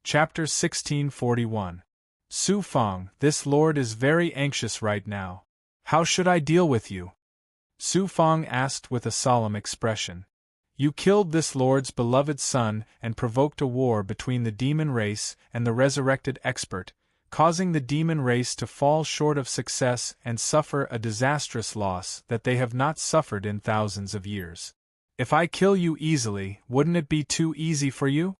Chapter 1641. Su Fang, this lord is very anxious right now. How should I deal with you? Su Fang asked with a solemn expression. You killed this lord's beloved son and provoked a war between the demon race and the resurrected expert, causing the demon race to fall short of success and suffer a disastrous loss that they have not suffered in thousands of years. If I kill you easily, wouldn't it be too easy for you?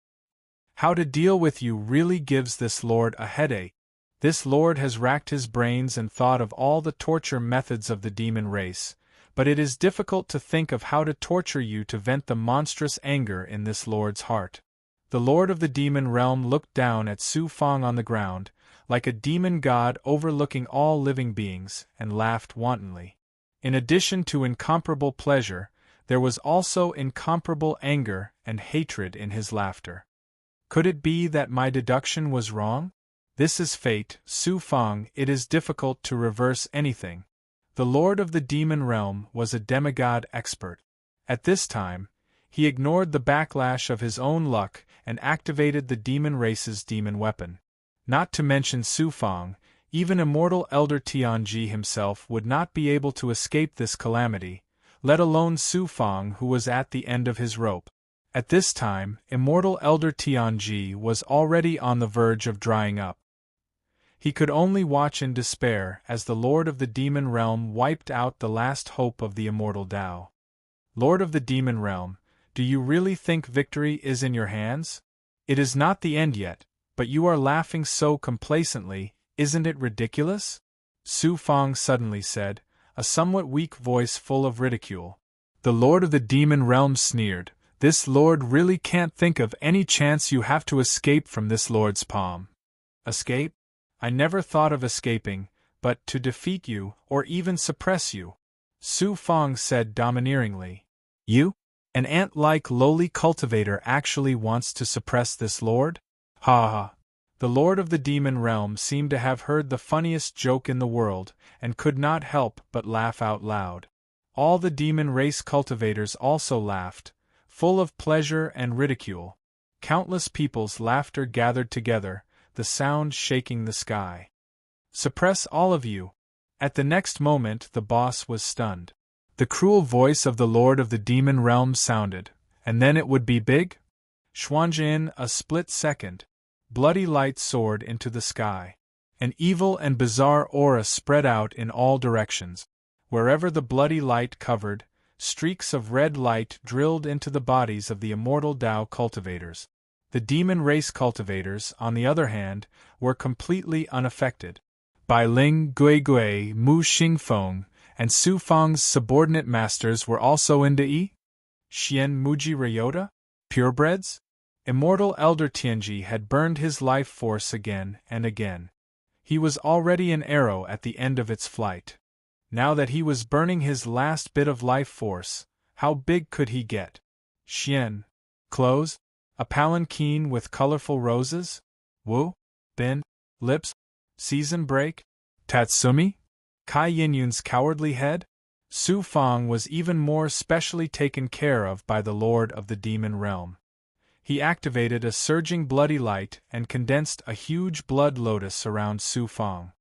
How to deal with you really gives this lord a headache. This lord has racked his brains and thought of all the torture methods of the demon race, but it is difficult to think of how to torture you to vent the monstrous anger in this lord's heart. The lord of the demon realm looked down at Su Fang on the ground, like a demon god overlooking all living beings, and laughed wantonly. In addition to incomparable pleasure, there was also incomparable anger and hatred in his laughter. Could it be that my deduction was wrong? This is fate, Su Fang. It is difficult to reverse anything. The lord of the demon realm was a demigod expert. At this time, he ignored the backlash of his own luck and activated the demon race's demon weapon. Not to mention Su Fang, even immortal Elder Tianji himself would not be able to escape this calamity, let alone Su Fang, who was at the end of his rope. At this time, immortal Elder Tianji was already on the verge of drying up. He could only watch in despair as the Lord of the Demon Realm wiped out the last hope of the immortal Tao. Lord of the Demon Realm, do you really think victory is in your hands? It is not the end yet, but you are laughing so complacently, isn't it ridiculous? Su Fang suddenly said, a somewhat weak voice full of ridicule. The Lord of the Demon Realm sneered. This lord really can't think of any chance you have to escape from this lord's palm. Escape? I never thought of escaping, but to defeat you, or even suppress you. Su Fang said domineeringly. You? An ant-like lowly cultivator actually wants to suppress this lord? Ha ha. The lord of the demon realm seemed to have heard the funniest joke in the world, and could not help but laugh out loud. All the demon race cultivators also laughed, full of pleasure and ridicule. Countless people's laughter gathered together, the sound shaking the sky. Suppress all of you. At the next moment the boss was stunned. The cruel voice of the Lord of the Demon Realm sounded, and then it would be big? Xuanzhe in a split second. Bloody light soared into the sky. An evil and bizarre aura spread out in all directions. Wherever the bloody light covered, streaks of red light drilled into the bodies of the immortal Tao cultivators. The demon race cultivators, on the other hand, were completely unaffected. Bai Ling, Gui Gui, Mu Xingfeng, and Su Fang's subordinate masters were also in Dai? Xian Muji Ryota? Purebreds? Immortal Elder Tianji had burned his life force again and again. He was already an arrow at the end of its flight. Now that he was burning his last bit of life force, how big could he get? Xian. Clothes? A palanquin with colorful roses? Wu? Bin? Lips? Season break? Tatsumi? Kai Yinyun's cowardly head? Su Fang was even more specially taken care of by the Lord of the Demon Realm. He activated a surging bloody light and condensed a huge blood lotus around Su Fang.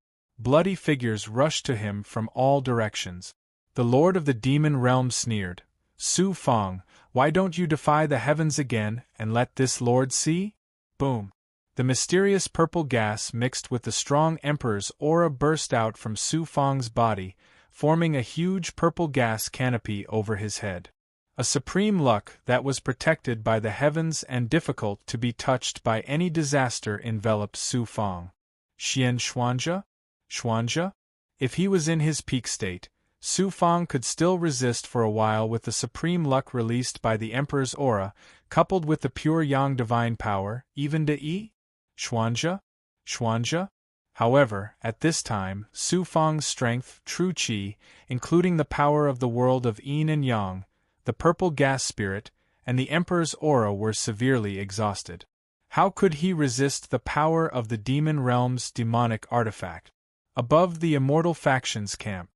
Bloody figures rushed to him from all directions. The Lord of the Demon Realm sneered. Su Fang, why don't you defy the heavens again and let this lord see? Boom. The mysterious purple gas mixed with the strong Emperor's aura burst out from Su Fang's body, forming a huge purple gas canopy over his head. A supreme luck that was protected by the heavens and difficult to be touched by any disaster enveloped Su Fang. Xian Xuanzhe? Xuanzhe? If he was in his peak state, Su Fang could still resist for a while with the supreme luck released by the Emperor's aura, coupled with the pure yang divine power, even Dai? Xuanzhe? Xuanzhe? However, at this time, Su Fang's strength, true qi, including the power of the world of yin and yang, the purple gas spirit, and the Emperor's aura were severely exhausted. How could he resist the power of the demon realm's demonic artifact? Above the immortal factions camp.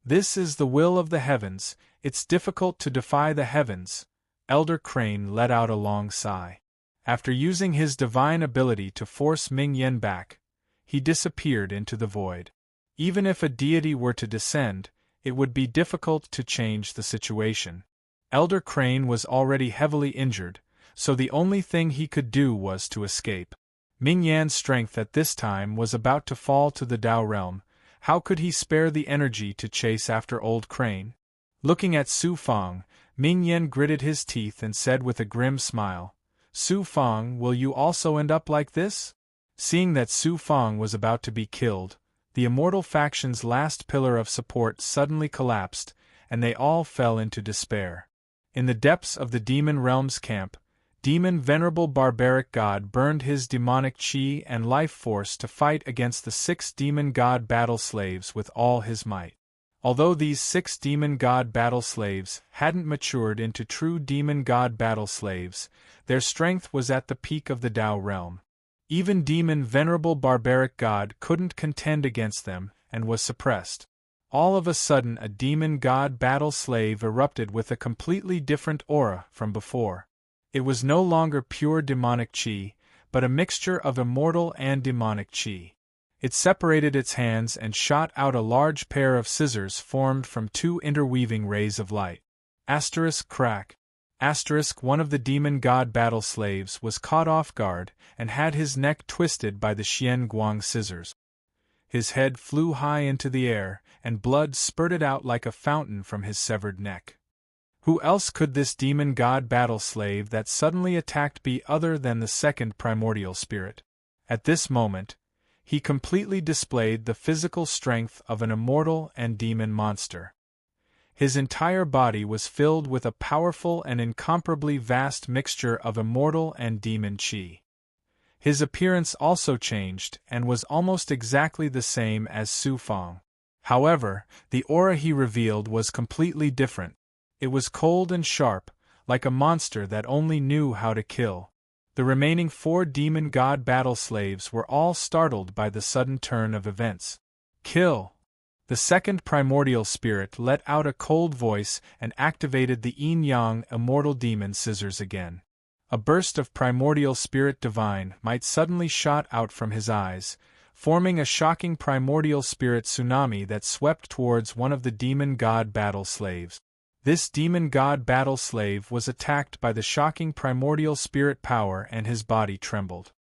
This is the will of the heavens, it's difficult to defy the heavens. Elder Crane let out a long sigh. After using his divine ability to force Ming Yen back, he disappeared into the void. Even if a deity were to descend, it would be difficult to change the situation. Elder Crane was already heavily injured, so the only thing he could do was to escape. Ming Yan's strength at this time was about to fall to the Tao realm. How could he spare the energy to chase after Old Crane? Looking at Su Fang, Ming Yan gritted his teeth and said with a grim smile, "Su Fang, will you also end up like this?" Seeing that Su Fang was about to be killed, the immortal faction's last pillar of support suddenly collapsed, and they all fell into despair. In the depths of the Demon Realm's camp, Demon Venerable Barbaric God burned his demonic chi and life force to fight against the 6 demon god battle slaves with all his might. Although these 6 demon god battle slaves hadn't matured into true demon god battle slaves, their strength was at the peak of the Tao realm. Even Demon Venerable Barbaric God couldn't contend against them and was suppressed. All of a sudden a demon god battle slave erupted with a completely different aura from before. It was no longer pure demonic chi, but a mixture of immortal and demonic chi. It separated its hands and shot out a large pair of scissors formed from 2 interweaving rays of light. Crack. One of the demon god battle slaves was caught off guard and had his neck twisted by the Xian Guang scissors. His head flew high into the air, and blood spurted out like a fountain from his severed neck. Who else could this demon god battle slave that suddenly attacked be other than the second primordial spirit? At this moment, he completely displayed the physical strength of an immortal and demon monster. His entire body was filled with a powerful and incomparably vast mixture of immortal and demon chi. His appearance also changed and was almost exactly the same as Su Fang. However, the aura he revealed was completely different. It was cold and sharp, like a monster that only knew how to kill. The remaining 4 demon god battle slaves were all startled by the sudden turn of events. Kill! The second primordial spirit let out a cold voice and activated the yin-yang immortal demon scissors again. A burst of primordial spirit divine might suddenly shot out from his eyes, forming a shocking primordial spirit tsunami that swept towards one of the demon god battle slaves. This demon god battle slave was attacked by the shocking primordial spirit power and his body trembled.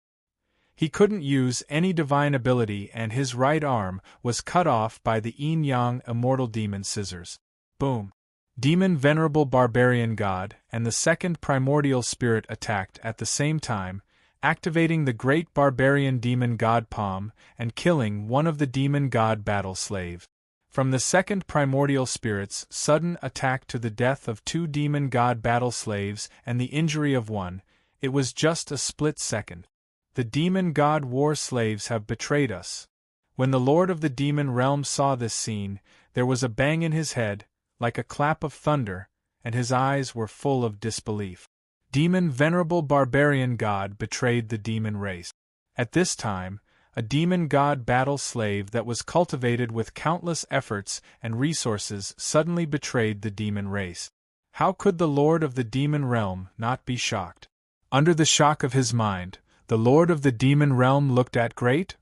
He couldn't use any divine ability and his right arm was cut off by the yin-yang immortal demon scissors. Boom! Demon Venerable Barbarian God and the second primordial spirit attacked at the same time, activating the great barbarian demon god palm and killing one of the demon god battle slaves. From the second primordial spirit's sudden attack to the death of 2 demon god battle slaves and the injury of one, it was just a split second. The demon god war slaves have betrayed us. When the Lord of the Demon Realm saw this scene, there was a bang in his head, like a clap of thunder, and his eyes were full of disbelief. Demon Venerable Barbarian God betrayed the demon race. At this time, a demon god battle slave that was cultivated with countless efforts and resources suddenly betrayed the demon race. How could the Lord of the Demon Realm not be shocked? Under the shock of his mind, the Lord of the Demon Realm looked at Great?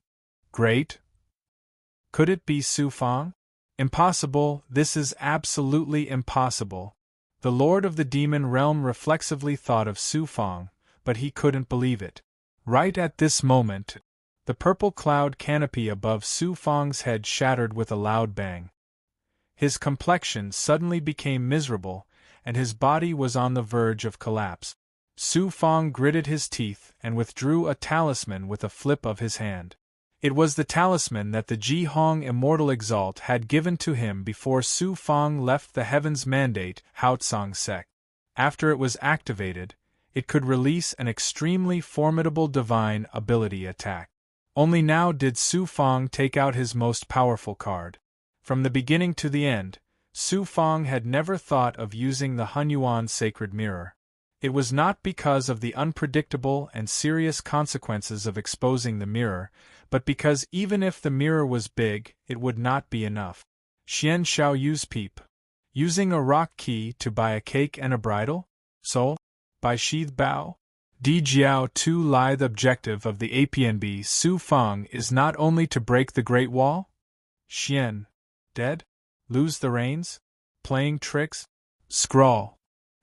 Could it be Su Fang? Impossible, this is absolutely impossible. The Lord of the Demon Realm reflexively thought of Su Fang, but he couldn't believe it. Right at this moment, the purple cloud canopy above Su Fang's head shattered with a loud bang. His complexion suddenly became miserable, and his body was on the verge of collapse. Su Fang gritted his teeth and withdrew a talisman with a flip of his hand. It was the talisman that the Ji Hong Immortal Exalt had given to him before Su Fang left the Heaven's Mandate Haotsong Sect. After it was activated, it could release an extremely formidable divine ability attack. Only now did Su Fang take out his most powerful card. From the beginning to the end, Su Fang had never thought of using the Hunyuan Sacred Mirror. It was not because of the unpredictable and serious consequences of exposing the mirror, but because even if the mirror was big, it would not be enough. Xian Xiao use peep. Using a rock key to buy a cake and a bridle? Soul? By Sheath Bao? Di Jiao Tu Lai. The objective of the APNB Su Feng is not only to break the Great Wall? Xian. Dead? Lose the reins? Playing tricks? Scrawl.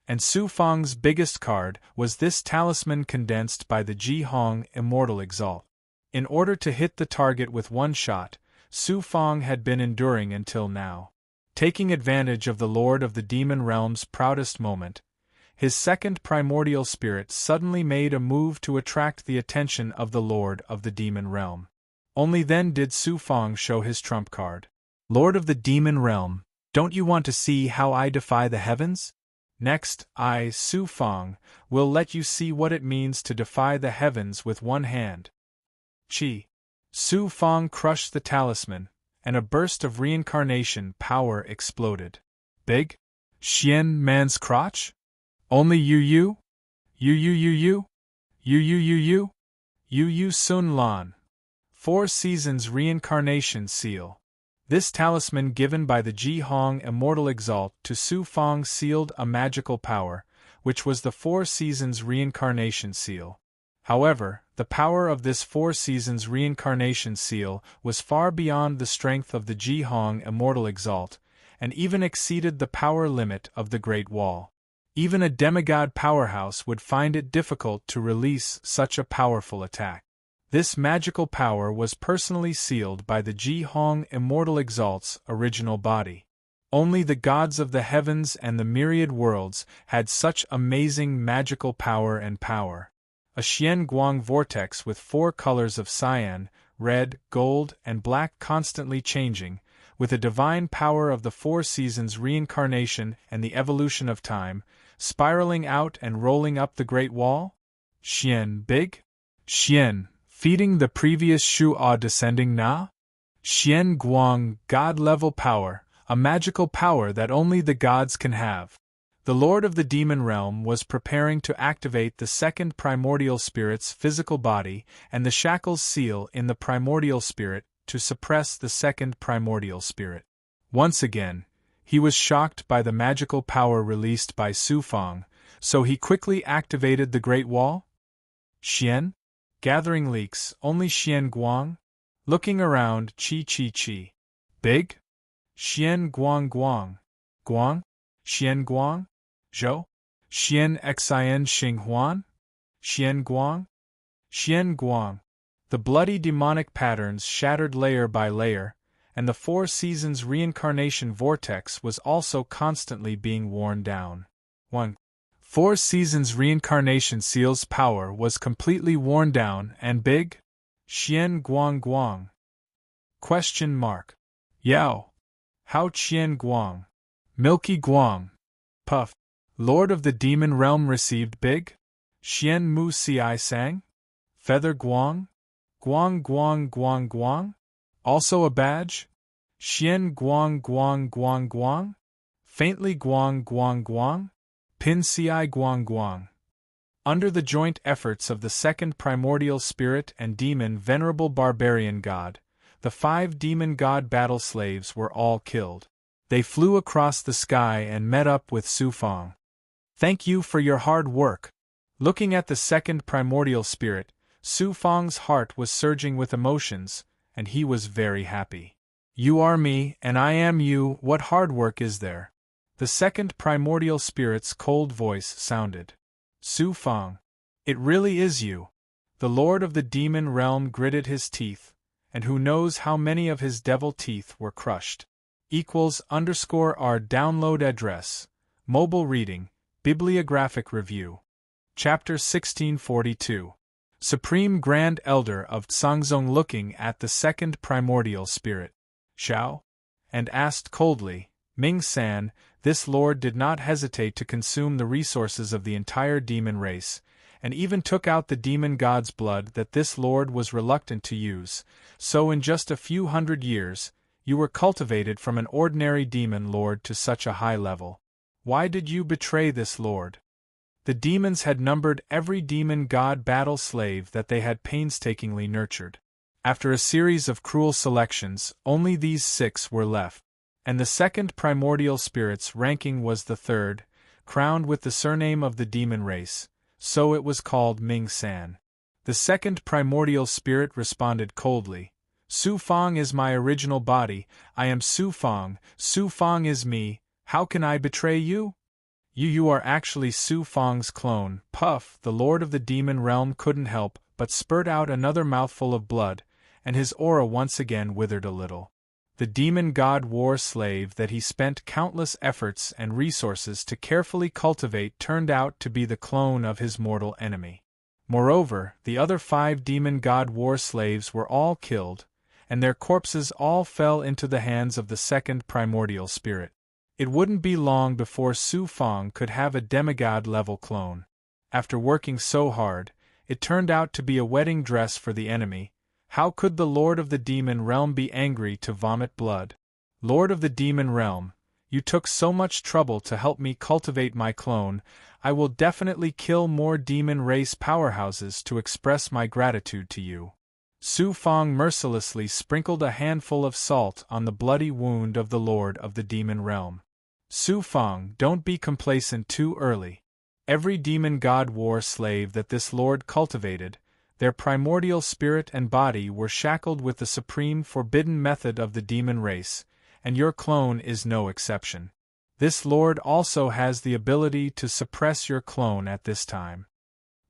And Su Feng's biggest card was this talisman condensed by the Ji Hong Immortal Exalt. In order to hit the target with one shot, Su Feng had been enduring until now. Taking advantage of the Lord of the Demon Realm's proudest moment, his second primordial spirit suddenly made a move to attract the attention of the Lord of the Demon Realm. Only then did Su Feng show his trump card. Lord of the Demon Realm, don't you want to see how I defy the heavens? Next, I, Su Feng, will let you see what it means to defy the heavens with one hand. Chi. Su Feng crushed the talisman, and a burst of reincarnation power exploded. Big? Xian man's crotch? Only you? You? You Sun Lan. 4 Seasons Reincarnation Seal. This talisman given by the Ji Hong Immortal Exalt to Su Feng sealed a magical power, which was the 4 Seasons Reincarnation Seal. However, the power of this 4 Seasons Reincarnation Seal was far beyond the strength of the Ji Hong Immortal Exalt, and even exceeded the power limit of the Great Wall. Even a demigod powerhouse would find it difficult to release such a powerful attack. This magical power was personally sealed by the Ji Hong Immortal Exalt's original body. Only the gods of the heavens and the myriad worlds had such amazing magical power and power. A Xian Guang vortex with 4 colors of cyan, red, gold, and black constantly changing, with a divine power of the 4 Seasons Reincarnation and the evolution of time, spiraling out and rolling up the Great Wall? Xian Big? Xian, feeding the previous Shu A descending Na? Xian Guang, God-level power, a magical power that only the gods can have. The Lord of the Demon Realm was preparing to activate the second primordial spirit's physical body and the shackles seal in the primordial spirit to suppress the second primordial spirit. Once again, he was shocked by the magical power released by Su Feng, so he quickly activated the Great Wall? Xian? Gathering leaks, only Xian Guang? Looking around, Chi. Big? Xian Guang. Guang? Xian Guang? Zhou? Xian Xin Xing Huan? Xian Guang? Xian Guang. The bloody demonic patterns shattered layer by layer, and the 4 Seasons Reincarnation Vortex was also constantly being worn down. 1. 4 Seasons Reincarnation Seal's power was completely worn down and Big? Xian Guang. Question mark. Yao. How Qian Guang? Milky Guang. Puff. Lord of the Demon Realm received Big? Xian Mu Ci Sang? Feather Guang? Guang. Also a badge? Xian Guang. Faintly Guang. Pin Ci Guang. Under the joint efforts of the second primordial spirit and demon venerable barbarian god, the 5 demon god battle slaves were all killed. They flew across the sky and met up with Su Feng. Thank you for your hard work. Looking at the second primordial spirit, Su Feng's heart was surging with emotions, and he was very happy. You are me, and I am you, what hard work is there? The second primordial spirit's cold voice sounded. Su Feng. It really is you. The Lord of the Demon Realm gritted his teeth, and who knows how many of his devil teeth were crushed. _our download address. Mobile reading, bibliographic review. Chapter 1642. Supreme Grand Elder of Sangzong looking at the second primordial spirit. Xiao? And asked coldly, Ming-san, this lord did not hesitate to consume the resources of the entire demon race, and even took out the demon god's blood that this lord was reluctant to use, so in just a few hundred years, you were cultivated from an ordinary demon lord to such a high level. Why did you betray this lord? The demons had numbered every demon god battle slave that they had painstakingly nurtured. After a series of cruel selections, only these 6 were left, and the second primordial spirit's ranking was the 3rd, crowned with the surname of the demon race, so it was called Ming San. The second primordial spirit responded coldly, Su Fang is my original body, I am Su Fang is me, how can I betray you? You are actually Su Fang's clone. Puff, the lord of the demon realm couldn't help but spurt out another mouthful of blood, and his aura once again withered a little. The demon god war slave that he spent countless efforts and resources to carefully cultivate turned out to be the clone of his mortal enemy. Moreover, the other 5 demon god war slaves were all killed, and their corpses all fell into the hands of the second primordial spirit. It wouldn't be long before Su Fang could have a demigod-level clone. After working so hard, it turned out to be a wedding dress for the enemy. How could the Lord of the Demon Realm be angry to vomit blood? Lord of the Demon Realm, you took so much trouble to help me cultivate my clone, I will definitely kill more demon race powerhouses to express my gratitude to you. Su Fang mercilessly sprinkled a handful of salt on the bloody wound of the Lord of the Demon Realm. Su Fang, don't be complacent too early. Every demon god war slave that this lord cultivated, their primordial spirit and body were shackled with the supreme forbidden method of the demon race, and your clone is no exception. This lord also has the ability to suppress your clone at this time.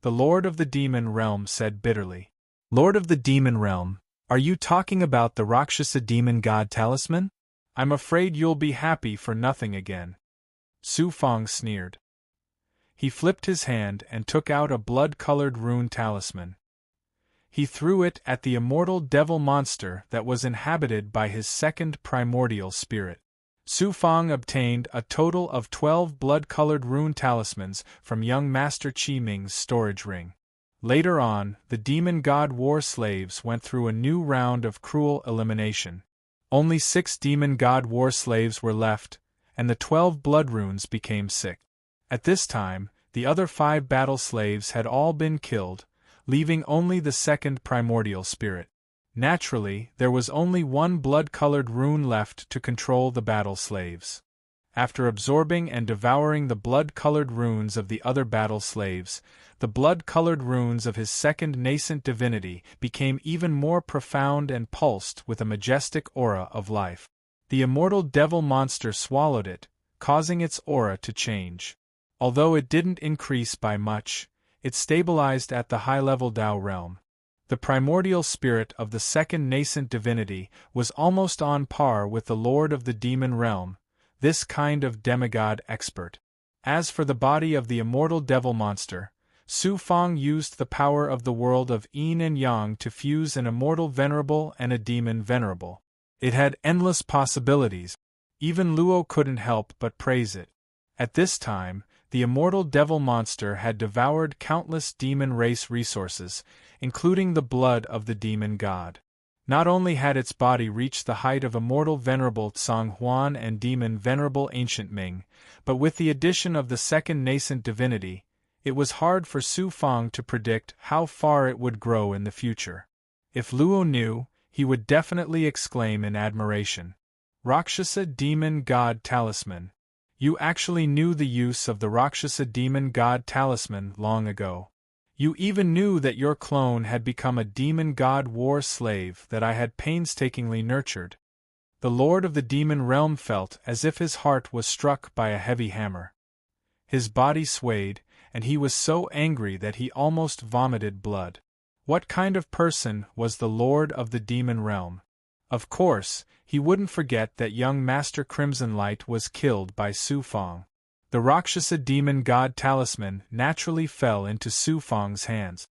The Lord of the Demon Realm said bitterly. Lord of the Demon Realm, are you talking about the Rakshasa demon god talisman? I'm afraid you'll be happy for nothing again. Su Fang sneered. He flipped his hand and took out a blood-colored rune talisman. He threw it at the immortal devil monster that was inhabited by his second primordial spirit. Su Fang obtained a total of 12 blood-colored rune talismans from young Master Qi Ming's storage ring. Later on, the demon god war slaves went through a new round of cruel elimination. Only 6 demon god war slaves were left, and the 12 blood runes became sick. At this time, the other 5 battle slaves had all been killed, leaving only the second primordial spirit. Naturally, there was only one blood-colored rune left to control the battle slaves. After absorbing and devouring the blood-colored runes of the other battle slaves, the blood-colored runes of his second nascent divinity became even more profound and pulsed with a majestic aura of life. The immortal devil monster swallowed it, causing its aura to change. Although it didn't increase by much, it stabilized at the high-level Tao realm. The primordial spirit of the second nascent divinity was almost on par with the Lord of the Demon Realm, this kind of demigod expert. As for the body of the immortal devil monster, Su Fang used the power of the world of yin and yang to fuse an immortal venerable and a demon venerable. It had endless possibilities. Even Luo couldn't help but praise it. At this time, the immortal devil monster had devoured countless demon race resources, including the blood of the demon god. Not only had its body reached the height of immortal venerable Tsang Huan and demon venerable ancient Ming, but with the addition of the second nascent divinity, it was hard for Su Fang to predict how far it would grow in the future. If Luo knew, he would definitely exclaim in admiration. Rakshasa Demon God Talisman. You actually knew the use of the Rakshasa Demon God Talisman long ago. You even knew that your clone had become a demon god war slave that I had painstakingly nurtured. The Lord of the Demon Realm felt as if his heart was struck by a heavy hammer. His body swayed, and he was so angry that he almost vomited blood. What kind of person was the Lord of the Demon Realm? Of course, he wouldn't forget that young Master Crimson Light was killed by Su Fang. The Rakshasa Demon God Talisman naturally fell into Su Fang's hands.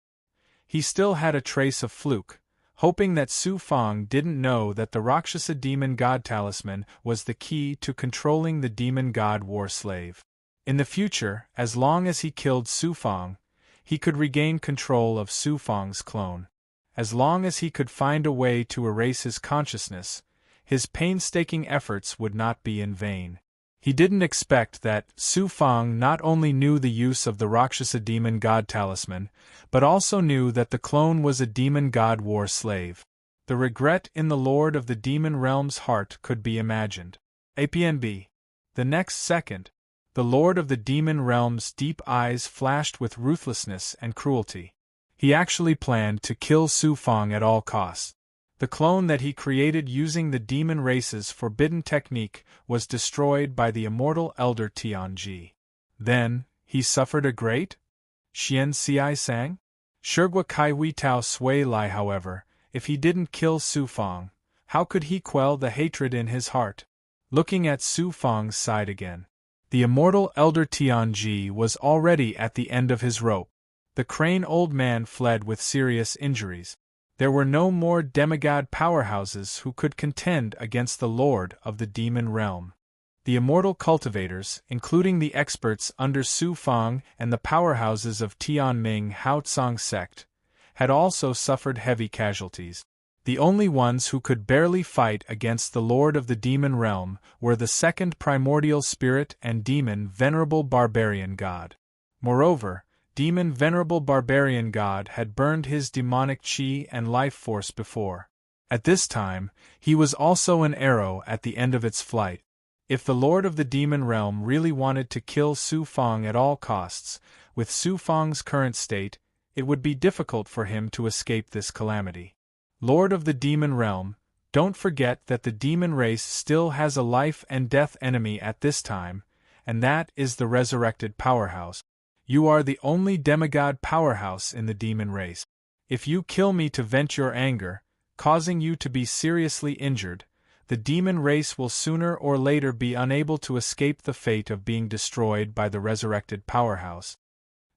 He still had a trace of fluke, hoping that Su Fang didn't know that the Rakshasa Demon God Talisman was the key to controlling the Demon God War Slave. In the future, as long as he killed Su Fang, he could regain control of Su Fang's clone. As long as he could find a way to erase his consciousness, his painstaking efforts would not be in vain. He didn't expect that Su Fang not only knew the use of the Rakshasa Demon God Talisman, but also knew that the clone was a demon god war slave. The regret in the Lord of the Demon Realm's heart could be imagined. APNB. The next second, The Lord of the Demon Realm's deep eyes flashed with ruthlessness and cruelty. He actually planned to kill Su Fong at all costs. The clone that he created using the demon race's forbidden technique was destroyed by the immortal elder Tianji. Then, he suffered a great? Xian Ci sang? Shurgua Kai Hui Tao Sui Lai. However, if he didn't kill Su Fong, how could he quell the hatred in his heart? Looking at Su Fong's side again, the immortal elder Tianji was already at the end of his rope. The crane old man fled with serious injuries. There were no more demigod powerhouses who could contend against the Lord of the Demon Realm. The immortal cultivators, including the experts under Su Fong and the powerhouses of Tianming Haotsong sect, had also suffered heavy casualties. The only ones who could barely fight against the Lord of the Demon Realm were the second primordial spirit and demon Venerable Barbarian God. Moreover, Demon Venerable Barbarian God had burned his demonic chi and life force before. At this time, he was also an arrow at the end of its flight. If the Lord of the Demon Realm really wanted to kill Su Fong at all costs, with Su Fong's current state, it would be difficult for him to escape this calamity. Lord of the Demon Realm, don't forget that the demon race still has a life and death enemy at this time, and that is the resurrected powerhouse. You are the only demigod powerhouse in the demon race. If you kill me to vent your anger, causing you to be seriously injured, the demon race will sooner or later be unable to escape the fate of being destroyed by the resurrected powerhouse.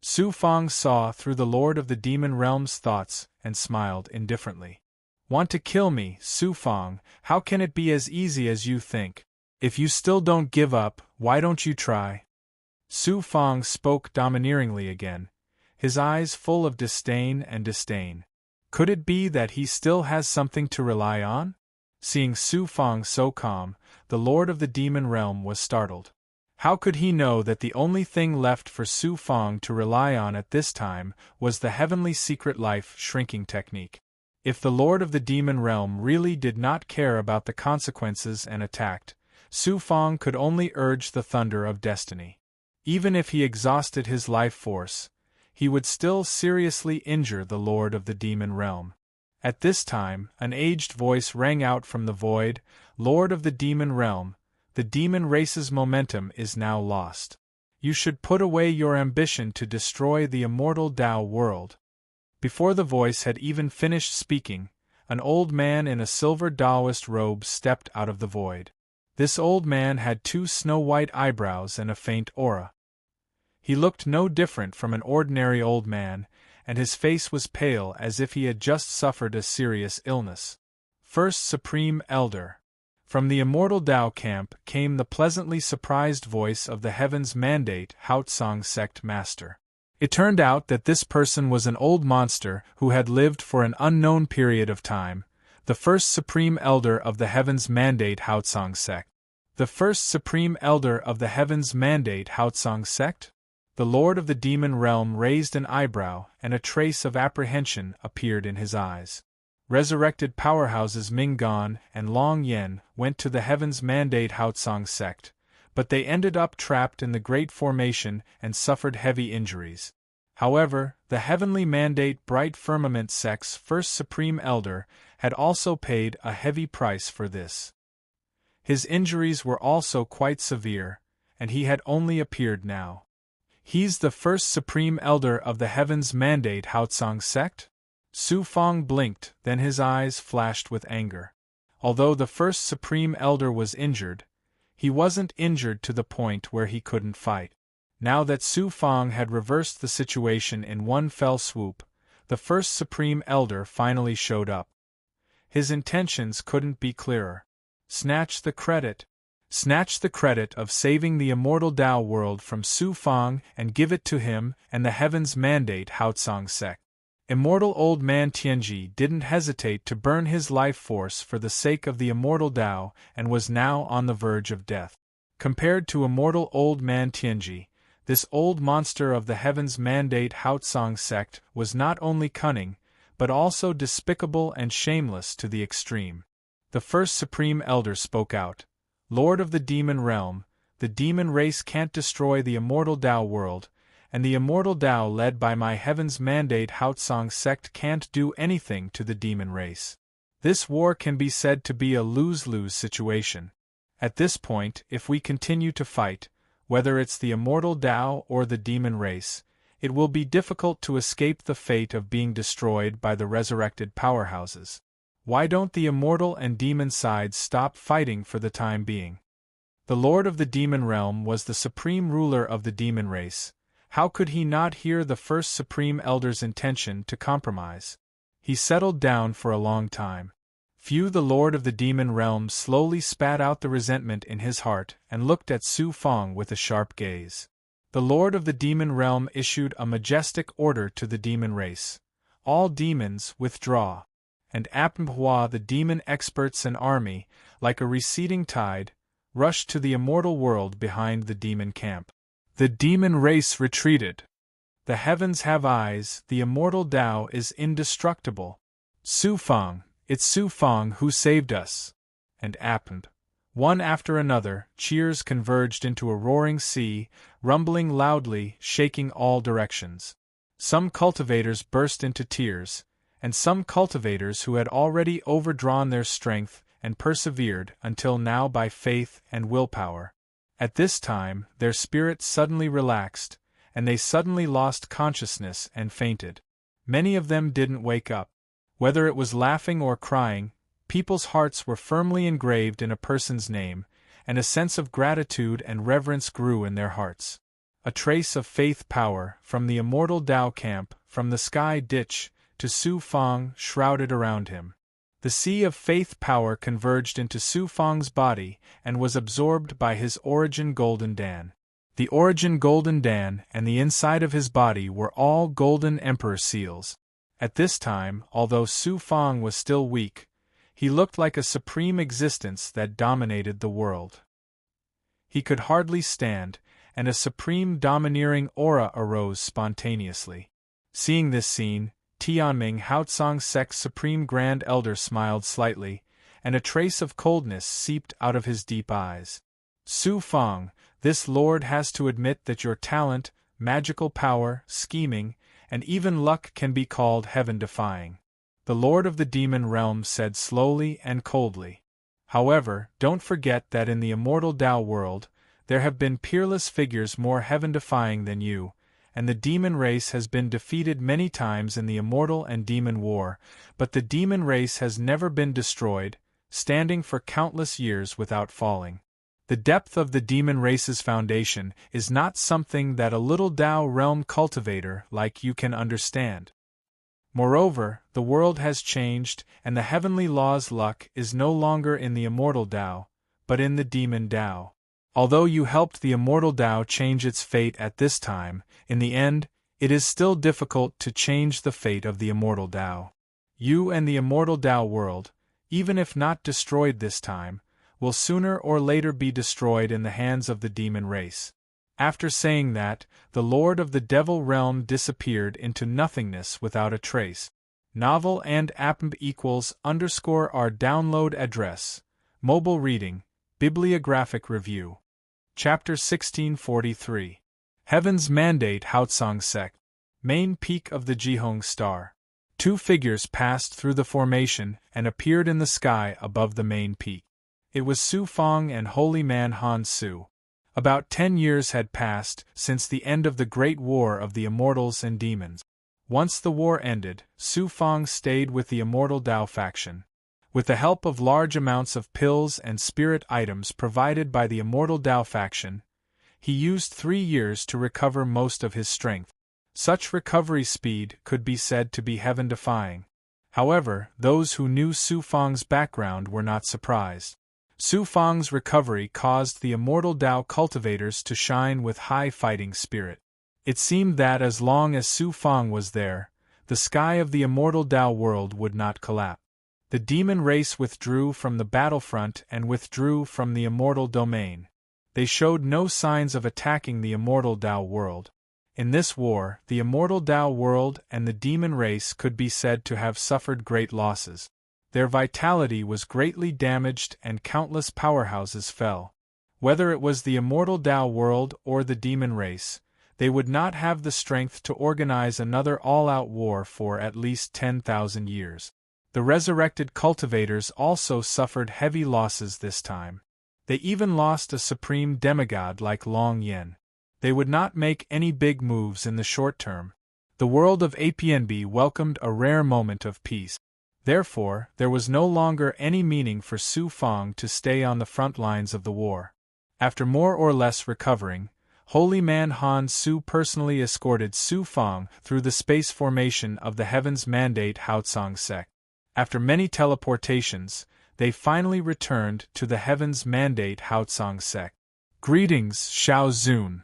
Su Fong saw through the Lord of the Demon Realm's thoughts and smiled indifferently. Want to kill me, Su Fong? How can it be as easy as you think? If you still don't give up, why don't you try? Su Fong spoke domineeringly again, his eyes full of disdain and disdain. Could it be that he still has something to rely on? Seeing Su Fong so calm, the Lord of the Demon Realm was startled. How could he know that the only thing left for Su Fong to rely on at this time was the heavenly secret life shrinking technique? If the Lord of the Demon Realm really did not care about the consequences and attacked, Su Fong could only urge the thunder of destiny. Even if he exhausted his life force, he would still seriously injure the Lord of the Demon Realm. At this time, an aged voice rang out from the void, "Lord of the Demon Realm, the demon race's momentum is now lost. You should put away your ambition to destroy the immortal Tao world." Before the voice had even finished speaking, an old man in a silver Taoist robe stepped out of the void. This old man had 2 snow-white eyebrows and a faint aura. He looked no different from an ordinary old man, and his face was pale as if he had just suffered a serious illness. First Supreme Elder. From the immortal Tao camp came the pleasantly surprised voice of the Heaven's Mandate Haotsong sect master. It turned out that this person was an old monster who had lived for an unknown period of time, the first Supreme Elder of the Heaven's Mandate Haotsong sect. The first Supreme Elder of the Heaven's Mandate Haotsong sect? The Lord of the Demon Realm raised an eyebrow, and a trace of apprehension appeared in his eyes. Resurrected powerhouses Minggan and Long Yen went to the Heaven's Mandate Haotsong sect, but they ended up trapped in the Great Formation and suffered heavy injuries. However, the Heavenly Mandate Bright Firmament sect's first Supreme Elder had also paid a heavy price for this. His injuries were also quite severe, and he had only appeared now. He's the first Supreme Elder of the Heaven's Mandate Haotsong sect? Su Fong blinked, then his eyes flashed with anger. Although the first Supreme Elder was injured, he wasn't injured to the point where he couldn't fight. Now that Su Fong had reversed the situation in one fell swoop, the first Supreme Elder finally showed up. His intentions couldn't be clearer. Snatch the credit of saving the immortal Tao world from Su Fong and give it to him and the Heaven's Mandate Haotsong sect. Immortal Old Man Tianji didn't hesitate to burn his life force for the sake of the immortal Tao and was now on the verge of death. Compared to Immortal Old Man Tianji, this old monster of the Heaven's Mandate Haotsong sect was not only cunning, but also despicable and shameless to the extreme. The first Supreme Elder spoke out. "Lord of the Demon Realm, the demon race can't destroy the immortal Tao world, and the immortal Tao led by my heaven's mandate Haotsong sect can't do anything to the demon race. This war can be said to be a lose-lose situation. At this point, if we continue to fight, whether it's the immortal Tao or the demon race, it will be difficult to escape the fate of being destroyed by the resurrected powerhouses. Why don't the immortal and demon sides stop fighting for the time being? The Lord of the Demon Realm was the supreme ruler of the demon race. How could he not hear the first Supreme Elder's intention to compromise? He settled down for a long time. The Lord of the Demon Realm slowly spat out the resentment in his heart and looked at Su Fong with a sharp gaze. The Lord of the Demon Realm issued a majestic order to the demon race. All demons, withdraw. And Apmhua, the demon experts and army, like a receding tide, rushed to the immortal world behind the demon camp. The demon race retreated. The heavens have eyes, the immortal Tao is indestructible. Su Fong, it's Su Fong who saved us. And Apmd. One after another, cheers converged into a roaring sea, rumbling loudly, shaking all directions. Some cultivators burst into tears, and some cultivators who had already overdrawn their strength and persevered until now by faith and willpower. At this time, their spirits suddenly relaxed, and they suddenly lost consciousness and fainted. Many of them didn't wake up. Whether it was laughing or crying, people's hearts were firmly engraved in a person's name, and a sense of gratitude and reverence grew in their hearts. A trace of faith power, from the immortal Tao camp, from the sky ditch, to Su Fong, shrouded around him. The sea of faith power converged into Su Fong's body and was absorbed by his origin Golden Dan. The origin Golden Dan and the inside of his body were all golden emperor seals. At this time, although Su Fong was still weak, he looked like a supreme existence that dominated the world. He could hardly stand, and a supreme domineering aura arose spontaneously. Seeing this scene, Tianming Haotsong Sect's Supreme Grand Elder smiled slightly, and a trace of coldness seeped out of his deep eyes. Su Fong, this lord has to admit that your talent, magical power, scheming, and even luck can be called heaven-defying. The Lord of the Demon Realm said slowly and coldly. However, don't forget that in the immortal Tao world, there have been peerless figures more heaven-defying than you, and the demon race has been defeated many times in the immortal and demon war, but the demon race has never been destroyed, standing for countless years without falling. The depth of the demon race's foundation is not something that a little Tao realm cultivator like you can understand. Moreover, the world has changed, and the heavenly law's luck is no longer in the immortal Tao, but in the demon Tao. Although you helped the immortal Tao change its fate at this time, in the end, it is still difficult to change the fate of the immortal Tao. You and the immortal Tao world, even if not destroyed this time, will sooner or later be destroyed in the hands of the demon race. After saying that, the Lord of the Devil Realm disappeared into nothingness without a trace. Novel and appmb equals _ our download address. Mobile reading, bibliographic review. Chapter 1643. Heaven's Mandate Haotsong Sect. Main peak of the Jihong Star. Two figures passed through the formation and appeared in the sky above the main peak. It was Su Fong and holy man Han Su. About 10 years had passed since the end of the Great War of the Immortals and Demons. Once the war ended, Su Fong stayed with the Immortal Tao faction. With the help of large amounts of pills and spirit items provided by the Immortal Tao faction, he used 3 years to recover most of his strength. Such recovery speed could be said to be heaven-defying. However, those who knew Su Fong's background were not surprised. Su Fong's recovery caused the Immortal Tao cultivators to shine with high fighting spirit. It seemed that as long as Su Fong was there, the sky of the Immortal Tao world would not collapse. The demon race withdrew from the battlefront and withdrew from the immortal domain. They showed no signs of attacking the Immortal Tao world. In this war, the Immortal Tao world and the demon race could be said to have suffered great losses. Their vitality was greatly damaged and countless powerhouses fell. Whether it was the immortal Tao world or the demon race, they would not have the strength to organize another all-out war for at least 10,000 years. The resurrected cultivators also suffered heavy losses this time. They even lost a supreme demigod like Long Yin. They would not make any big moves in the short term. The world of APNB welcomed a rare moment of peace. Therefore, there was no longer any meaning for Su Fang to stay on the front lines of the war. After more or less recovering, Holy Man Han Su personally escorted Su Fang through the space formation of the Heaven's Mandate Haotsong sect. After many teleportations, they finally returned to the Heaven's Mandate Haotsong sect. Greetings, Xiao Zun.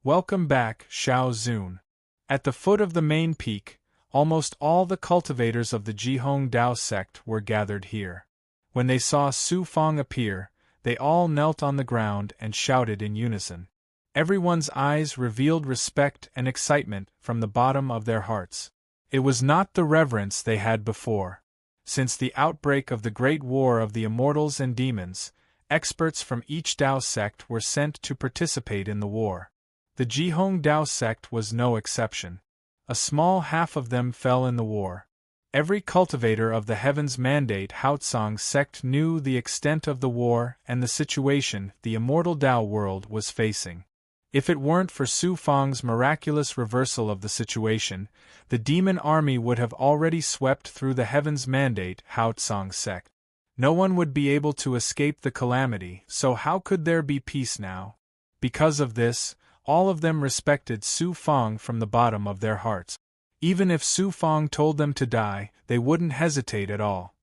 Welcome back, Xiao Zun. At the foot of the main peak, almost all the cultivators of the Jihong Dao sect were gathered here. When they saw Su Fang appear, they all knelt on the ground and shouted in unison. Everyone's eyes revealed respect and excitement from the bottom of their hearts. It was not the reverence they had before. Since the outbreak of the Great War of the Immortals and Demons, experts from each Dao sect were sent to participate in the war. The Jihong Dao sect was no exception. A small half of them fell in the war. Every cultivator of the Heaven's Mandate Haotsong sect knew the extent of the war and the situation the immortal Dao world was facing. If it weren't for Su Fang's miraculous reversal of the situation, the demon army would have already swept through the Heaven's Mandate Haotsong sect. No one would be able to escape the calamity, so how could there be peace now? Because of this, all of them respected Su Fang from the bottom of their hearts. Even if Su Fang told them to die, they wouldn't hesitate at all.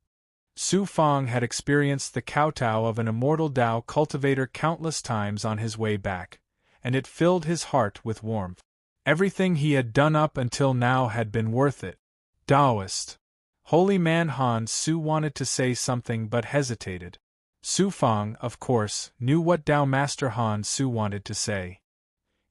Su Fang had experienced the kowtow of an immortal Dao cultivator countless times on his way back, and it filled his heart with warmth. Everything he had done up until now had been worth it. Taoist. Holy Man Han Su wanted to say something but hesitated. Su Fang, of course, knew what Tao Master Han Su wanted to say.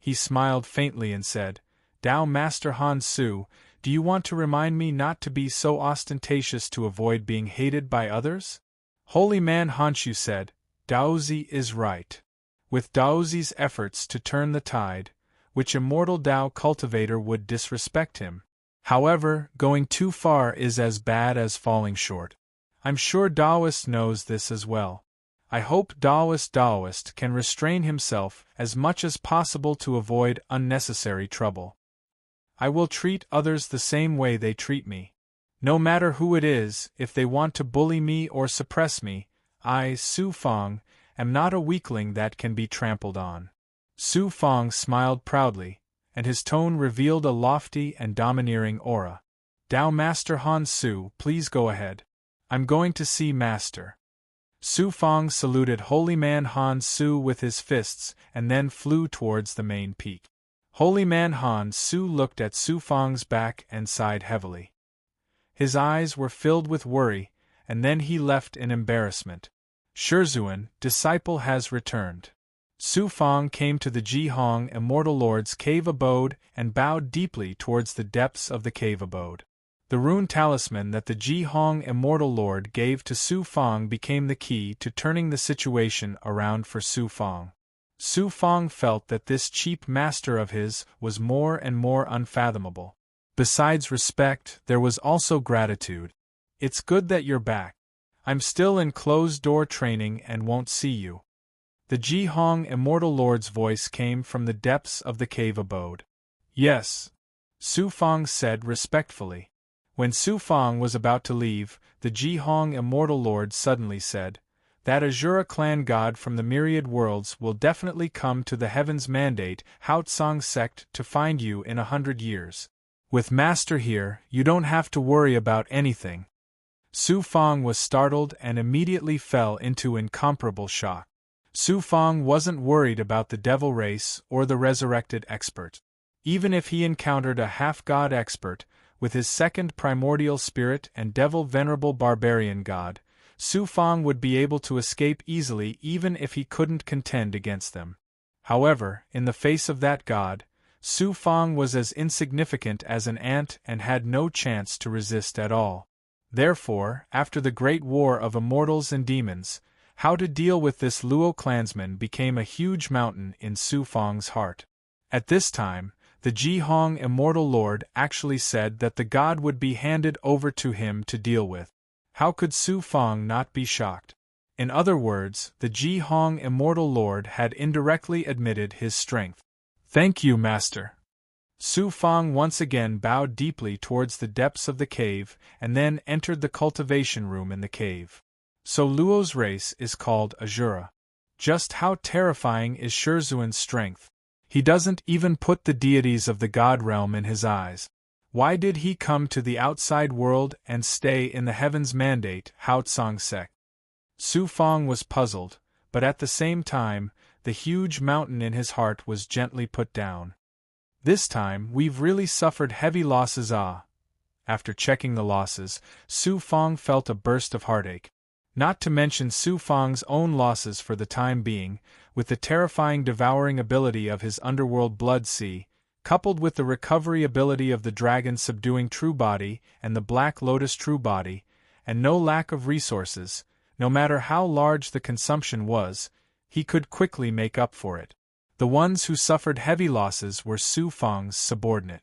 He smiled faintly and said, Tao Master Han Su, do you want to remind me not to be so ostentatious to avoid being hated by others? Holy Man Honshu said, Daozi is right. With Daozi's efforts to turn the tide, which immortal Dao cultivator would disrespect him? However, going too far is as bad as falling short. I'm sure Daoist knows this as well. I hope Daoist can restrain himself as much as possible to avoid unnecessary trouble. I will treat others the same way they treat me. No matter who it is, if they want to bully me or suppress me, I, Su Fang, am not a weakling that can be trampled on. Su Fang smiled proudly, and his tone revealed a lofty and domineering aura. Tao Master Han Su, please go ahead. I'm going to see Master. Su Fang saluted Holy Man Han Su with his fists and then flew towards the main peak. Holy Man Han Su looked at Su Fang's back and sighed heavily. His eyes were filled with worry, and then he left in embarrassment. Shizuan, disciple has returned. Su Fang came to the Jihong Immortal Lord's cave abode and bowed deeply towards the depths of the cave abode. The rune talisman that the Jihong Immortal Lord gave to Su Fang became the key to turning the situation around for Su Fang. Su Fang felt that this cheap master of his was more and more unfathomable. Besides respect, there was also gratitude. It's good that you're back. I'm still in closed-door training and won't see you. The Jihong Immortal Lord's voice came from the depths of the cave abode. Yes, Su Fang said respectfully. When Su Fang was about to leave, the Jihong Immortal Lord suddenly said, that Azura clan god from the myriad worlds will definitely come to the Heaven's Mandate Haotsong sect to find you in 100 years. With Master here, you don't have to worry about anything. Su Fang was startled and immediately fell into incomparable shock. Su Fang wasn't worried about the devil race or the resurrected expert. Even if he encountered a half-god expert, with his second primordial spirit and devil venerable barbarian god, Su Fang would be able to escape easily even if he couldn't contend against them. However, in the face of that god, Su Fang was as insignificant as an ant and had no chance to resist at all. Therefore, after the great war of immortals and demons, How to deal with this Luo clansman became a huge mountain in Su Fang's heart. At this time, the Ji Hong Immortal Lord actually said that the god would be handed over to him to deal with. How could Su Fang not be shocked? In other words, the Ji Hong Immortal Lord had indirectly admitted his strength. "Thank you, Master." Su Fang once again bowed deeply towards the depths of the cave and then entered the cultivation room in the cave. So Luo's race is called Azura. Just how terrifying is Shizuan's strength? He doesn't even put the deities of the god realm in his eyes. Why did he come to the outside world and stay in the Heaven's Mandate, Haotsong sect? Su Fang was puzzled, but at the same time, the huge mountain in his heart was gently put down. This time, we've really suffered heavy losses. After checking the losses, Su Fang felt a burst of heartache. Not to mention Su Fang's own losses for the time being, with the terrifying devouring ability of his underworld blood sea, coupled with the recovery ability of the dragon subduing true body and the Black Lotus true body, and no lack of resources, no matter how large the consumption was, he could quickly make up for it. The ones who suffered heavy losses were Su Fang's subordinate.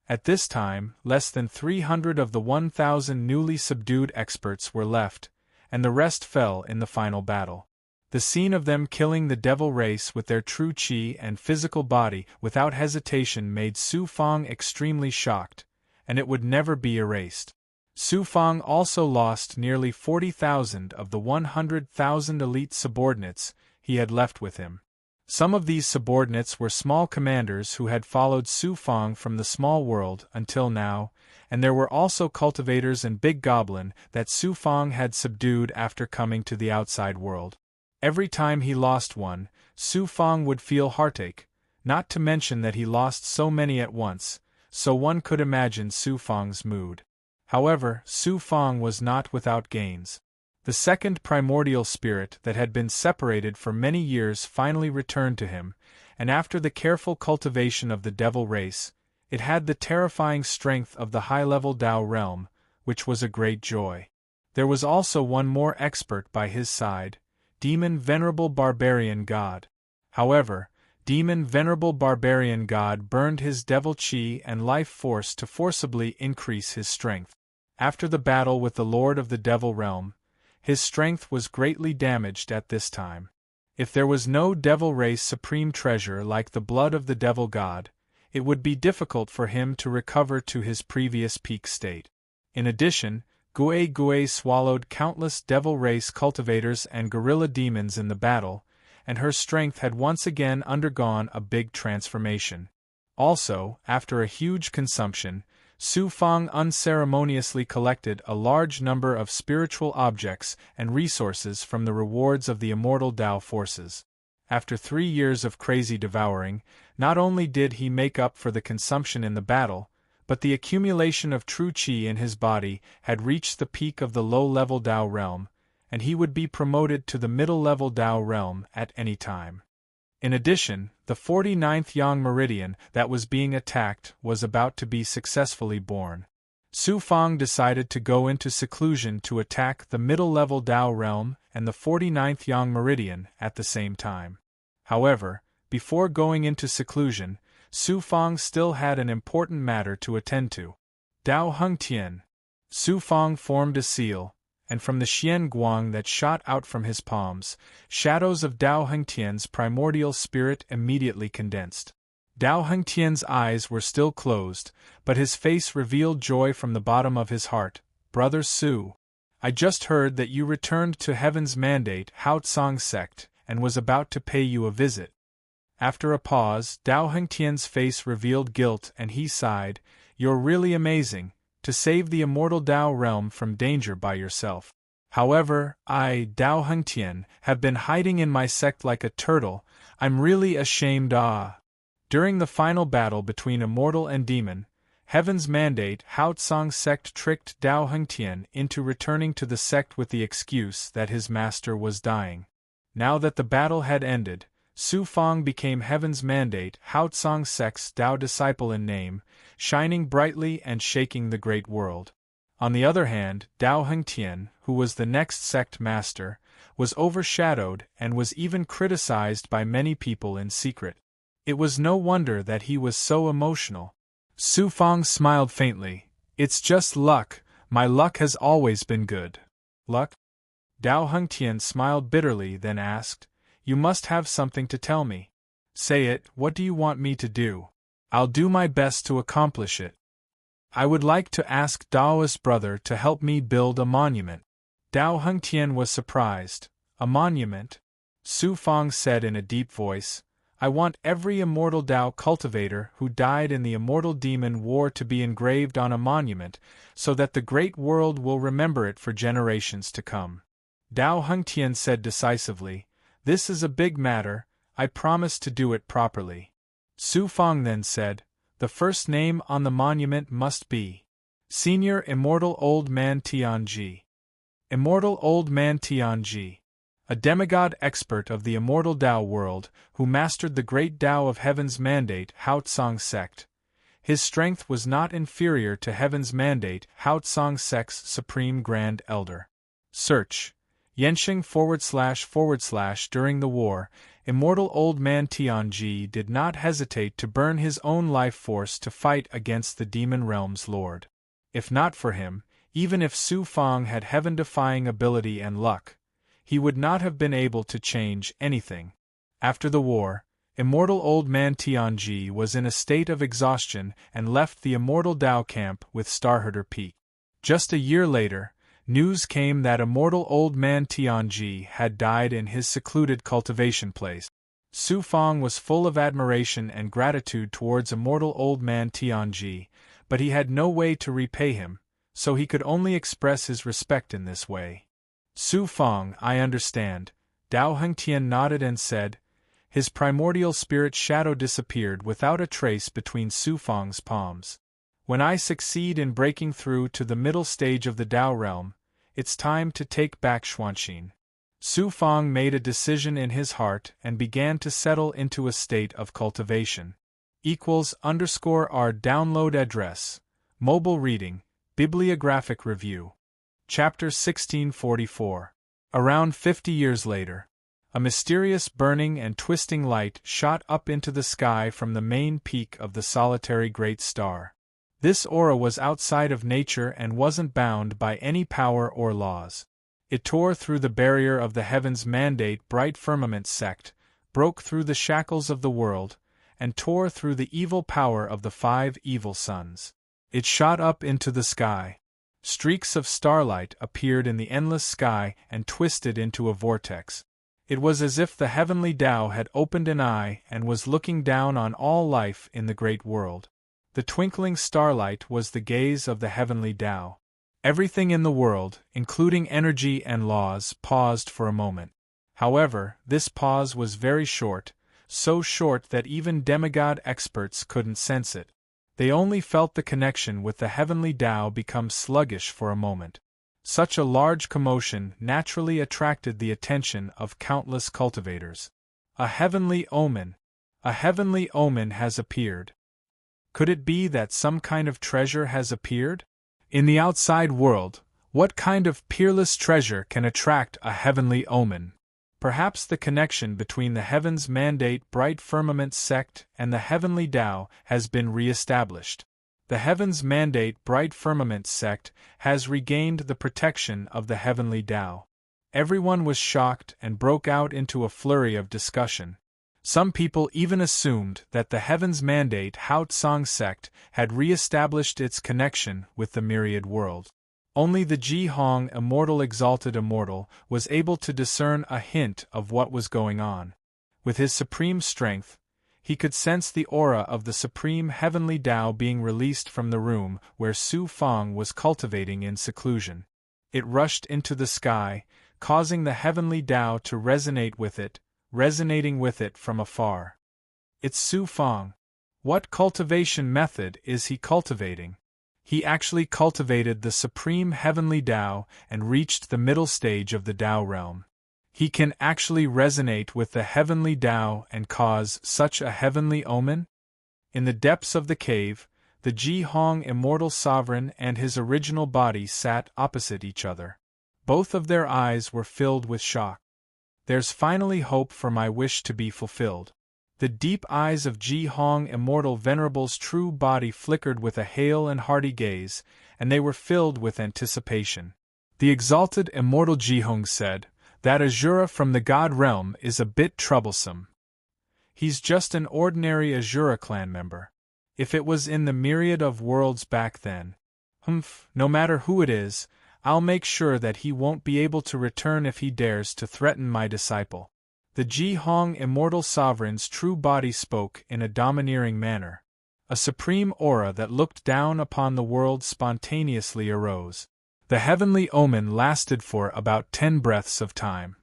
At this time, less than 300 of the 1,000 newly subdued experts were left, and the rest fell in the final battle. The scene of them killing the devil race with their true chi and physical body without hesitation made Su Fang extremely shocked, and it would never be erased. Su Fang also lost nearly 40,000 of the 100,000 elite subordinates he had left with him. Some of these subordinates were small commanders who had followed Su Fang from the small world until now, and there were also cultivators and big goblin that Su Fang had subdued after coming to the outside world. Every time he lost one, Su Fang would feel heartache, not to mention that he lost so many at once, so one could imagine Su Fang's mood. However, Su Fang was not without gains. The second primordial spirit that had been separated for many years finally returned to him, and after the careful cultivation of the devil race, it had the terrifying strength of the high-level Tao realm, which was a great joy. There was also one more expert by his side, Demon Venerable Barbarian God. However, Demon Venerable Barbarian God burned his devil chi and life force to forcibly increase his strength. After the battle with the Lord of the Devil Realm, his strength was greatly damaged at this time. If there was no devil race supreme treasure like the blood of the devil god, it would be difficult for him to recover to his previous peak state. In addition, Gui Gui swallowed countless devil race cultivators and gorilla demons in the battle, and her strength had once again undergone a big transformation. Also, after a huge consumption, Su Fang unceremoniously collected a large number of spiritual objects and resources from the rewards of the immortal Tao forces. After 3 years of crazy devouring, not only did he make up for the consumption in the battle, but the accumulation of true chi in his body had reached the peak of the low-level Tao realm, and he would be promoted to the middle-level Tao realm at any time. In addition, the 49th Yang Meridian that was being attacked was about to be successfully born. Su Fang decided to go into seclusion to attack the middle-level Tao realm and the 49th Yang Meridian at the same time. However, before going into seclusion, Su Fang still had an important matter to attend to. Dao Heng Tian. Su Fang formed a seal, and from the Xian Guang that shot out from his palms, shadows of Dao Heng Tian's primordial spirit immediately condensed. Dao Heng Tian's eyes were still closed, but his face revealed joy from the bottom of his heart. Brother Su, I just heard that you returned to Heaven's Mandate Haotsong sect and was about to pay you a visit. After a pause, Dao Heng Tian's face revealed guilt and he sighed, You're really amazing, to save the immortal Tao realm from danger by yourself. However, I, Dao Heng Tian, have been hiding in my sect like a turtle. I'm really ashamed. During the final battle between immortal and demon, Heaven's Mandate Haotsong sect tricked Dao Heng Tian into returning to the sect with the excuse that his master was dying. Now that the battle had ended, Su Fang became Heaven's Mandate Haotsong sect's Tao disciple in name, shining brightly and shaking the great world. On the other hand, Dao Heng Tian, who was the next sect master, was overshadowed and was even criticized by many people in secret. It was no wonder that he was so emotional. Su Fang smiled faintly. It's just luck, my luck has always been good. Luck? Dao Hengtian smiled bitterly, then asked, You must have something to tell me. Say it, what do you want me to do? I'll do my best to accomplish it. I would like to ask Dao's brother to help me build a monument. Dao Hengtian was surprised. A monument? Su Fang said in a deep voice, I want every immortal Dao cultivator who died in the immortal demon war to be engraved on a monument, so that the great world will remember it for generations to come. Dao Hengtian said decisively, This is a big matter, I promise to do it properly. Su Fang then said, The first name on the monument must be Senior Immortal Old Man Tianji. Immortal Old Man Tianji. A demigod expert of the immortal Dao world, who mastered the great Dao of Heaven's Mandate Haotsong sect. His strength was not inferior to Heaven's Mandate Haotsong sect's Supreme Grand Elder. Search. Yensheng // During the war, immortal old man Tianji did not hesitate to burn his own life force to fight against the demon realm's lord. If not for him, even if Su Fang had heaven-defying ability and luck, he would not have been able to change anything. After the war, immortal old man Tianji was in a state of exhaustion and left the immortal Dao camp with Starherder Peak. Just a year later, news came that immortal old man Tianji had died in his secluded cultivation place. Su Fang was full of admiration and gratitude towards immortal old man Tianji, but he had no way to repay him, so he could only express his respect in this way. Su Fang, I understand. Dao Hengtian nodded and said. His primordial spirit shadow disappeared without a trace between Su Fang's palms. When I succeed in breaking through to the middle stage of the Dao realm, it's time to take back Xuanxin. Su Fang made a decision in his heart and began to settle into a state of cultivation. =R download address. Mobile reading, bibliographic review. Chapter 1644. Around 50 years later, a mysterious burning and twisting light shot up into the sky from the main peak of the solitary great star. This aura was outside of nature and wasn't bound by any power or laws. It tore through the barrier of the Heaven's Mandate Bright Firmament sect, broke through the shackles of the world, and tore through the evil power of the 5 evil suns. It shot up into the sky. Streaks of starlight appeared in the endless sky and twisted into a vortex. It was as if the heavenly Tao had opened an eye and was looking down on all life in the great world. The twinkling starlight was the gaze of the heavenly Tao. Everything in the world, including energy and laws, paused for a moment. However, this pause was very short, so short that even demigod experts couldn't sense it. They only felt the connection with the heavenly Tao become sluggish for a moment. Such a large commotion naturally attracted the attention of countless cultivators. A heavenly omen! A heavenly omen has appeared. Could it be that some kind of treasure has appeared? In the outside world, what kind of peerless treasure can attract a heavenly omen? Perhaps the connection between the Heaven's Mandate Bright Firmament sect and the heavenly Tao has been re-established. The Heaven's Mandate Bright Firmament sect has regained the protection of the heavenly Tao. Everyone was shocked and broke out into a flurry of discussion. Some people even assumed that the Heaven's Mandate Haotsong sect had re-established its connection with the myriad world. Only the Ji Hong Immortal Exalted Immortal was able to discern a hint of what was going on. With his supreme strength, he could sense the aura of the supreme heavenly Tao being released from the room where Su Fang was cultivating in seclusion. It rushed into the sky, causing the heavenly Tao to resonate with it, resonating with it from afar. It's Su Fang. What cultivation method is he cultivating? He actually cultivated the supreme heavenly Tao and reached the middle stage of the Tao realm. He can actually resonate with the heavenly Tao and cause such a heavenly omen? In the depths of the cave, the Ji Hong Immortal Sovereign and his original body sat opposite each other. Both of their eyes were filled with shock. There's finally hope for my wish to be fulfilled. The deep eyes of Ji Hong Immortal Venerable's true body flickered with a hale and hearty gaze, and they were filled with anticipation. The exalted Immortal Ji Hong said, "That Azura from the God realm is a bit troublesome. He's just an ordinary Azura clan member. If it was in the myriad of worlds back then, no matter who it is, I'll make sure that he won't be able to return if he dares to threaten my disciple." The Ji Hong Immortal Sovereign's true body spoke in a domineering manner. A supreme aura that looked down upon the world spontaneously arose. The heavenly omen lasted for about 10 breaths of time.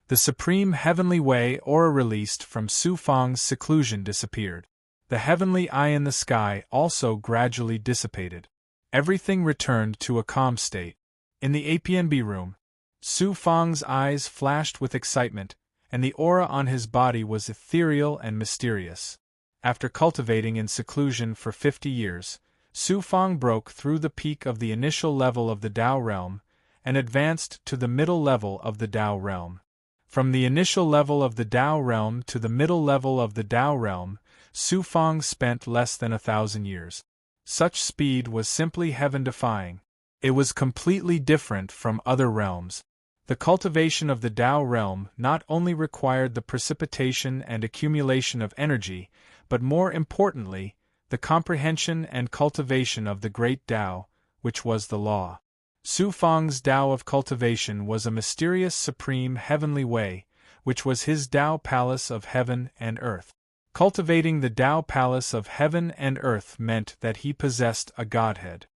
The supreme heavenly way aura released from Su Fang's seclusion disappeared. The heavenly eye in the sky also gradually dissipated. Everything returned to a calm state. In the APNB room, Su Fang's eyes flashed with excitement, and the aura on his body was ethereal and mysterious. After cultivating in seclusion for 50 years, Su Fang broke through the peak of the initial level of the Tao realm and advanced to the middle level of the Tao realm. From the initial level of the Tao realm to the middle level of the Tao realm, Su Fang spent less than 1,000 years. Such speed was simply heaven-defying. It was completely different from other realms. The cultivation of the Tao realm not only required the precipitation and accumulation of energy, but more importantly, the comprehension and cultivation of the great Tao, which was the law. Su Fang's Tao of cultivation was a mysterious supreme heavenly way, which was his Tao palace of heaven and earth. Cultivating the Tao palace of heaven and earth meant that he possessed a godhead.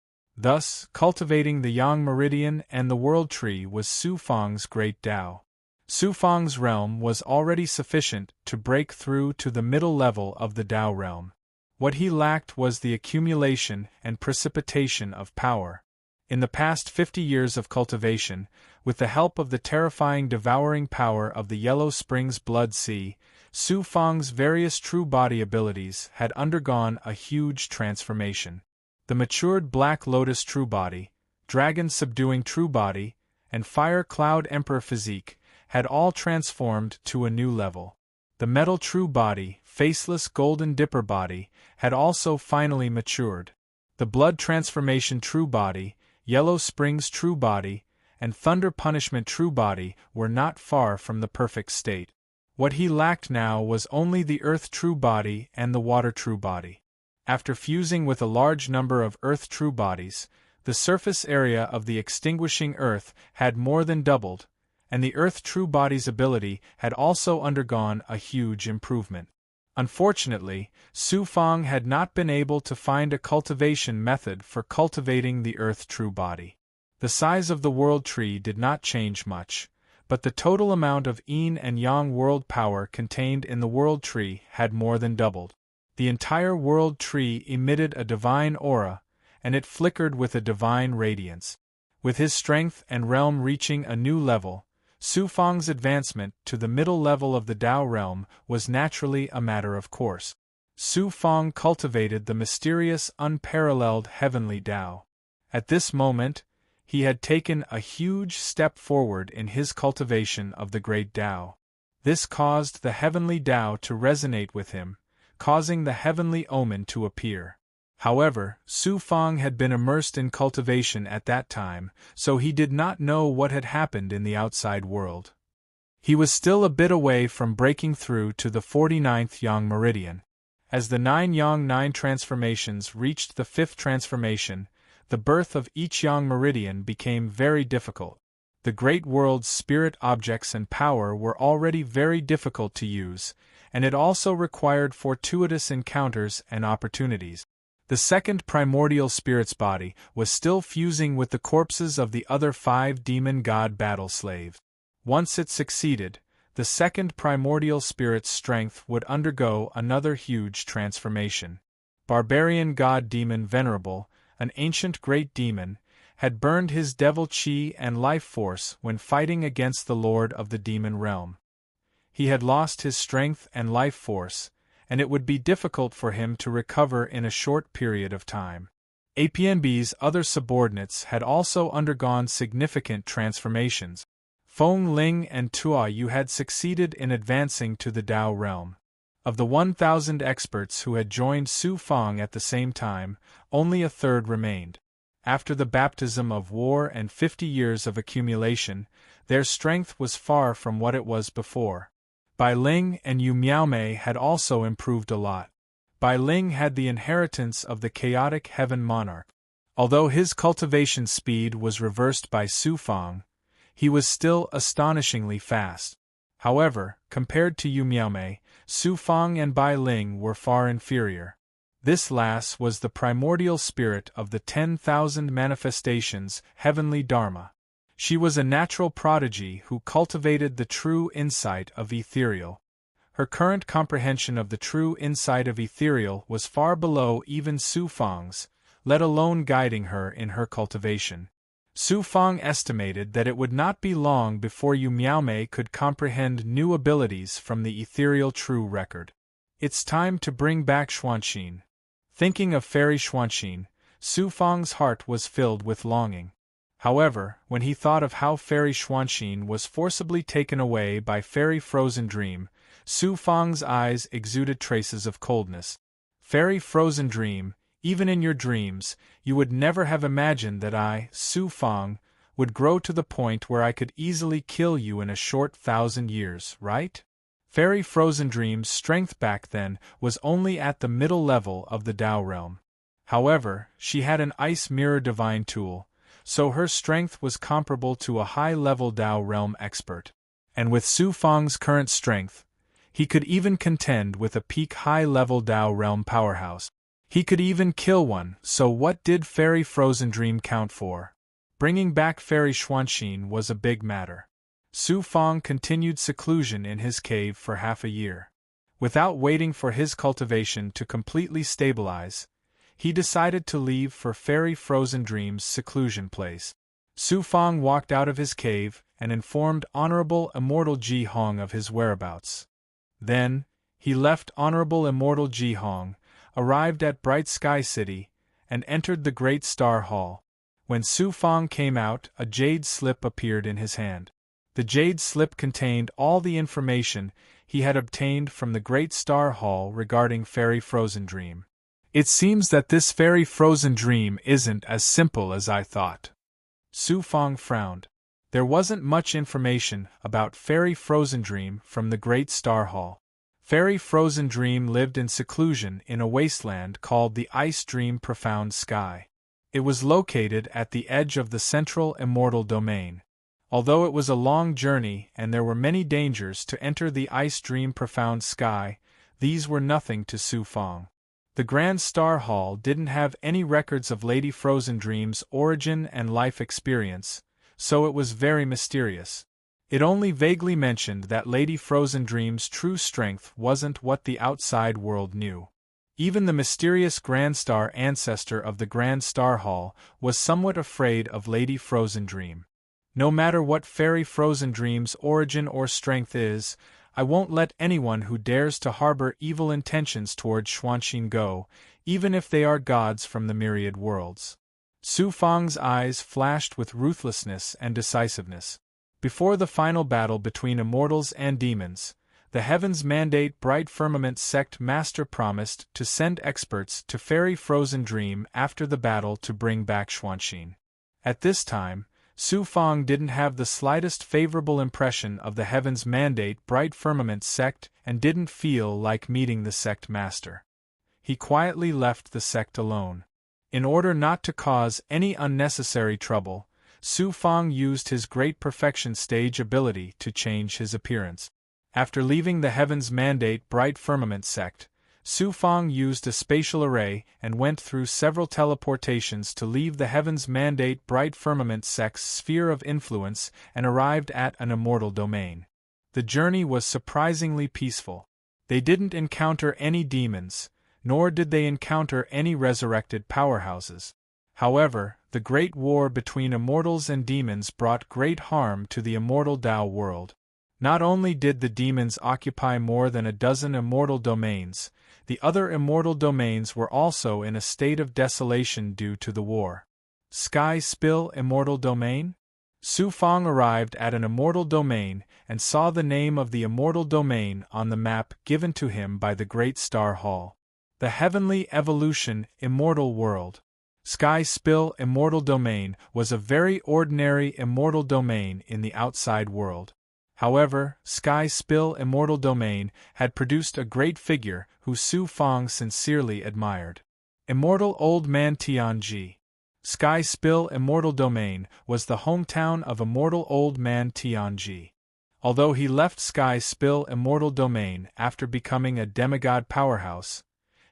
Thus, cultivating the Yang Meridian and the World Tree was Su Fang's great Tao. Su Fang's realm was already sufficient to break through to the middle level of the Tao realm. What he lacked was the accumulation and precipitation of power. In the past 50 years of cultivation, with the help of the terrifying devouring power of the Yellow Springs Blood Sea, Su Fang's various true body abilities had undergone a huge transformation. The matured Black Lotus True Body, Dragon Subduing True Body, and Fire Cloud Emperor Physique had all transformed to a new level. The Metal True Body, Faceless Golden Dipper Body, had also finally matured. The Blood Transformation True Body, Yellow Springs True Body, and Thunder Punishment True Body were not far from the perfect state. What he lacked now was only the Earth True Body and the Water True Body. After fusing with a large number of Earth True Bodies, the surface area of the extinguishing Earth had more than doubled, and the Earth True Body's ability had also undergone a huge improvement. Unfortunately, Su Fang had not been able to find a cultivation method for cultivating the Earth True Body. The size of the World Tree did not change much, but the total amount of Yin and Yang world power contained in the World Tree had more than doubled. The entire World Tree emitted a divine aura, and it flickered with a divine radiance. With his strength and realm reaching a new level, Su Fang's advancement to the middle level of the Tao realm was naturally a matter of course. Su Fang cultivated the mysterious, unparalleled heavenly Tao. At this moment, he had taken a huge step forward in his cultivation of the great Tao. This caused the heavenly Tao to resonate with him, causing the heavenly omen to appear. However, Su Fang had been immersed in cultivation at that time, so he did not know what had happened in the outside world. He was still a bit away from breaking through to the 49th Yang Meridian. As the 9 Yang 9 transformations reached the 5th transformation, the birth of each Yang Meridian became very difficult. The great world's spirit objects and power were already very difficult to use, and it also required fortuitous encounters and opportunities. The second primordial spirit's body was still fusing with the corpses of the other 5 demon god battle slaves. Once it succeeded, the second primordial spirit's strength would undergo another huge transformation. Barbarian god demon Venerable, an ancient great demon, had burned his devil chi and life force when fighting against the lord of the demon realm. He had lost his strength and life force, and it would be difficult for him to recover in a short period of time. APNB's other subordinates had also undergone significant transformations. Feng Ling and Tua Yu had succeeded in advancing to the Tao realm. Of the 1,000 experts who had joined Su Fang at the same time, only a third remained. After the baptism of war and 50 years of accumulation, their strength was far from what it was before. Bai Ling and Yu Miaomei had also improved a lot. Bai Ling had the inheritance of the chaotic heaven monarch. Although his cultivation speed was reversed by Su Fang, he was still astonishingly fast. However, compared to Yu Miaomei, Su Fang and Bai Ling were far inferior. This lass was the primordial spirit of the 10,000 manifestations, heavenly Dharma. She was a natural prodigy who cultivated the true insight of ethereal. Her current comprehension of the true insight of ethereal was far below even Su Fang's, let alone guiding her in her cultivation. Su Fang estimated that it would not be long before Yu Miaomei could comprehend new abilities from the ethereal true record. It's time to bring back Xuanxin. Thinking of Fairy Xuanxin, Su Fang's heart was filled with longing. However, when he thought of how Fairy Xuanxin was forcibly taken away by Fairy Frozen Dream, Su Fang's eyes exuded traces of coldness. Fairy Frozen Dream, even in your dreams, you would never have imagined that I, Su Fang, would grow to the point where I could easily kill you in a short 1,000 years, right? Fairy Frozen Dream's strength back then was only at the middle level of the Tao realm. However, she had an Ice Mirror Divine tool, so her strength was comparable to a high-level Tao realm expert. And with Su Fang's current strength, he could even contend with a peak high-level Tao realm powerhouse. He could even kill one, so what did Fairy Frozen Dream count for? Bringing back Fairy Xuanxin was a big matter. Su Fang continued seclusion in his cave for half a year. Without waiting for his cultivation to completely stabilize, he decided to leave for Fairy Frozen Dream's seclusion place. Su Fang walked out of his cave and informed Honorable Immortal Ji Hong of his whereabouts. Then, he left Honorable Immortal Ji Hong, arrived at Bright Sky City, and entered the Great Star Hall. When Su Fang came out, a jade slip appeared in his hand. The jade slip contained all the information he had obtained from the Great Star Hall regarding Fairy Frozen Dream. It seems that this Fairy Frozen Dream isn't as simple as I thought. Su Fang frowned. There wasn't much information about Fairy Frozen Dream from the Great Star Hall. Fairy Frozen Dream lived in seclusion in a wasteland called the Ice Dream Profound Sky. It was located at the edge of the central immortal domain. Although it was a long journey and there were many dangers to enter the Ice Dream Profound Sky, these were nothing to Su Fang. The Grand Star Hall didn't have any records of Lady Frozen Dream's origin and life experience, so it was very mysterious. It only vaguely mentioned that Lady Frozen Dream's true strength wasn't what the outside world knew. Even the mysterious Grand Star ancestor of the Grand Star Hall was somewhat afraid of Lady Frozen Dream. No matter what Fairy Frozen Dream's origin or strength is, I won't let anyone who dares to harbor evil intentions toward Xuanxin go, even if they are gods from the myriad worlds. Su Fang's eyes flashed with ruthlessness and decisiveness. Before the final battle between immortals and demons, the Heaven's Mandate Bright Firmament Sect Master promised to send experts to Fairy Frozen Dream after the battle to bring back Xuanxin. At this time, Su Fang didn't have the slightest favorable impression of the Heaven's Mandate Bright Firmament Sect and didn't feel like meeting the sect master. He quietly left the sect alone. In order not to cause any unnecessary trouble, Su Fang used his Great Perfection Stage ability to change his appearance. After leaving the Heaven's Mandate Bright Firmament Sect, Su Fang used a spatial array and went through several teleportations to leave the Heaven's Mandate Bright Firmament Sect's sphere of influence and arrived at an immortal domain. The journey was surprisingly peaceful. They didn't encounter any demons, nor did they encounter any resurrected powerhouses. However, the great war between immortals and demons brought great harm to the immortal Tao world. Not only did the demons occupy more than a dozen immortal domains, The other immortal domains were also in a state of desolation due to the war. Sky Spill Immortal Domain? Su Fong arrived at an immortal domain and saw the name of the immortal domain on the map given to him by the Great Star Hall. The Heavenly Evolution Immortal World. Sky Spill Immortal Domain was a very ordinary immortal domain in the outside world. However, Sky Spill Immortal Domain had produced a great figure who Su Fong sincerely admired. Immortal Old Man Tianji. Sky Spill Immortal Domain was the hometown of Immortal Old Man Tianji. Although he left Sky Spill Immortal Domain after becoming a demigod powerhouse,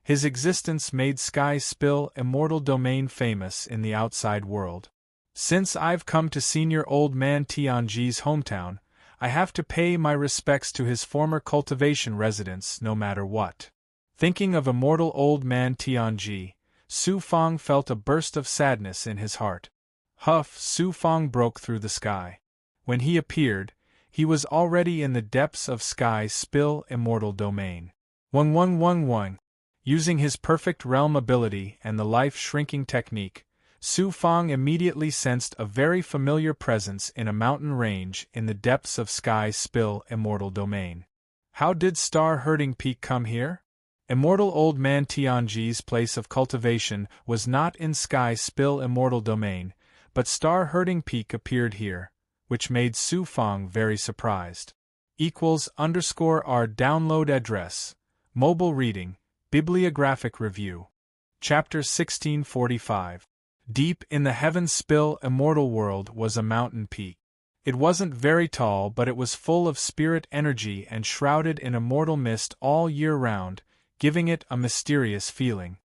his existence made Sky Spill Immortal Domain famous in the outside world. Since I've come to Senior Old Man Tianji's hometown, I have to pay my respects to his former cultivation residence no matter what. Thinking of Immortal Old Man Tianji, Su Fong felt a burst of sadness in his heart. Huff! Su Fong broke through the sky. When he appeared, he was already in the depths of Sky Spill Immortal Domain. 1111. Using his perfect realm ability and the life-shrinking technique, Su Fong immediately sensed a very familiar presence in a mountain range in the depths of Sky Spill Immortal Domain. How did Star Herding Peak come here? Immortal Old Man Tianji's place of cultivation was not in Sky Spill Immortal Domain, but Star Herding Peak appeared here, which made Su Fong very surprised. _our download address. Mobile reading, bibliographic review. Chapter 1645. Deep in the Heaven Spill Immortal World was a mountain peak. It wasn't very tall, but it was full of spirit energy and shrouded in immortal mist all year round, giving it a mysterious feeling.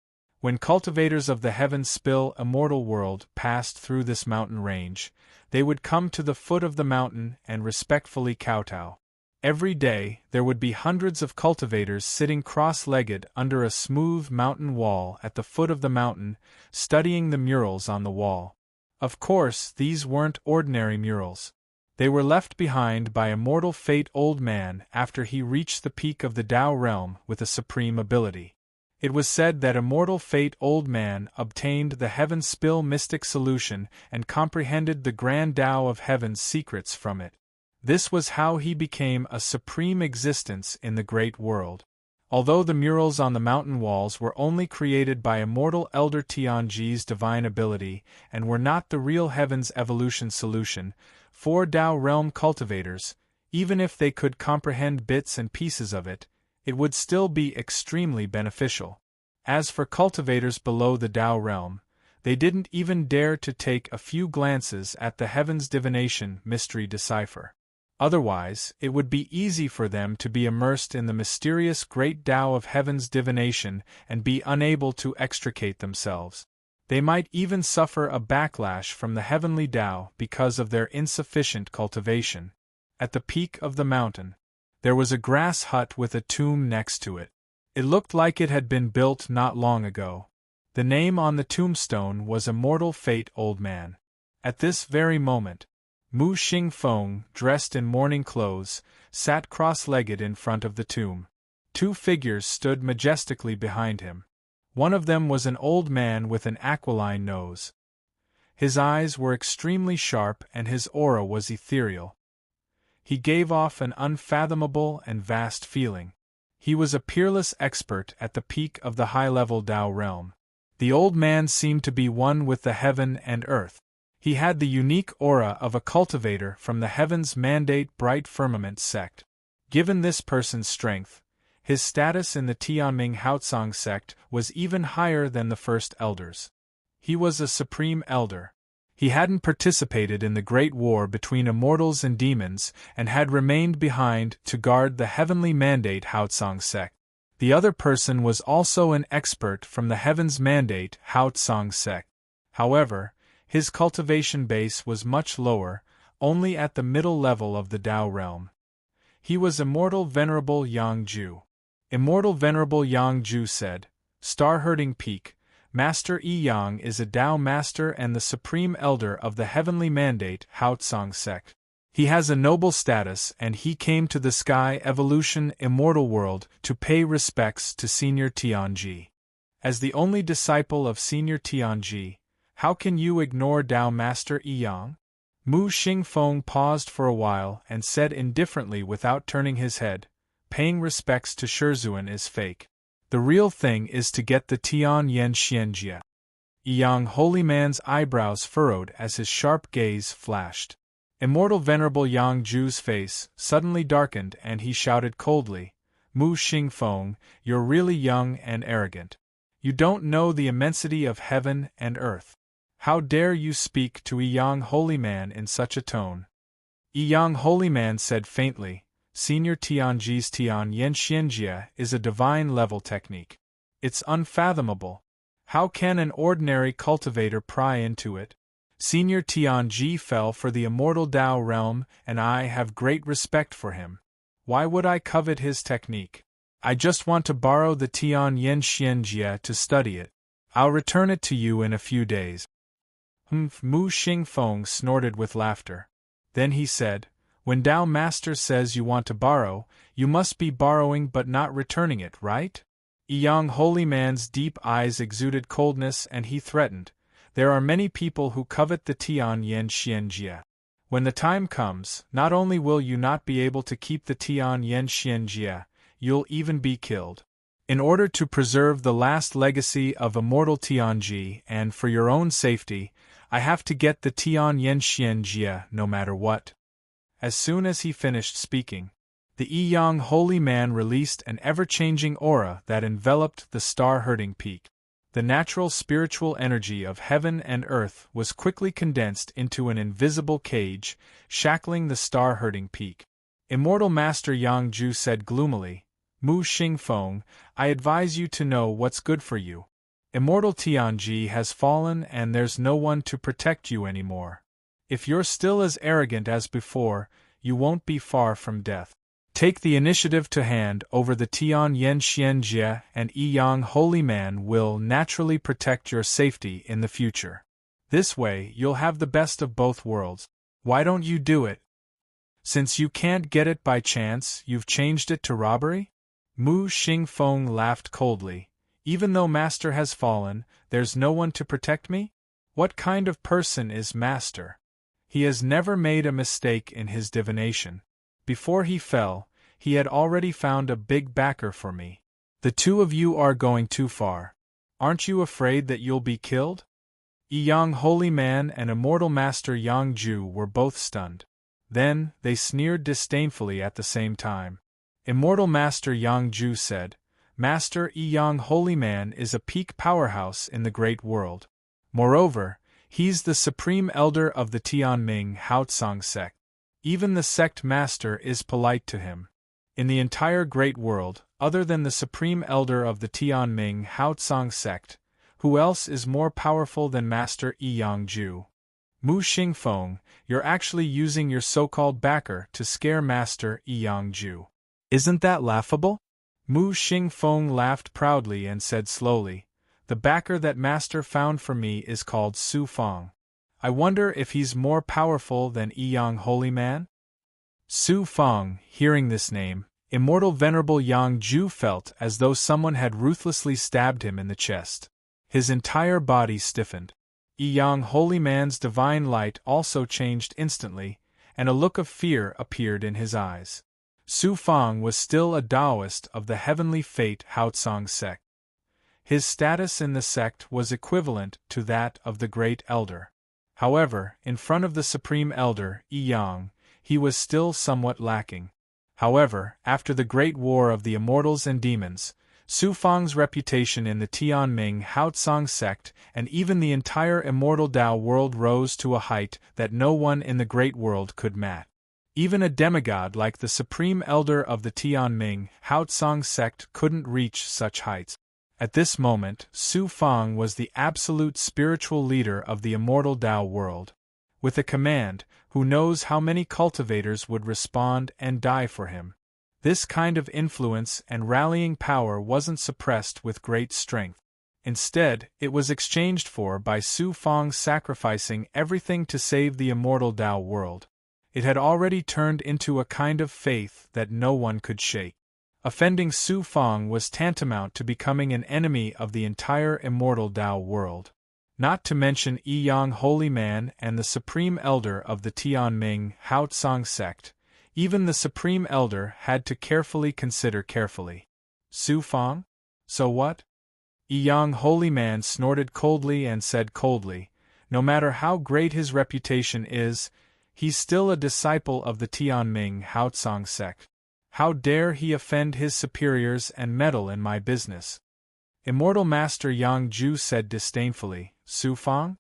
When cultivators of the Heaven Spill Immortal World passed through this mountain range, they would come to the foot of the mountain and respectfully kowtow. Every day, there would be hundreds of cultivators sitting cross-legged under a smooth mountain wall at the foot of the mountain, studying the murals on the wall. Of course, these weren't ordinary murals. They were left behind by Immortal Fate Old Man after he reached the peak of the Tao realm with a supreme ability. It was said that Immortal Fate Old Man obtained the Heaven Spill Mystic Solution and comprehended the Grand Tao of Heaven's secrets from it. This was how he became a supreme existence in the great world. Although the murals on the mountain walls were only created by Immortal Elder Tianji's divine ability and were not the real Heaven's evolution solution, for Tao realm cultivators, even if they could comprehend bits and pieces of it, it would still be extremely beneficial. As for cultivators below the Tao realm, they didn't even dare to take a few glances at the Heaven's divination mystery decipher. Otherwise, it would be easy for them to be immersed in the mysterious great Tao of Heaven's divination and be unable to extricate themselves. They might even suffer a backlash from the heavenly Tao because of their insufficient cultivation. At the peak of the mountain, there was a grass hut with a tomb next to it. It looked like it had been built not long ago. The name on the tombstone was Immortal Fate Old Man. At this very moment, Mu Xingfeng, dressed in mourning clothes, sat cross-legged in front of the tomb. Two figures stood majestically behind him. One of them was an old man with an aquiline nose. His eyes were extremely sharp and his aura was ethereal. He gave off an unfathomable and vast feeling. He was a peerless expert at the peak of the high-level Tao realm. The old man seemed to be one with the heaven and earth. He had the unique aura of a cultivator from the Heaven's Mandate Bright Firmament sect. Given this person's strength, his status in the Tianming Haotsong sect was even higher than the first elders. He was a supreme elder. He hadn't participated in the great war between immortals and demons and had remained behind to guard the Heavenly Mandate Haotsong sect. The other person was also an expert from the Heaven's Mandate Haotsong sect. However, his cultivation base was much lower, only at the middle level of the Tao realm. He was Immortal Venerable Yang Ju. Immortal Venerable Yang Ju said, "Star Herding Peak, Master Yi Yang is a Tao master and the supreme elder of the Heavenly Mandate Haotsong sect. He has a noble status and he came to the Sky Evolution Immortal World to pay respects to Senior Tianji. As the only disciple of Senior Tianji, how can you ignore Tao Master Yang? Mu Xingfeng paused for a while and said indifferently without turning his head, paying respects to Shizuan is fake. The real thing is to get the Tian Yen Xianjia. Yang Holy Man's eyebrows furrowed as his sharp gaze flashed. Immortal Venerable Yang Ju's face suddenly darkened and he shouted coldly, Mu Xingfeng, you're really young and arrogant. You don't know the immensity of heaven and earth. How dare you speak to Yang Holy Man in such a tone? Yang Holy Man said faintly, Senior Tianji's Tian Yen Xianjia is a divine-level technique. It's unfathomable. How can an ordinary cultivator pry into it? Senior Tianji fell for the immortal Tao realm and I have great respect for him. Why would I covet his technique? I just want to borrow the Tian Yen Xianjia to study it. I'll return it to you in a few days. Mu Xingfeng snorted with laughter. Then he said, when Tao Master says you want to borrow, you must be borrowing but not returning it, right? Yang Holy Man's deep eyes exuded coldness and he threatened, there are many people who covet the Tian Yen Xianjia. When the time comes, not only will you not be able to keep the Tian Yen Xianjia, you'll even be killed. In order to preserve the last legacy of immortal Tianji and for your own safety, I have to get the Tian Yen Xianjia no matter what. As soon as he finished speaking, the Yang Holy Man released an ever-changing aura that enveloped the star-herding peak. The natural spiritual energy of heaven and earth was quickly condensed into an invisible cage, shackling the star-herding peak. Immortal Master Yang Ju said gloomily, Mu Xingfeng, I advise you to know what's good for you. Immortal Tianji has fallen and there's no one to protect you anymore. If you're still as arrogant as before, you won't be far from death. Take the initiative to hand over the Tian Yen Xianjia and Yang Holy Man will naturally protect your safety in the future. This way you'll have the best of both worlds. Why don't you do it? Since you can't get it by chance, you've changed it to robbery? Mu Xingfeng laughed coldly. Even though Master has fallen, there's no one to protect me? What kind of person is Master? He has never made a mistake in his divination. Before he fell, he had already found a big backer for me. The two of you are going too far. Aren't you afraid that you'll be killed? Yang Holy Man and Immortal Master Yang Ju were both stunned. Then, they sneered disdainfully at the same time. Immortal Master Yang Ju said, Master Yang Holy Man is a peak powerhouse in the great world. Moreover, he's the supreme elder of the Tianming Haotsang sect. Even the sect master is polite to him. In the entire great world, other than the supreme elder of the Tianming Haotsang sect, who else is more powerful than Master Yang Ju? Mu Xingfeng, you're actually using your so-called backer to scare Master Yang Ju. Isn't that laughable? Mu Xingfeng laughed proudly and said slowly, the backer that Master found for me is called Su Fang. I wonder if he's more powerful than Yang Holy Man? Su Fang, hearing this name, Immortal Venerable Yang Ju felt as though someone had ruthlessly stabbed him in the chest. His entire body stiffened. Yang Holy Man's divine light also changed instantly, and a look of fear appeared in his eyes. Su Fang was still a Taoist of the heavenly fate Haotsang sect. His status in the sect was equivalent to that of the Great Elder. However, in front of the Supreme Elder, Yang, he was still somewhat lacking. However, after the Great War of the Immortals and Demons, Su Fang's reputation in the Tianming Haotsang sect and even the entire immortal Tao world rose to a height that no one in the Great World could match. Even a demigod like the Supreme Elder of the Tianming Haotsang sect couldn't reach such heights. At this moment, Su Fang was the absolute spiritual leader of the immortal Tao world. With a command, who knows how many cultivators would respond and die for him. This kind of influence and rallying power wasn't suppressed with great strength. Instead, it was exchanged for by Su Fang sacrificing everything to save the immortal Tao world. It had already turned into a kind of faith that no one could shake. Offending Su Fang was tantamount to becoming an enemy of the entire immortal Tao world. Not to mention Yi Yang Holy Man and the Supreme Elder of the Tianming Hao Tsang sect. Even the Supreme Elder had to carefully consider carefully. Su Fang? So what? Yi Yang Holy Man snorted coldly and said coldly, no matter how great his reputation is, he's still a disciple of the Tianming Hao Tsang sect. How dare he offend his superiors and meddle in my business? Immortal Master Yang Ju said disdainfully, Su Fang?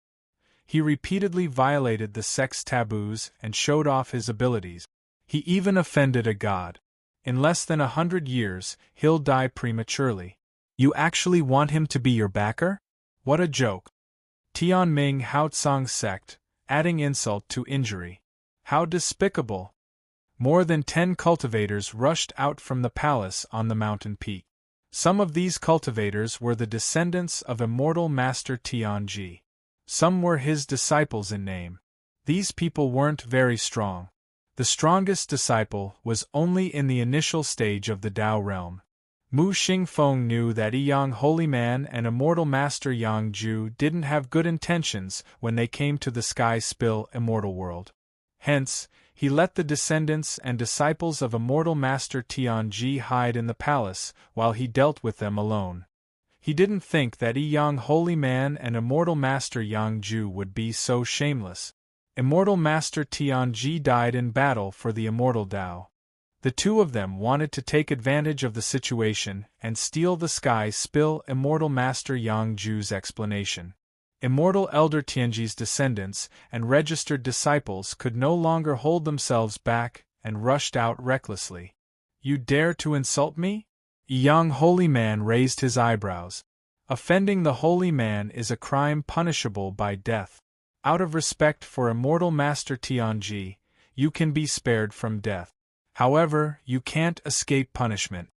He repeatedly violated the sect's taboos and showed off his abilities. He even offended a god. In less than 100 years, he'll die prematurely. You actually want him to be your backer? What a joke. Tianming Hao Tsang sect, adding insult to injury. How despicable! More than 10 cultivators rushed out from the palace on the mountain peak. Some of these cultivators were the descendants of immortal Master Tianji. Some were his disciples in name. These people weren't very strong. The strongest disciple was only in the initial stage of the Tao realm. Mu Xingfeng knew that Yi Yang Holy Man and immortal Master Yang Ju didn't have good intentions when they came to the Sky Spill immortal world. Hence, he let the descendants and disciples of immortal Master Tianji hide in the palace while he dealt with them alone. He didn't think that Yi Yang Holy Man and immortal Master Yang Ju would be so shameless. Immortal Master Tianji died in battle for the immortal Tao. The two of them wanted to take advantage of the situation and steal the Sky Spill immortal Master Yang Ju's explanation. Immortal Elder Tianji's descendants and registered disciples could no longer hold themselves back and rushed out recklessly. You dare to insult me? Yi Yang Holy Man raised his eyebrows. Offending the Holy Man is a crime punishable by death. Out of respect for immortal Master Tianji, you can be spared from death. However, you can't escape punishment.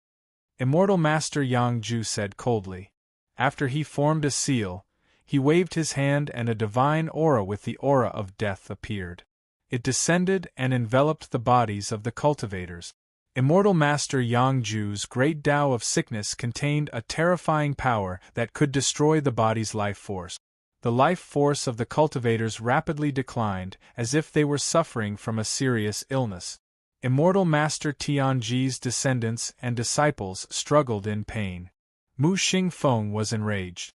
Immortal Master Yang Ju said coldly. After he formed a seal, he waved his hand and a divine aura with the aura of death appeared. It descended and enveloped the bodies of the cultivators. Immortal Master Yang Ju's great Tao of sickness contained a terrifying power that could destroy the body's life force. The life force of the cultivators rapidly declined, as if they were suffering from a serious illness. Immortal Master Tianji's descendants and disciples struggled in pain. Mu Xingfeng was enraged.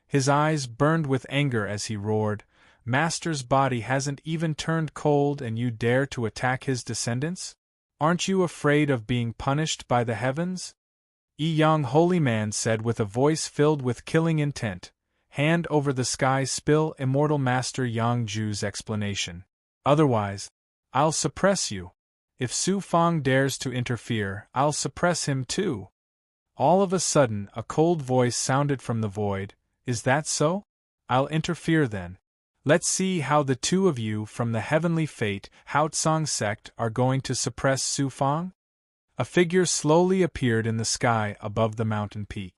His eyes burned with anger as he roared, Master's body hasn't even turned cold and you dare to attack his descendants? Aren't you afraid of being punished by the heavens? Yi Yang Holy Man said with a voice filled with killing intent, Hand over the Sky Spill immortal Master Yang Ju's explanation. Otherwise, I'll suppress you. If Su Fang dares to interfere, I'll suppress him too. All of a sudden, a cold voice sounded from the void. Is that so? I'll interfere then. Let's see how the two of you from the heavenly fate Hao Tsang sect are going to suppress Su Fang? A figure slowly appeared in the sky above the mountain peak.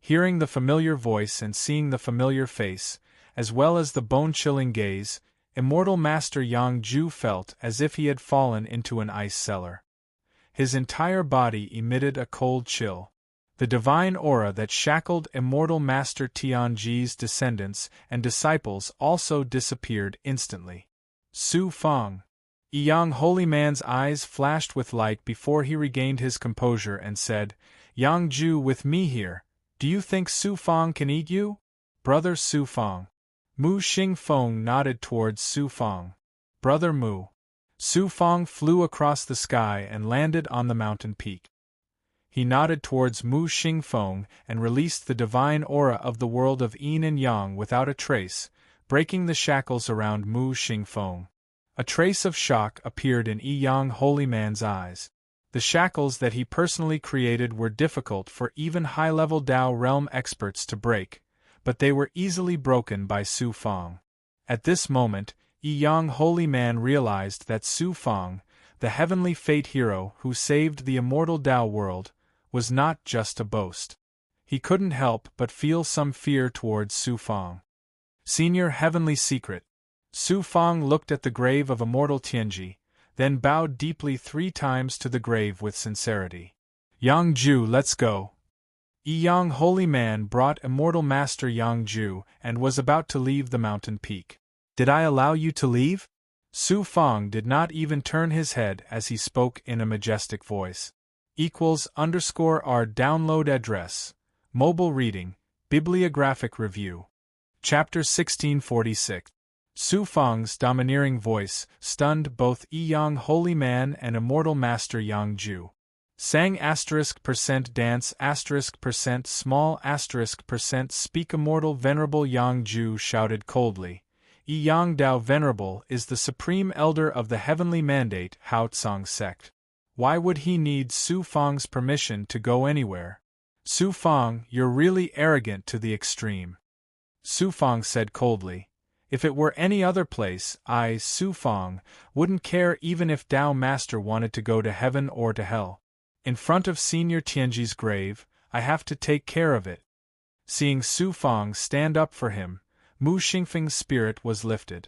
Hearing the familiar voice and seeing the familiar face, as well as the bone-chilling gaze, immortal Master Yang Ju felt as if he had fallen into an ice cellar. His entire body emitted a cold chill. The divine aura that shackled immortal Master Tianji's descendants and disciples also disappeared instantly. Su Fang. Yi Yang Holy Man's eyes flashed with light before he regained his composure and said, Yang Ju with me here. Do you think Su Fang can eat you? Brother Su Fang. Mu Xingfeng nodded towards Su Fang. Brother Mu. Su Fang flew across the sky and landed on the mountain peak. He nodded towards Mu Xingfeng and released the divine aura of the world of Yin and Yang without a trace, breaking the shackles around Mu Xingfeng. A trace of shock appeared in Yi Yang Holy Man's eyes. The shackles that he personally created were difficult for even high-level Tao realm experts to break, but they were easily broken by Su Fang. At this moment, Yi Yang Holy Man realized that Su Fang, the heavenly fate hero who saved the immortal Tao world, was not just a boast. He couldn't help but feel some fear towards Su Fang. Senior Heavenly Secret. Su Fang looked at the grave of immortal Tianji, then bowed deeply 3 times to the grave with sincerity. Yang Ju, let's go. Yang holy man brought immortal master Yang Ju and was about to leave the mountain peak. Did I allow you to leave? Su Fang did not even turn his head as he spoke in a majestic voice. =R download address. Mobile reading, bibliographic review. Chapter 1646. Su Fang's domineering voice stunned both Yang holy man and immortal master Yang Ju. Sang *% dance *% small *% speak immortal venerable Yang Ju shouted coldly. Yang Dao Venerable is the supreme elder of the heavenly mandate Hao Tsang sect. Why would he need Su Fang's permission to go anywhere? Su Fang, you're really arrogant to the extreme. Su Fang said coldly. If it were any other place, I, Su Fang, wouldn't care even if Dao Master wanted to go to heaven or to hell. In front of Senior Tianji's grave, I have to take care of it. Seeing Su Fang stand up for him, Mu Xingfeng's spirit was lifted.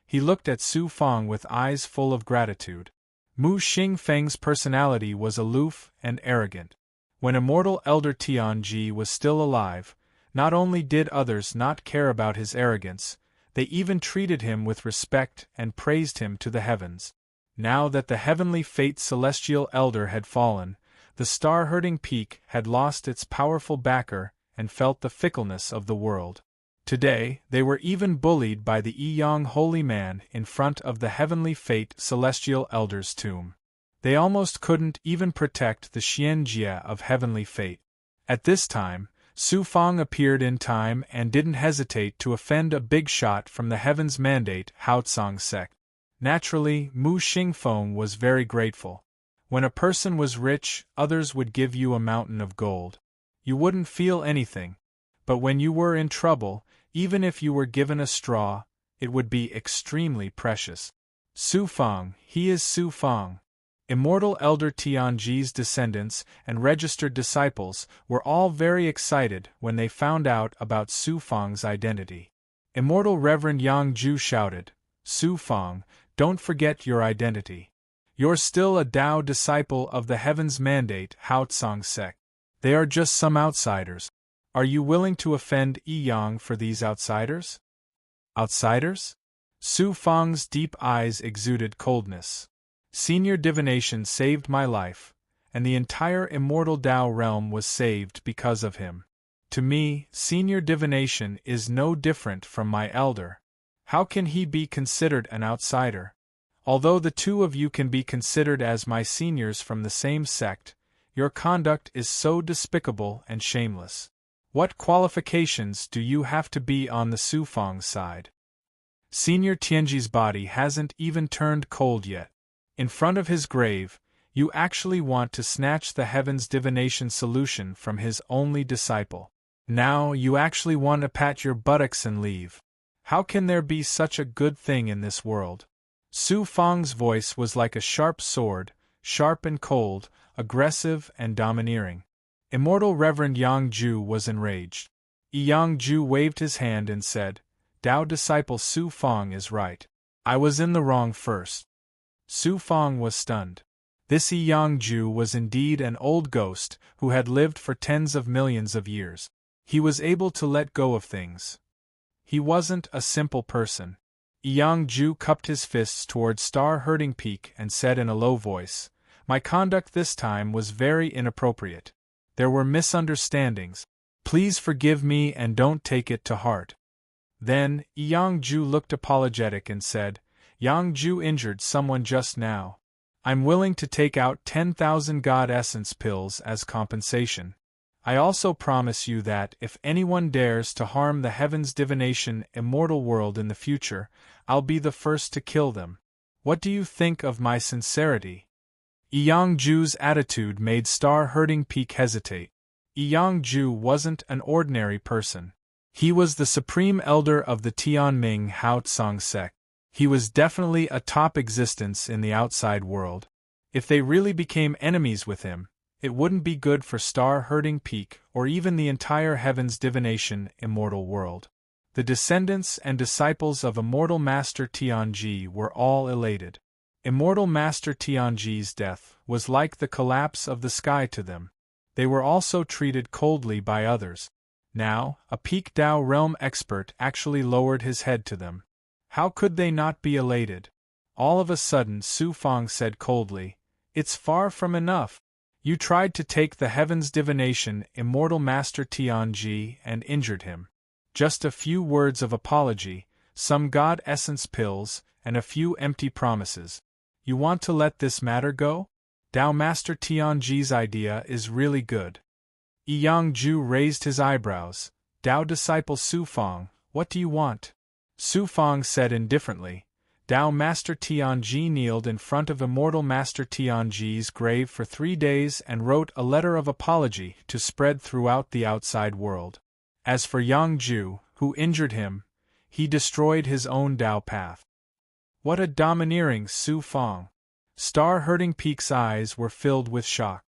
He looked at Su Fang with eyes full of gratitude. Mu Xingfeng's personality was aloof and arrogant. When immortal Elder Tianji was still alive, not only did others not care about his arrogance, they even treated him with respect and praised him to the heavens. Now that the heavenly fate celestial elder had fallen, the star-herding peak had lost its powerful backer and felt the fickleness of the world. Today, they were even bullied by the Yang holy man in front of the heavenly fate celestial elder's tomb. They almost couldn't even protect the Xianjia of heavenly fate. At this time, Su Fang appeared in time and didn't hesitate to offend a big shot from the heavens mandate Hao Tsang sect. Naturally, Mu Xingfeng was very grateful. When a person was rich, others would give you a mountain of gold. You wouldn't feel anything. But when you were in trouble, even if you were given a straw, it would be extremely precious. Su Fang, he is Su Fang. Immortal Elder Tianji's descendants and registered disciples were all very excited when they found out about Su Fang's identity. Immortal Reverend Yang Ju shouted, Su Fang, don't forget your identity. You're still a Tao disciple of the Heaven's Mandate Hao Tsang sect. They are just some outsiders. Are you willing to offend Yang for these outsiders? Outsiders? Su Fang's deep eyes exuded coldness. Senior divination saved my life, and the entire immortal Tao realm was saved because of him. To me, senior divination is no different from my elder. How can he be considered an outsider? Although the two of you can be considered as my seniors from the same sect, your conduct is so despicable and shameless. What qualifications do you have to be on the Su Fang side? Senior Tianji's body hasn't even turned cold yet. In front of his grave, you actually want to snatch the heaven's divination solution from his only disciple. Now you actually want to pat your buttocks and leave. How can there be such a good thing in this world? Su Fang's voice was like a sharp sword, sharp and cold, aggressive and domineering. Immortal Reverend Yang Ju was enraged. Yang Ju waved his hand and said, Tao disciple Su Fang is right. I was in the wrong first. Su Fang was stunned. This Yang Ju was indeed an old ghost who had lived for tens of millions of years. He was able to let go of things. He wasn't a simple person. Yang Ju cupped his fists toward star-herding peak and said in a low voice, My conduct this time was very inappropriate. There were misunderstandings. Please forgive me and don't take it to heart. Then, Yang Ju looked apologetic and said, Yang Ju injured someone just now. I'm willing to take out 10,000 God Essence pills as compensation. I also promise you that if anyone dares to harm the Heaven's divination immortal world in the future, I'll be the first to kill them. What do you think of my sincerity? Yang Ju's attitude made star-herding peak hesitate. Yang Ju wasn't an ordinary person. He was the supreme elder of the Tianming Hao Tsang sect. He was definitely a top existence in the outside world. If they really became enemies with him, it wouldn't be good for star-herding peak or even the entire Heaven's divination immortal world. The descendants and disciples of Immortal Master Tianji were all elated. Immortal Master Tianji's death was like the collapse of the sky to them. They were also treated coldly by others. Now, a Peak Dao realm expert actually lowered his head to them. How could they not be elated? All of a sudden Su Fang said coldly, "It's far from enough. You tried to take the heaven's divination Immortal Master Tianji and injured him. Just a few words of apology, some god essence pills, and a few empty promises. You want to let this matter go? Dao Master Tianji's idea is really good." Yang Ju raised his eyebrows. "Dao disciple Su Fang, what do you want?" Su Fang said indifferently. Dao Master Tianji kneeled in front of Immortal Master Tianji's grave for 3 days and wrote a letter of apology to spread throughout the outside world. As for Yang Ju, who injured him, he destroyed his own Dao path. What a domineering Su Fang! Star-herding Peak's eyes were filled with shock.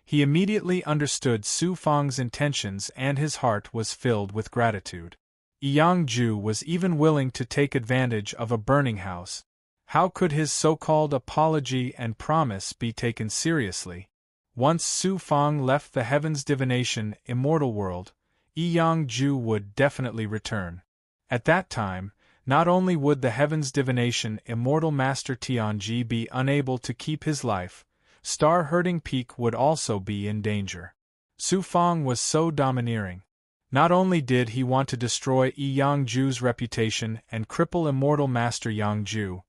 He immediately understood Su Fang's intentions and his heart was filled with gratitude. Yang Ju was even willing to take advantage of a burning house. How could his so-called apology and promise be taken seriously? Once Su Fang left the Heaven's Divination Immortal World, Yang Ju would definitely return. At that time, not only would the Heaven's Divination Immortal Master Tianji be unable to keep his life, Star-herding Peak would also be in danger. Su Fang was so domineering. Not only did he want to destroy Yang Ju's reputation and cripple Immortal Master Yang Ju,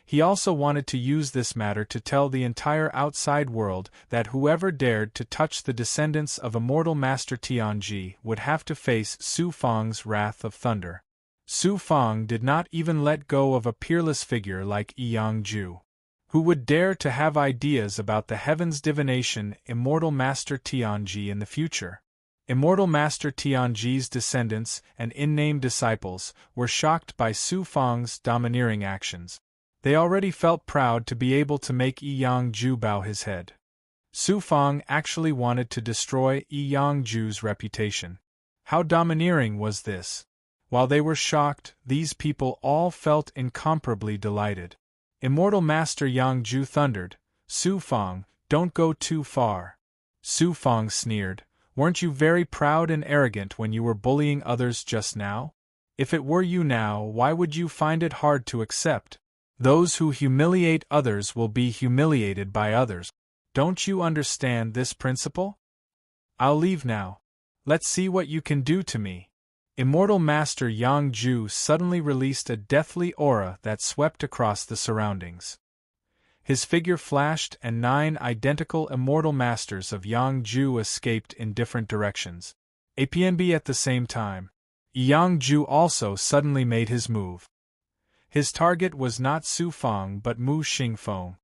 he also wanted to use this matter to tell the entire outside world that whoever dared to touch the descendants of Immortal Master Tianji would have to face Su Fang's wrath of thunder. Su Fang did not even let go of a peerless figure like Yang Ju. Who would dare to have ideas about the Heaven's Divination Immortal Master Tianji in the future? Immortal Master Tianji's descendants and in-name disciples were shocked by Su Fang's domineering actions. They already felt proud to be able to make Yang Ju bow his head. Su Fang actually wanted to destroy Yang Ju's reputation. How domineering was this? While they were shocked, these people all felt incomparably delighted. Immortal Master Yang Ju thundered, "Su Fang, don't go too far." Su Fang sneered, "Weren't you very proud and arrogant when you were bullying others just now? If it were you now, why would you find it hard to accept? Those who humiliate others will be humiliated by others. Don't you understand this principle? I'll leave now. Let's see what you can do to me." Immortal Master Yang Ju suddenly released a deathly aura that swept across the surroundings. His figure flashed and 9 identical Immortal Masters of Yang Ju escaped in different directions. APNB at the same time. Yang Ju also suddenly made his move. His target was not Su Fang but Mu Xingfeng.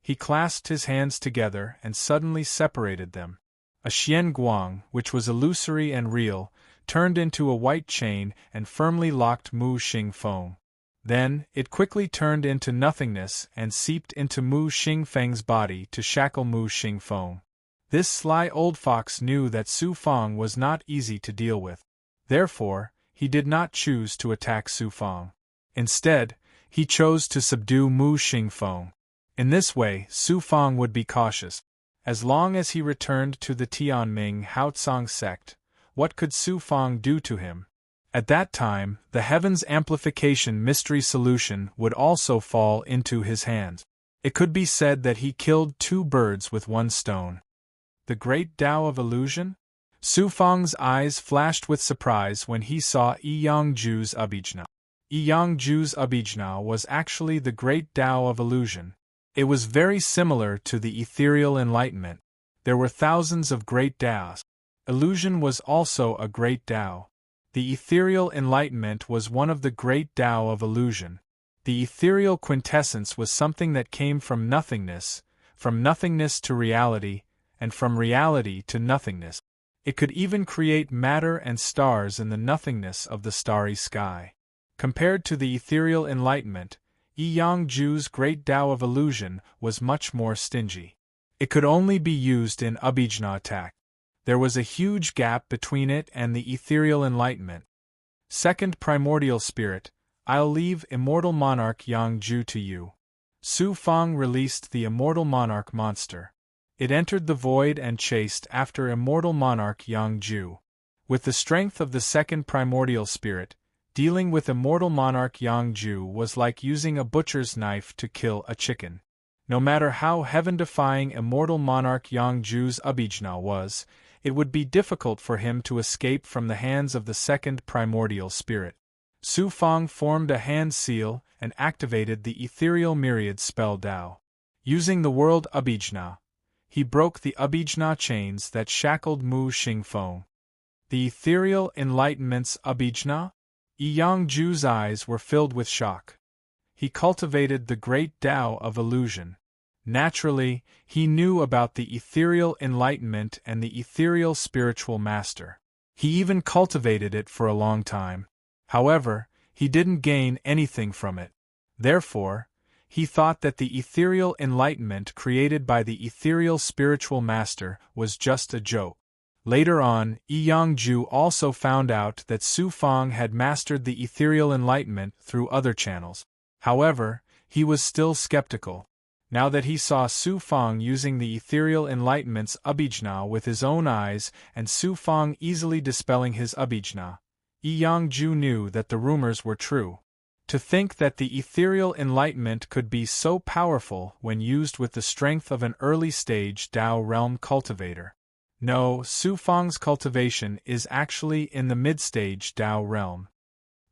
He clasped his hands together and suddenly separated them. A Xian Guang, which was illusory and real, turned into a white chain and firmly locked Mu Xingfeng. Then, it quickly turned into nothingness and seeped into Mu Xingfeng's body to shackle Mu Xingfeng. This sly old fox knew that Su Fang was not easy to deal with. Therefore, he did not choose to attack Su Fang. Instead, he chose to subdue Mu Xingfeng. In this way, Su Fang would be cautious. As long as he returned to the Tianming Haotsong sect, what could Su Fang do to him? At that time, the Heaven's Amplification Mystery Solution would also fall into his hands. It could be said that he killed 2 birds with 1 stone. The Great Tao of Illusion? Su Fang's eyes flashed with surprise when he saw Yang Ju's Abhijna. Yang Ju's Abhijna was actually the Great Tao of Illusion. It was very similar to the Ethereal Enlightenment. There were thousands of Great Taos. Illusion was also a Great Tao. The Ethereal Enlightenment was one of the Great Tao of Illusion. The ethereal quintessence was something that came from nothingness to reality, and from reality to nothingness. It could even create matter and stars in the nothingness of the starry sky. Compared to the Ethereal Enlightenment, Yang Ju's Great Tao of Illusion was much more stingy. It could only be used in Abhijna attack. There was a huge gap between it and the Ethereal Enlightenment. Second primordial spirit, I'll leave immortal monarch Yang Ju to you. Su Fang released the immortal monarch monster. It entered the void and chased after immortal monarch Yang Ju. With the strength of the second primordial spirit, dealing with immortal monarch Yang Ju was like using a butcher's knife to kill a chicken. No matter how heaven-defying immortal monarch Yang Ju's Abhijna was, it would be difficult for him to escape from the hands of the second primordial spirit. Su Fang formed a hand seal and activated the ethereal myriad spell Dao. Using the world Abhijna, he broke the Abhijna chains that shackled Mu Xingfeng. The ethereal enlightenment's Abhijna? Yang Ju's eyes were filled with shock. He cultivated the great Tao of illusion. Naturally, he knew about the ethereal enlightenment and the ethereal spiritual master. He even cultivated it for a long time. However, he didn't gain anything from it. Therefore, he thought that the ethereal enlightenment created by the ethereal spiritual master was just a joke. Later on, Yang Ju also found out that Su Fang had mastered the ethereal enlightenment through other channels. However, he was still skeptical. Now that he saw Su Fang using the ethereal enlightenment's Abhijna with his own eyes and Su Fang easily dispelling his Abhijna, Yang Ju knew that the rumors were true. To think that the ethereal enlightenment could be so powerful when used with the strength of an early-stage Tao realm cultivator. No, Su Fang's cultivation is actually in the mid-stage Tao realm.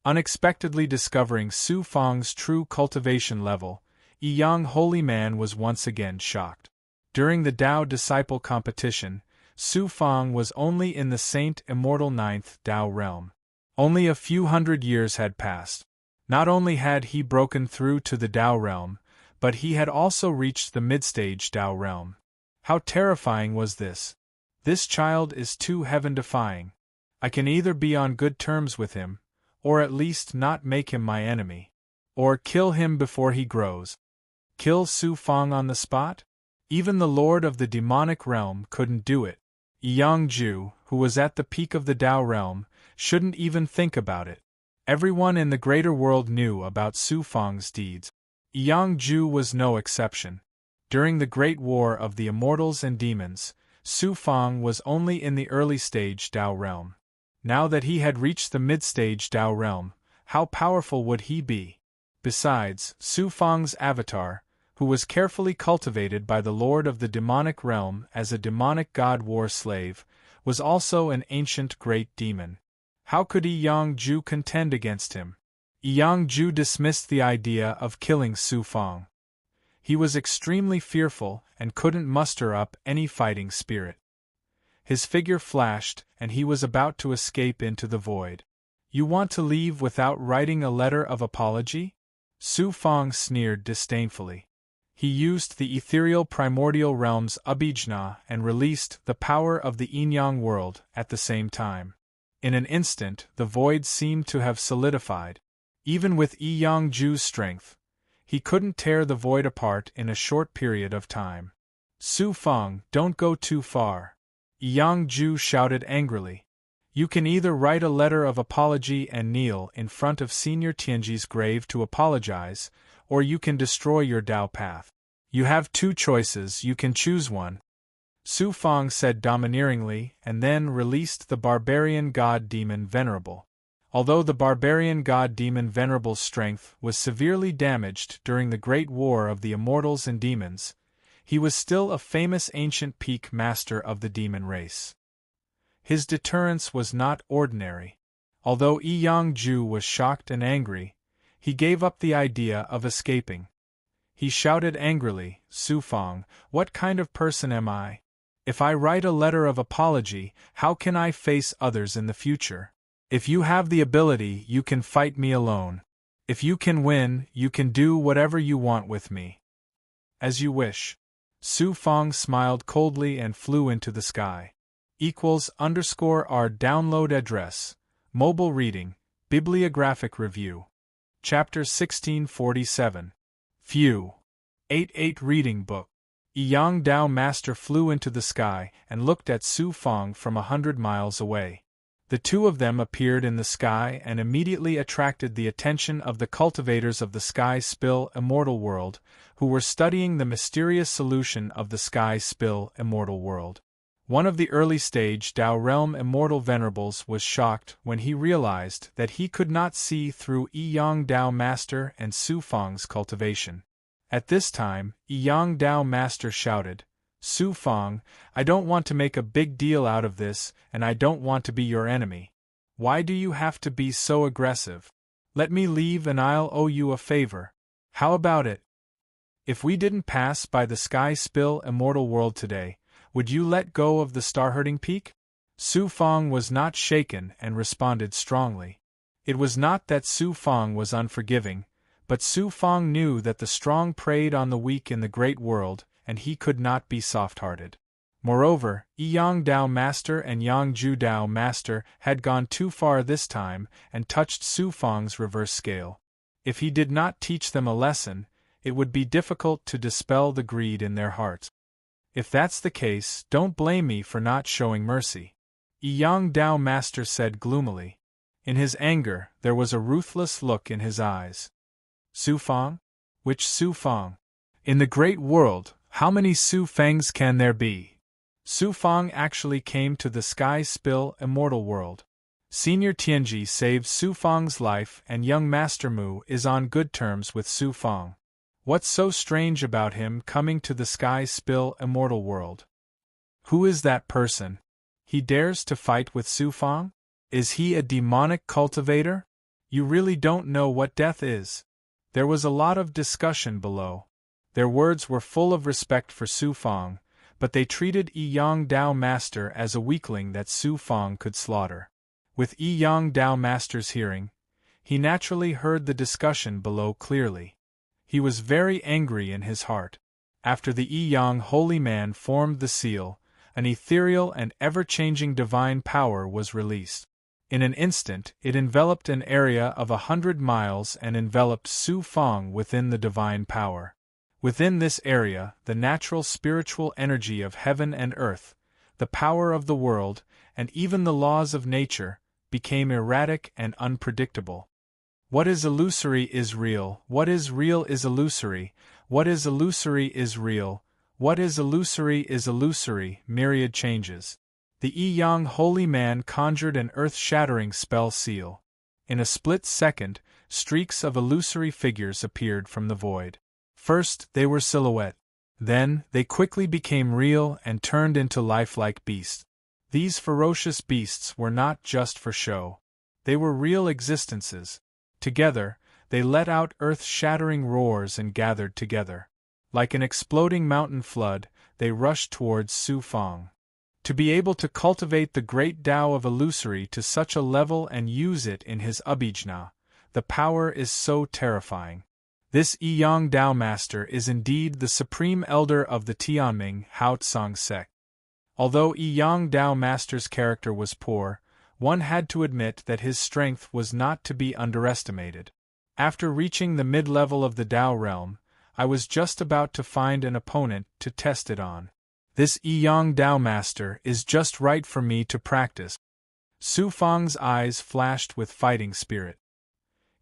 Unexpectedly discovering Su Fang's true cultivation level, Yang Holy Man was once again shocked. During the Tao Disciple competition, Su Fang was only in the Saint Immortal Ninth Tao realm. Only a few hundred years had passed. Not only had he broken through to the Tao realm, but he had also reached the mid-stage Tao realm. How terrifying was this? This child is too heaven-defying. I can either be on good terms with him, or at least not make him my enemy. Or kill him before he grows. Kill Su Fang on the spot? Even the lord of the demonic realm couldn't do it. Yang Ju, who was at the peak of the Tao realm, shouldn't even think about it. Everyone in the greater world knew about Su Fang's deeds. Yang Ju was no exception. During the Great War of the Immortals and Demons, Su Fang was only in the early stage Tao realm. Now that he had reached the mid-stage Tao realm, how powerful would he be? Besides, Su Fang's avatar, who was carefully cultivated by the lord of the demonic realm as a demonic god war slave, was also an ancient great demon. How could Yang Ju contend against him? Yang Ju dismissed the idea of killing Su Fang. He was extremely fearful and couldn't muster up any fighting spirit. His figure flashed, and he was about to escape into the void. You want to leave without writing a letter of apology? Su Fang sneered disdainfully. He used the ethereal primordial realm's Abhijna and released the power of the yin-yang world at the same time. In an instant, the void seemed to have solidified. Even with Yang Ju's strength, he couldn't tear the void apart in a short period of time. Su Fang, don't go too far. Yang Ju shouted angrily. You can either write a letter of apology and kneel in front of Senior Tianji's grave to apologize, or you can destroy your Tao path. You have two choices, you can choose one. Su Fang said domineeringly, and then released the barbarian god demon Venerable. Although the barbarian god demon Venerable's strength was severely damaged during the Great War of the Immortals and Demons, he was still a famous ancient peak master of the demon race. His deterrence was not ordinary. Although Yang Ju was shocked and angry, he gave up the idea of escaping. He shouted angrily, Su Fang, what kind of person am I? If I write a letter of apology, how can I face others in the future? If you have the ability, you can fight me alone. If you can win, you can do whatever you want with me. As you wish. Su Fang smiled coldly and flew into the sky. =_our download address, mobile reading, bibliographic review. Chapter 1647. Few. 88 Reading Book. Yang Dao Master flew into the sky and looked at Su Fang from 100 miles away. The two of them appeared in the sky and immediately attracted the attention of the cultivators of the Sky Spill Immortal World, who were studying the mysterious solution of the Sky Spill Immortal World. One of the early-stage Tao Realm Immortal Venerables was shocked when he realized that he could not see through Yi-Yang Tao Master and Su Fang's cultivation. At this time, Yi-Yang Tao Master shouted, "Su Fang, I don't want to make a big deal out of this, and I don't want to be your enemy. Why do you have to be so aggressive? Let me leave and I'll owe you a favor. How about it? If we didn't pass by the Sky Spill Immortal World today, would you let go of the Star-Herding Peak?" Su Fang was not shaken and responded strongly. It was not that Su Fang was unforgiving, but Su Fang knew that the strong preyed on the weak in the great world, and he could not be soft-hearted. Moreover, Yi-Yang Tao Master and Yang Ju Tao Master had gone too far this time and touched Su Fang's reverse scale. If he did not teach them a lesson, it would be difficult to dispel the greed in their hearts. If that's the case, don't blame me for not showing mercy, Yi-Yang Tao Master said gloomily. In his anger, there was a ruthless look in his eyes. Su Fang? Which Su Fang? In the great world, how many Su Fangs can there be? Su Fang actually came to the Sky Spill Immortal World. Senior Tianji saved Su Fang's life and young Master Mu is on good terms with Su Fang. What's so strange about him coming to the Sky Spill Immortal World? Who is that person? He dares to fight with Su Fang? Is he a demonic cultivator? You really don't know what death is. There was a lot of discussion below. Their words were full of respect for Su Fang, but they treated Yi-Yang Tao Master as a weakling that Su Fang could slaughter. With Yi-Yang Tao Master's hearing, he naturally heard the discussion below clearly. He was very angry in his heart. After the Yi-Yang holy man formed the seal, an ethereal and ever-changing divine power was released. In an instant, it enveloped an area of 100 miles and enveloped Su Fang within the divine power. Within this area, the natural spiritual energy of heaven and earth, the power of the world, and even the laws of nature, became erratic and unpredictable. What is illusory is real, what is real is illusory, what is illusory is real, what is illusory is illusory, myriad changes. The Yi-Yang holy man conjured an earth-shattering spell seal. In a split second, streaks of illusory figures appeared from the void. First, they were silhouette. Then, they quickly became real and turned into lifelike beasts. These ferocious beasts were not just for show. They were real existences. Together, they let out earth-shattering roars and gathered together. Like an exploding mountain flood, they rushed towards Su Fang. To be able to cultivate the great Tao of illusory to such a level and use it in his abhijna, the power is so terrifying. This Yi-Yang Tao Master is indeed the supreme elder of the Tianming Haotsang sect. Although Yi-Yang Tao Master's character was poor, one had to admit that his strength was not to be underestimated. After reaching the mid-level of the Tao realm, I was just about to find an opponent to test it on. This Yi-Yang Tao Master is just right for me to practice. Su Fang's eyes flashed with fighting spirit.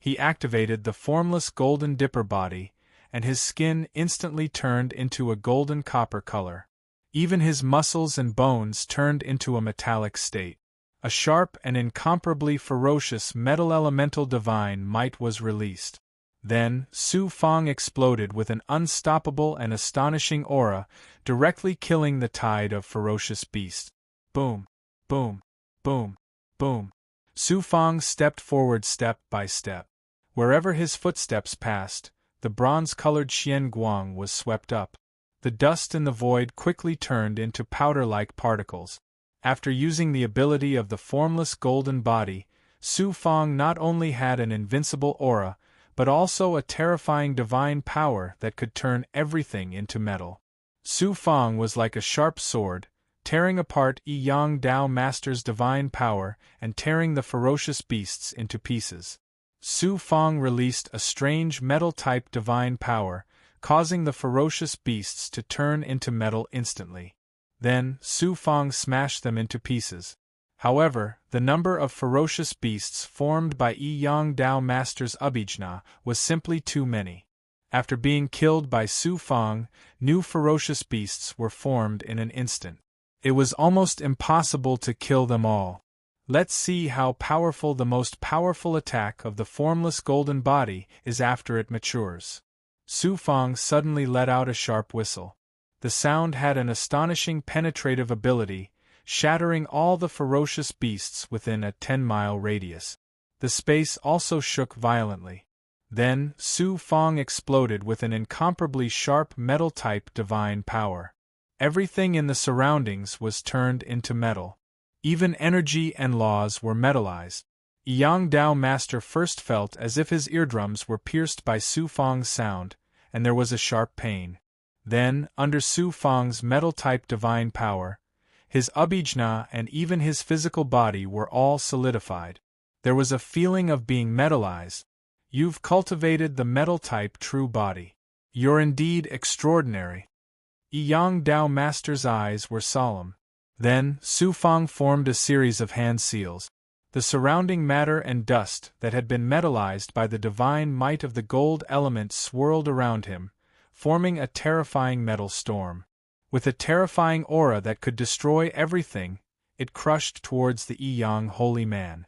He activated the formless golden dipper body, and his skin instantly turned into a golden copper color. Even his muscles and bones turned into a metallic state. A sharp and incomparably ferocious metal elemental divine might was released. Then, Su Fang exploded with an unstoppable and astonishing aura, directly killing the tide of ferocious beasts. Boom! Boom! Boom! Boom! Su Fang stepped forward step by step. Wherever his footsteps passed, the bronze-colored Xian Guang was swept up. The dust in the void quickly turned into powder-like particles. After using the ability of the formless golden body, Su Fang not only had an invincible aura, but also a terrifying divine power that could turn everything into metal. Su Fang was like a sharp sword, tearing apart Yi-Yang Tao Master's divine power and tearing the ferocious beasts into pieces. Su Fang released a strange metal-type divine power, causing the ferocious beasts to turn into metal instantly. Then, Su Fang smashed them into pieces. However, the number of ferocious beasts formed by Yang Dao Master's Abhijna was simply too many. After being killed by Su Fang, new ferocious beasts were formed in an instant. It was almost impossible to kill them all. Let's see how powerful the most powerful attack of the formless golden body is after it matures. Su Fang suddenly let out a sharp whistle. The sound had an astonishing penetrative ability, shattering all the ferocious beasts within a 10-mile radius. The space also shook violently. Then, Su Fang exploded with an incomparably sharp metal-type divine power. Everything in the surroundings was turned into metal. Even energy and laws were metallized. Yang Dao Master first felt as if his eardrums were pierced by Su Fang's sound, and there was a sharp pain. Then, under Su Fang's metal-type divine power, his abhijna and even his physical body were all solidified. There was a feeling of being metallized. You've cultivated the metal-type true body. You're indeed extraordinary. Yang Dao Master's eyes were solemn. Then, Su Fang formed a series of hand seals. The surrounding matter and dust that had been metallized by the divine might of the gold element swirled around him, forming a terrifying metal storm. With a terrifying aura that could destroy everything, it crushed towards the Yang holy man.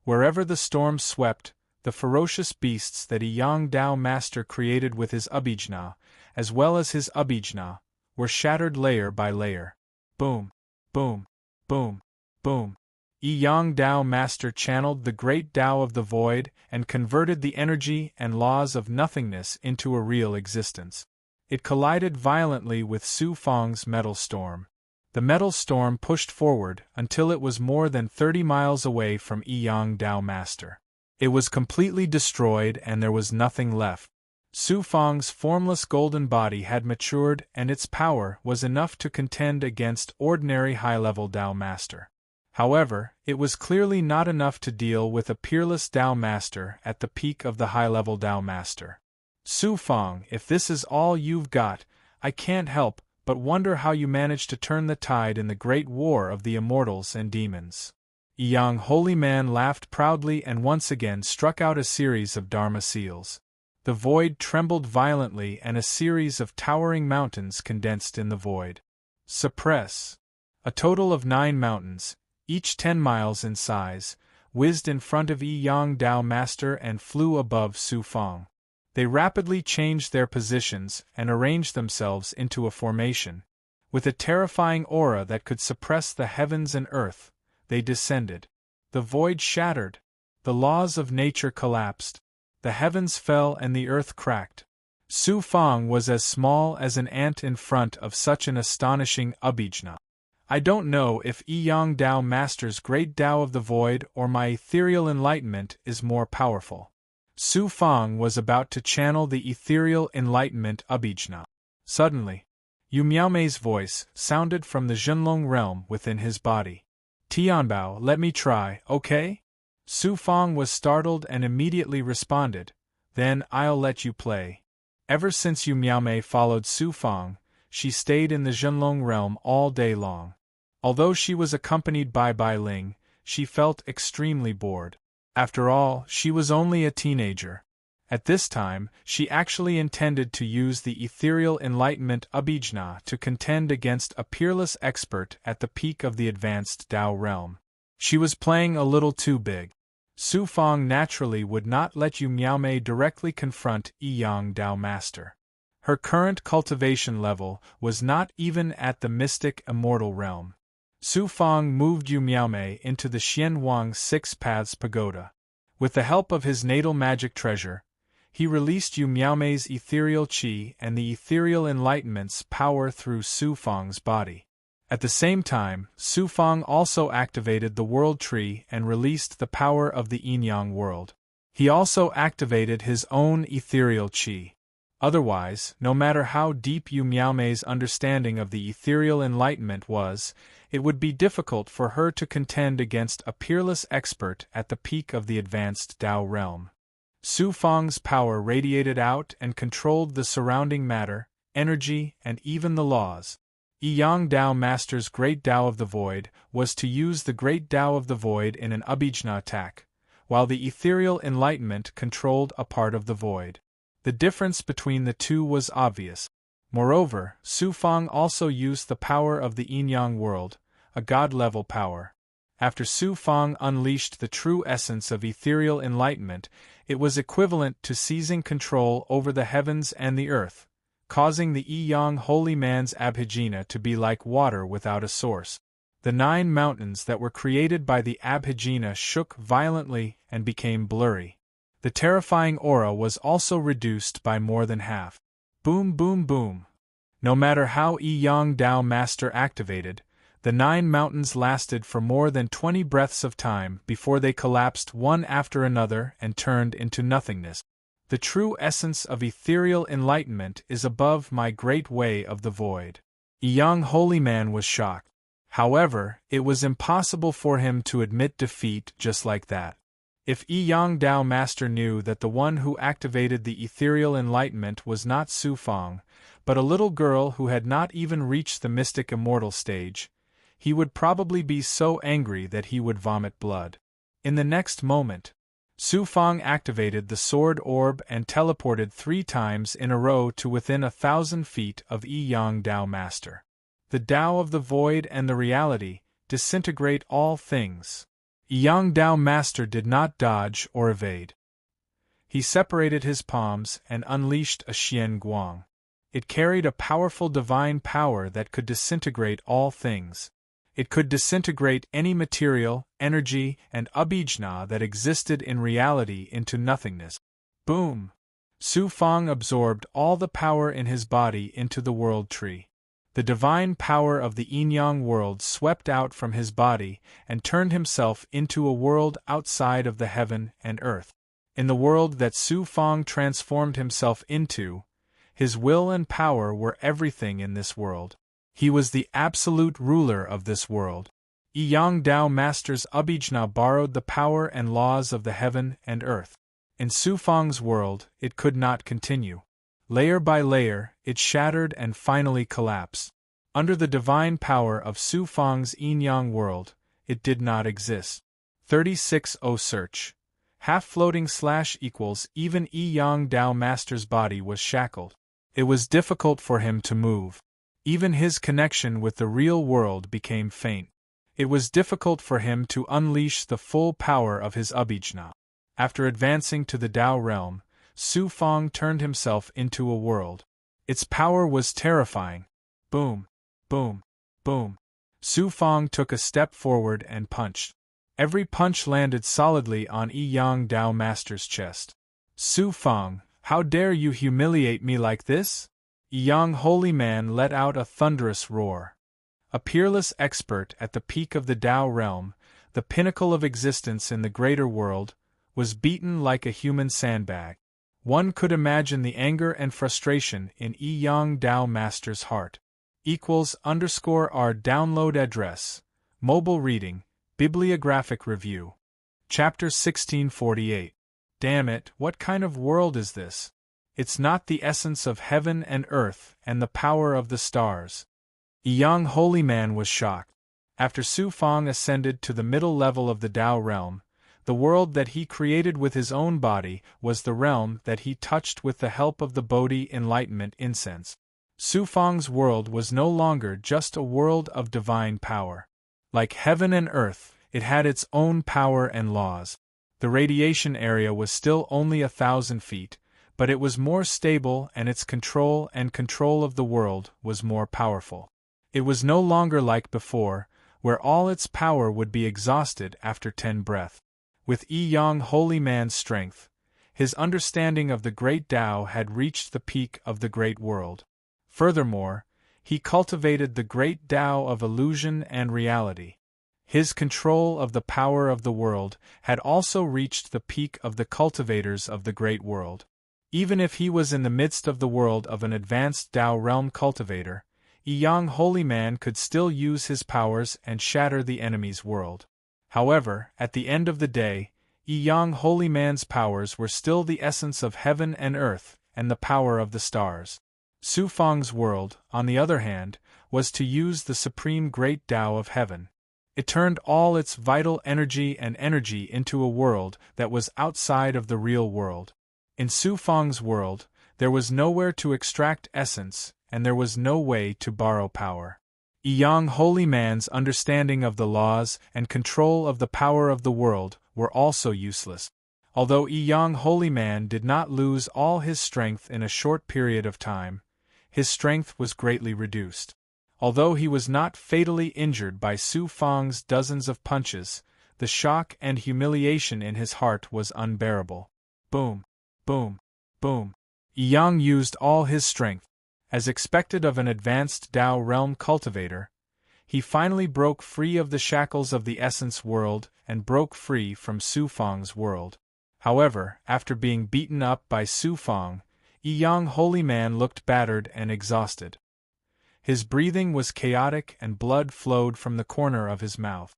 Wherever the storm swept, the ferocious beasts that Yang Dao Master created with his abhijna, as well as his abhijna, were shattered layer by layer. Boom! Boom! Boom! Boom! Yang Dao Master channeled the great Tao of the void and converted the energy and laws of nothingness into a real existence. It collided violently with Su Fang's metal storm. The metal storm pushed forward until it was more than 30 miles away from Yang Dao Master. It was completely destroyed and there was nothing left. Su Fang's formless golden body had matured and its power was enough to contend against ordinary high-level Tao Master. However, it was clearly not enough to deal with a peerless Tao Master at the peak of the high-level Tao Master. Su Fang, if this is all you've got, I can't help but wonder how you managed to turn the tide in the great war of the immortals and demons. Yang holy man laughed proudly and once again struck out a series of Dharma seals. The void trembled violently and a series of towering mountains condensed in the void. Suppress. A total of 9 mountains, each 10 miles in size, whizzed in front of Yang Dao Master and flew above Su Fang. They rapidly changed their positions and arranged themselves into a formation. With a terrifying aura that could suppress the heavens and earth, they descended. The void shattered. The laws of nature collapsed. The heavens fell and the earth cracked. Su Fang was as small as an ant in front of such an astonishing abhijna. I don't know if Yang Dao Master's great Tao of the void or my ethereal enlightenment is more powerful. Su Fang was about to channel the ethereal enlightenment abhijna. Suddenly, Yu Miaomei's voice sounded from the Zhenlong realm within his body. Tianbao, let me try, okay? Su Fang was startled and immediately responded, then I'll let you play. Ever since Yu Miaomei followed Su Fang, she stayed in the Zhenlong realm all day long. Although she was accompanied by Bai Ling, she felt extremely bored. After all, she was only a teenager. At this time, she actually intended to use the ethereal enlightenment abhijna to contend against a peerless expert at the peak of the advanced Tao realm. She was playing a little too big. Su Fang naturally would not let Yu Miaomei directly confront Yang Dao Master. Her current cultivation level was not even at the mystic immortal realm. Su Fang moved Yu Miaomei into the Xianwang Six Paths Pagoda. With the help of his natal magic treasure, he released Yu Miaomei's ethereal qi and the ethereal enlightenment's power through Su Fang's body. At the same time, Su Fang also activated the World Tree and released the power of the Yin-Yang world. He also activated his own ethereal qi. Otherwise, no matter how deep Yu Miaomei's understanding of the ethereal enlightenment was, it would be difficult for her to contend against a peerless expert at the peak of the advanced Tao realm. Su Fang's power radiated out and controlled the surrounding matter, energy, and even the laws. Yang Dao Master's Great Dao of the Void was to use the Great Dao of the Void in an Abhijna attack, while the ethereal enlightenment controlled a part of the void. The difference between the two was obvious. Moreover, Su Fang also used the power of the yin-yang world, a god-level power. After Su Fang unleashed the true essence of ethereal enlightenment, it was equivalent to seizing control over the heavens and the earth, causing the Yi-Yang holy man's Abhijna to be like water without a source. The 9 mountains that were created by the Abhijna shook violently and became blurry. The terrifying aura was also reduced by more than half. Boom, boom, boom. No matter how Yi-Yang Dao Master activated, the 9 mountains lasted for more than 20 breaths of time before they collapsed one after another and turned into nothingness. The true essence of ethereal enlightenment is above my great way of the void. Yi-Yang holy man was shocked. However, it was impossible for him to admit defeat just like that. If Yi-Yang Dao Master knew that the one who activated the ethereal enlightenment was not Su Fang, but a little girl who had not even reached the mystic immortal stage, he would probably be so angry that he would vomit blood. In the next moment, Su Fang activated the sword orb and teleported 3 times in a row to within 1,000 feet of Yi-Yang Dao Master. The Tao of the Void and the Reality disintegrate all things. Yi-Yang Dao Master did not dodge or evade. He separated his palms and unleashed a Xian Guang. It carried a powerful divine power that could disintegrate all things. It could disintegrate any material, energy, and abhijna that existed in reality into nothingness. Boom! Su Fang absorbed all the power in his body into the world tree. The divine power of the yin-yang world swept out from his body and turned himself into a world outside of the heaven and earth. In the world that Su Fang transformed himself into, his will and power were everything in this world. He was the absolute ruler of this world. Yi-Yang Dao Master's Abhijna borrowed the power and laws of the heaven and earth. In Su Fang's world, it could not continue. Layer by layer, it shattered and finally collapsed. Under the divine power of Su Fang's yin-yang world, it did not exist. 36.0 Search. Half-floating / even Yi-Yang Dao Master's body was shackled. It was difficult for him to move. Even his connection with the real world became faint. It was difficult for him to unleash the full power of his abhijna. After advancing to the Tao realm, Su Fang turned himself into a world. Its power was terrifying. Boom, boom, boom. Su Fang took a step forward and punched. Every punch landed solidly on Yi-Yang Dao Master's chest. Su Fang, how dare you humiliate me like this? Yi-Yang holy man let out a thunderous roar. A peerless expert at the peak of the Tao realm, the pinnacle of existence in the greater world, was beaten like a human sandbag. One could imagine the anger and frustration in Yi-Yang Dao Master's heart. _our download address. Mobile reading, bibliographic review. Chapter 1648. Damn it, what kind of world is this? It's not the essence of heaven and earth and the power of the stars. Yi-Yang holy man was shocked. After Su Fang ascended to the middle level of the Tao realm, the world that he created with his own body was the realm that he touched with the help of the Bodhi enlightenment incense. Su Fang's world was no longer just a world of divine power. Like heaven and earth, it had its own power and laws. The radiation area was still only 1,000 feet, but it was more stable and its control of the world was more powerful. It was no longer like before, where all its power would be exhausted after 10 breaths. With Yi-Yang holy man's strength, his understanding of the great Tao had reached the peak of the great world. Furthermore, he cultivated the great Tao of illusion and reality. His control of the power of the world had also reached the peak of the cultivators of the great world. Even if he was in the midst of the world of an advanced Tao realm cultivator, Yi-Yang holy man could still use his powers and shatter the enemy's world. However, at the end of the day, Yi-Yang holy man's powers were still the essence of heaven and earth and the power of the stars. Su Fang's world, on the other hand, was to use the supreme great Tao of heaven. It turned all its vital energy and energy into a world that was outside of the real world. In Su Fang's world, there was nowhere to extract essence, and there was no way to borrow power. Yang Holy Man's understanding of the laws and control of the power of the world were also useless. Although Yang Holy Man did not lose all his strength in a short period of time, his strength was greatly reduced. Although he was not fatally injured by Su Fang's dozens of punches, the shock and humiliation in his heart was unbearable. Boom, boom, boom. Yang used all his strength. As expected of an advanced Tao realm cultivator, he finally broke free of the shackles of the essence world and broke free from Su Fang's world. However, after being beaten up by Su Fang, Yang Holy Man looked battered and exhausted. His breathing was chaotic and blood flowed from the corner of his mouth.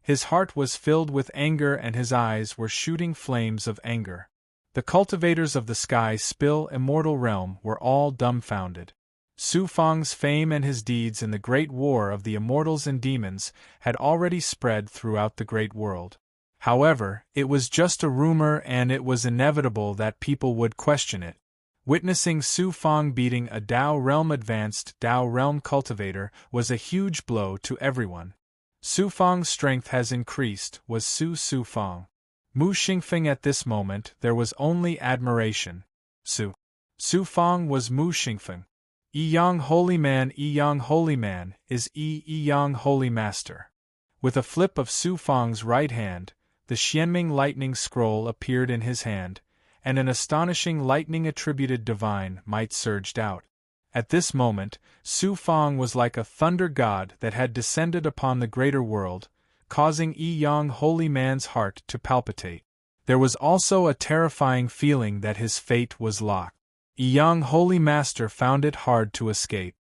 His heart was filled with anger and his eyes were shooting flames of anger. The cultivators of the Sky Spill Immortal Realm were all dumbfounded. Su Fang's fame and his deeds in the Great War of the Immortals and Demons had already spread throughout the Great World. However, it was just a rumor and it was inevitable that people would question it. Witnessing Su Fang beating a Tao Realm advanced Tao Realm cultivator was a huge blow to everyone. Su Fang's strength has increased, was Su Fang. Mu Xingfeng at this moment there was only admiration. Su Fang was Mu Xingfeng. Yang Holy Man is Yang Holy Master. With a flip of Su Fang's right hand, the Xianming lightning scroll appeared in his hand, and an astonishing lightning-attributed divine might surged out. At this moment, Su Fang was like a thunder god that had descended upon the greater world, causing Yang Holy Man's heart to palpitate. There was also a terrifying feeling that his fate was locked. Yang Holy Master found it hard to escape.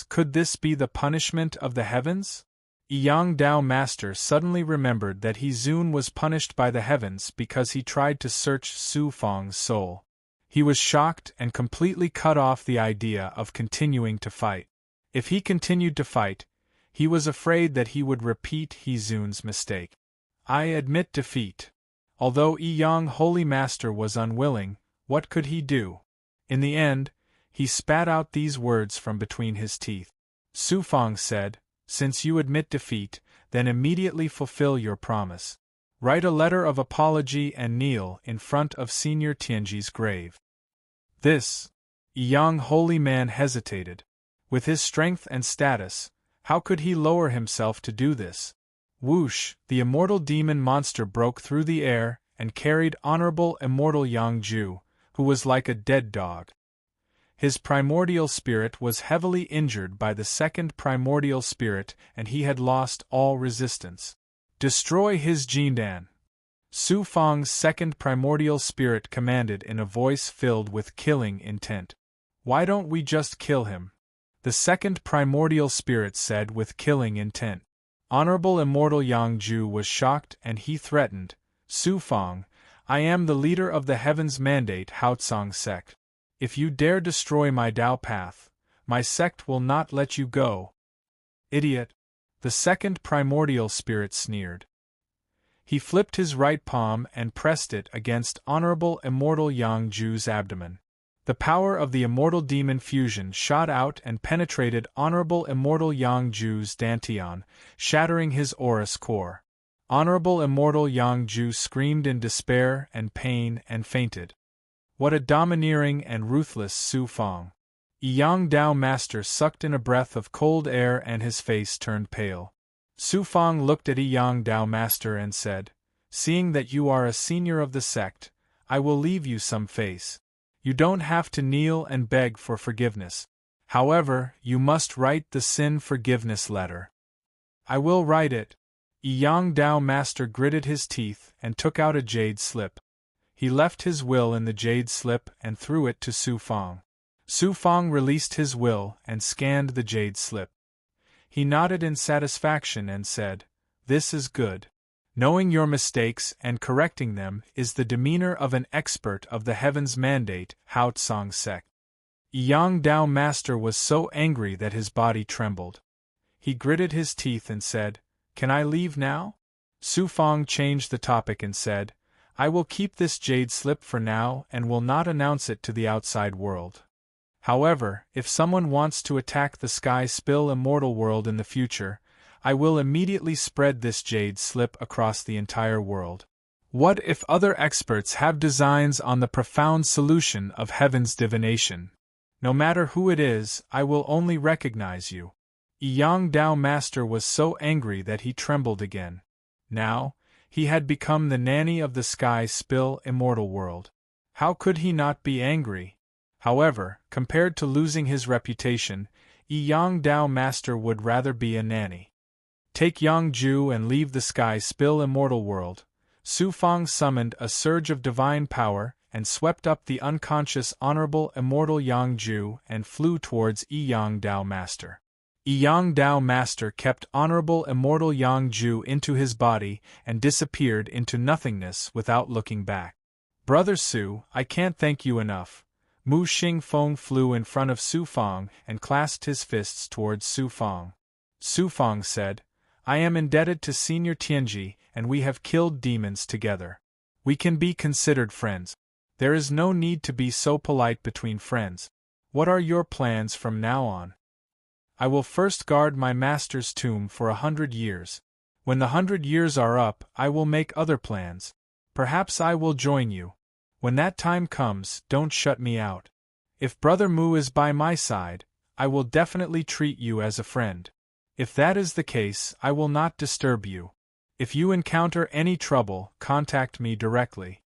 Could this be the punishment of the heavens? Yang Dao Master suddenly remembered that he Zun was punished by the heavens because he tried to search Su Fang's soul. He was shocked and completely cut off the idea of continuing to fight. If he continued to fight, he was afraid that he would repeat He Zun's mistake. I admit defeat. Although Yang Holy Master was unwilling, what could he do? In the end, he spat out these words from between his teeth. Su Fang said, "Since you admit defeat, then immediately fulfill your promise. Write a letter of apology and kneel in front of Senior Tianji's grave." Yang Holy Man hesitated. With his strength and status, how could he lower himself to do this? Whoosh! The immortal demon monster broke through the air and carried Honorable Immortal Yang Ju, who was like a dead dog. His primordial spirit was heavily injured by the second primordial spirit and he had lost all resistance. Destroy his Jindan! Su Fang's second primordial spirit commanded in a voice filled with killing intent. Why don't we just kill him? The second primordial spirit said with killing intent. Honorable Immortal Yang Ju was shocked and he threatened, Su Fang, I am the leader of the Heaven's Mandate Haotsong sect. If you dare destroy my Tao path, my sect will not let you go. Idiot! The second primordial spirit sneered. He flipped his right palm and pressed it against Honorable Immortal Yang Ju's abdomen. The power of the Immortal Demon fusion shot out and penetrated Honorable Immortal Yang Ju's dantian, shattering his auras core. Honorable Immortal Yang Ju screamed in despair and pain and fainted. What a domineering and ruthless Su Fang! Yang Dao Master sucked in a breath of cold air and his face turned pale. Su Fang looked at Yang Dao Master and said, "Seeing that you are a senior of the sect, I will leave you some face. You don't have to kneel and beg for forgiveness. However, you must write the sin forgiveness letter." "I will write it." Yang Dao Master gritted his teeth and took out a jade slip. He left his will in the jade slip and threw it to Su Fang. Su Fang released his will and scanned the jade slip. He nodded in satisfaction and said, "This is good. Knowing your mistakes and correcting them is the demeanor of an expert of the Heaven's Mandate Haotsong sect. Yang Dao Master was so angry that his body trembled. He gritted his teeth and said, "Can I leave now?" Su Fang changed the topic and said, "I will keep this jade slip for now and will not announce it to the outside world. However, if someone wants to attack the Sky Spill Immortal world in the future, I will immediately spread this jade slip across the entire world. What if other experts have designs on the profound solution of heaven's divination? No matter who it is, I will only recognize you." Yang Dao Master was so angry that he trembled again. Now, he had become the nanny of the Sky Spill Immortal world. How could he not be angry? However, compared to losing his reputation, Yang Dao Master would rather be a nanny. Take Yang Ju and leave the Sky Spill Immortal world. Su Fang summoned a surge of divine power and swept up the unconscious Honorable Immortal Yang Ju and flew towards Yang Dao Master. Yang Dao Master kept Honorable Immortal Yang Ju into his body and disappeared into nothingness without looking back. "Brother Su, I can't thank you enough." Mu Xingfeng flew in front of Su Fang and clasped his fists towards Su Fang. Su Fang said, "I am indebted to Senior Tianji, and we have killed demons together. We can be considered friends. There is no need to be so polite between friends. What are your plans from now on?" "I will first guard my master's tomb for 100 years. When the 100 years are up, I will make other plans. Perhaps I will join you. When that time comes, don't shut me out. If Brother Mu is by my side, I will definitely treat you as a friend. If that is the case, I will not disturb you. If you encounter any trouble, contact me directly."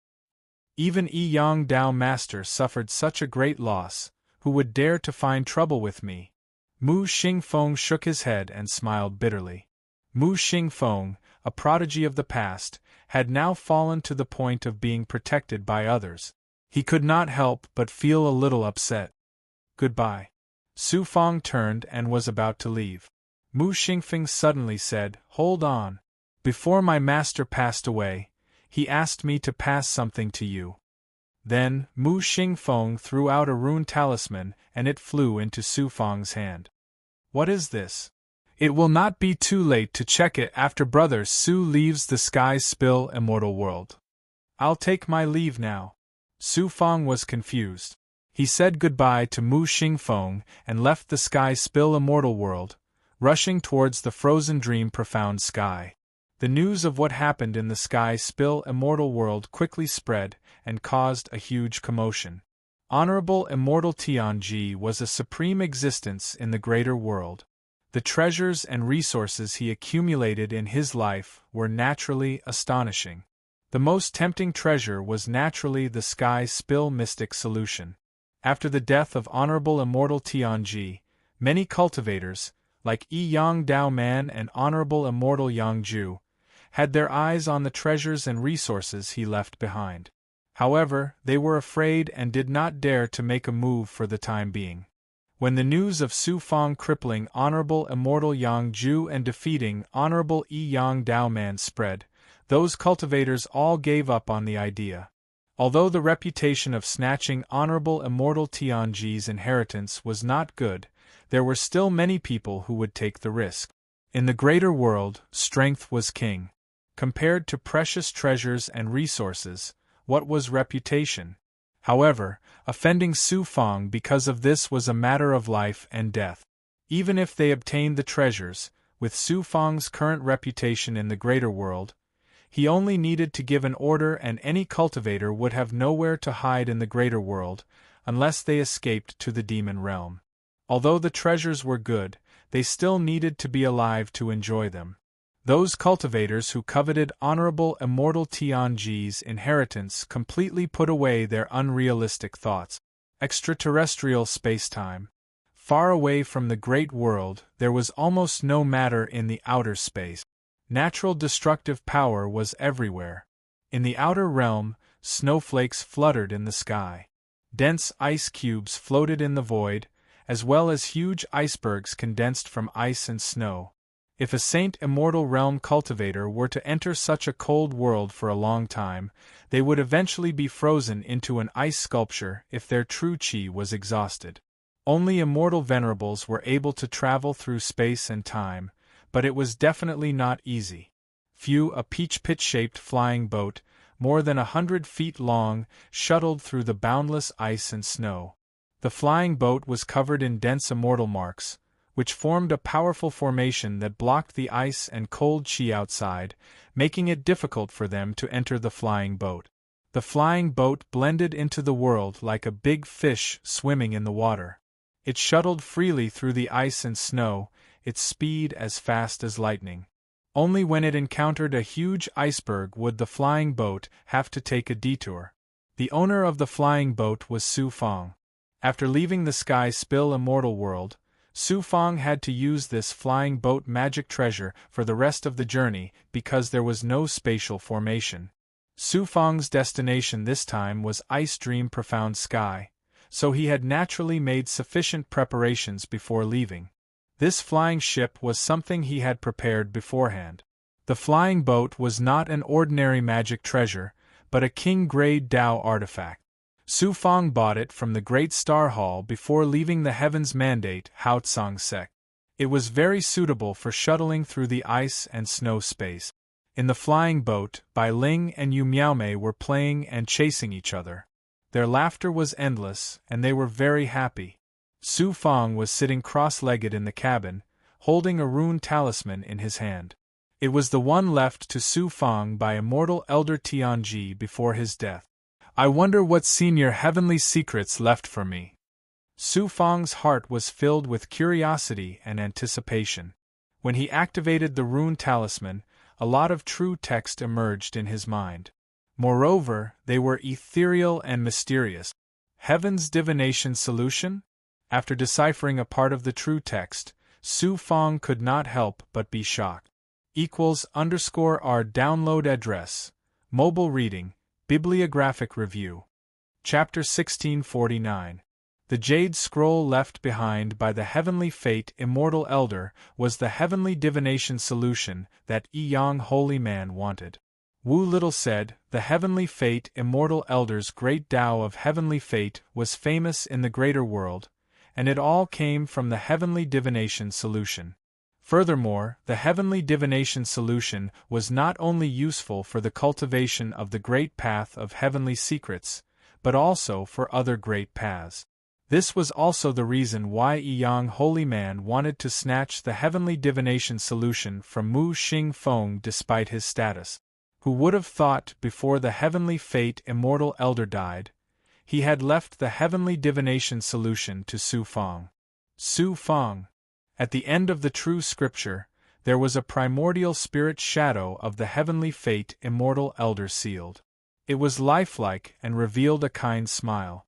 Even Yang Dao Master suffered such a great loss, who would dare to find trouble with me? Mu Xingfeng shook his head and smiled bitterly. Mu Xingfeng, a prodigy of the past, had now fallen to the point of being protected by others. He could not help but feel a little upset. "Goodbye." Su Fang turned and was about to leave. Mu Xingfeng suddenly said, "Hold on. Before my master passed away, he asked me to pass something to you." Then, Mu Xingfeng threw out a rune talisman and it flew into Su Fang's hand. "What is this?" "It will not be too late to check it after Brother Su leaves the Sky Spill Immortal world. I'll take my leave now." Su Fang was confused. He said goodbye to Mu Xingfeng and left the Sky Spill Immortal world, rushing towards the frozen dream profound sky. The news of what happened in the Sky Spill Immortal world quickly spread and caused a huge commotion. Honorable Immortal Tianji was a supreme existence in the greater world. The treasures and resources he accumulated in his life were naturally astonishing. The most tempting treasure was naturally the Sky Spill Mystic Solution. After the death of Honorable Immortal Tianji, many cultivators, like Yang Dao Man and Honorable Immortal Yang Ju, had their eyes on the treasures and resources he left behind. However, they were afraid and did not dare to make a move for the time being. When the news of Su Fang crippling Honorable Immortal Yang Ju and defeating Honorable Yang Dao Man spread, those cultivators all gave up on the idea. Although the reputation of snatching Honorable Immortal Tianji's inheritance was not good, there were still many people who would take the risk. In the greater world, strength was king. Compared to precious treasures and resources, what was reputation? However, offending Su Fang because of this was a matter of life and death. Even if they obtained the treasures, with Su Fang's current reputation in the greater world, he only needed to give an order and any cultivator would have nowhere to hide in the greater world, unless they escaped to the demon realm. Although the treasures were good, they still needed to be alive to enjoy them. Those cultivators who coveted Honorable Immortal Tianji's inheritance completely put away their unrealistic thoughts. Extraterrestrial spacetime. Far away from the great world, there was almost no matter in the outer space. Natural destructive power was everywhere. In the outer realm, snowflakes fluttered in the sky. Dense ice cubes floated in the void, as well as huge icebergs condensed from ice and snow. If a Saint Immortal Realm cultivator were to enter such a cold world for a long time, they would eventually be frozen into an ice sculpture if their true chi was exhausted. Only immortal venerables were able to travel through space and time, but it was definitely not easy. A peach pit-shaped flying boat, more than 100 feet long, shuttled through the boundless ice and snow. The flying boat was covered in dense immortal marks, which formed a powerful formation that blocked the ice and cold chi outside, making it difficult for them to enter the flying boat. The flying boat blended into the world like a big fish swimming in the water. It shuttled freely through the ice and snow, its speed as fast as lightning. Only when it encountered a huge iceberg would the flying boat have to take a detour. The owner of the flying boat was Su Fong. After leaving the Sky Spill immortal world, Su Fong had to use this flying boat magic treasure for the rest of the journey because there was no spatial formation. Su Fong's destination this time was Ice Dream Profound Sky, so he had naturally made sufficient preparations before leaving. This flying ship was something he had prepared beforehand. The flying boat was not an ordinary magic treasure, but a king-grade Tao artifact. Su Fong bought it from the Great Star Hall before leaving the Heaven's Mandate Haotsong Sect. It was very suitable for shuttling through the ice and snow space. In the flying boat, Bai Ling and Yu Miaomei were playing and chasing each other. Their laughter was endless, and they were very happy. Su Fong was sitting cross-legged in the cabin, holding a rune talisman in his hand. It was the one left to Su Fong by immortal Elder Tianji before his death. I wonder what senior heavenly secrets left for me. Su Fong's heart was filled with curiosity and anticipation. When he activated the rune talisman, a lot of true text emerged in his mind. Moreover, they were ethereal and mysterious. Heaven's divination solution? After deciphering a part of the true text, Su Fong could not help but be shocked. _our download address. Mobile reading. Bibliographic review. Chapter 1649. The jade scroll left behind by the heavenly fate immortal elder was the heavenly divination solution that Yang holy man wanted. Wu Little said, the heavenly fate immortal elder's great Tao of heavenly fate was famous in the greater world, and it all came from the heavenly divination solution. Furthermore, the heavenly divination solution was not only useful for the cultivation of the great path of heavenly secrets, but also for other great paths. This was also the reason why Yang holy man wanted to snatch the heavenly divination solution from Mu Xing Feng despite his status. Who would have thought, before the heavenly fate immortal elder died, he had left the heavenly divination solution to Su Fong. Su Fong. At the end of the true scripture, there was a primordial spirit shadow of the heavenly fate immortal elder sealed. It was lifelike and revealed a kind smile.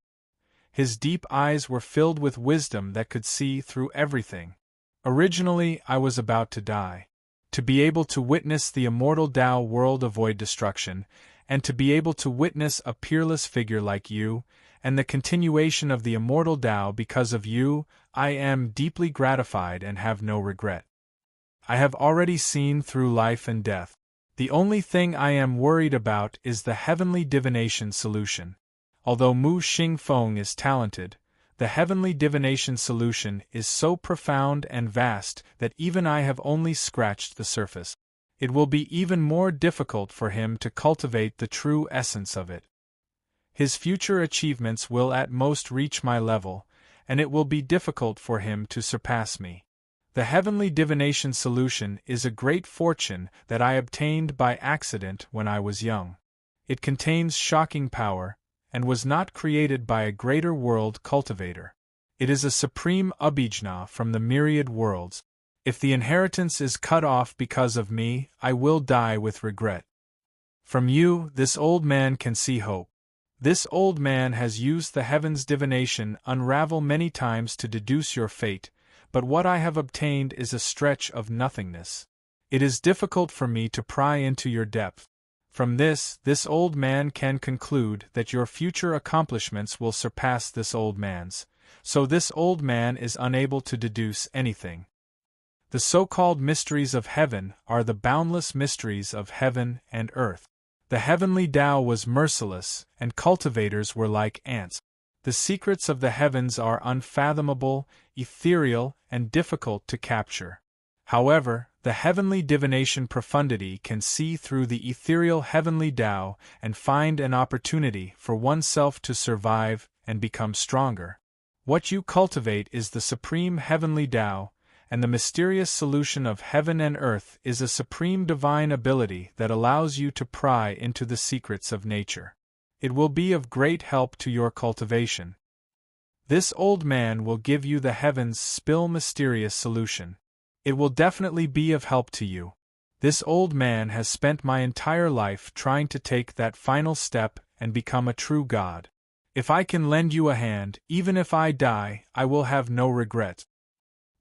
His deep eyes were filled with wisdom that could see through everything. Originally, I was about to die. To be able to witness the immortal Tao world avoid destruction, and to be able to witness a peerless figure like you, and the continuation of the immortal Tao because of you, I am deeply gratified and have no regret. I have already seen through life and death. The only thing I am worried about is the heavenly divination solution. Although Mu Xing Feng is talented, the heavenly divination solution is so profound and vast that even I have only scratched the surface. It will be even more difficult for him to cultivate the true essence of it. His future achievements will at most reach my level, and it will be difficult for him to surpass me. The heavenly divination solution is a great fortune that I obtained by accident when I was young. It contains shocking power, and was not created by a greater world cultivator. It is a supreme abhijna from the myriad worlds. If the inheritance is cut off because of me, I will die with regret. From you, this old man can see hope. This old man has used the heaven's divination unravel many times to deduce your fate, but what I have obtained is a stretch of nothingness. It is difficult for me to pry into your depth. From this old man can conclude that your future accomplishments will surpass this old man's, so this old man is unable to deduce anything. The so-called mysteries of heaven are the boundless mysteries of heaven and earth. The heavenly Tao was merciless, and cultivators were like ants. The secrets of the heavens are unfathomable, ethereal, and difficult to capture. However, the heavenly divination profundity can see through the ethereal heavenly Tao and find an opportunity for oneself to survive and become stronger. What you cultivate is the supreme heavenly Tao, and the mysterious solution of heaven and earth is a supreme divine ability that allows you to pry into the secrets of nature. It will be of great help to your cultivation. This old man will give you the heavens' spill mysterious solution. It will definitely be of help to you. This old man has spent my entire life trying to take that final step and become a true god. If I can lend you a hand, even if I die, I will have no regrets.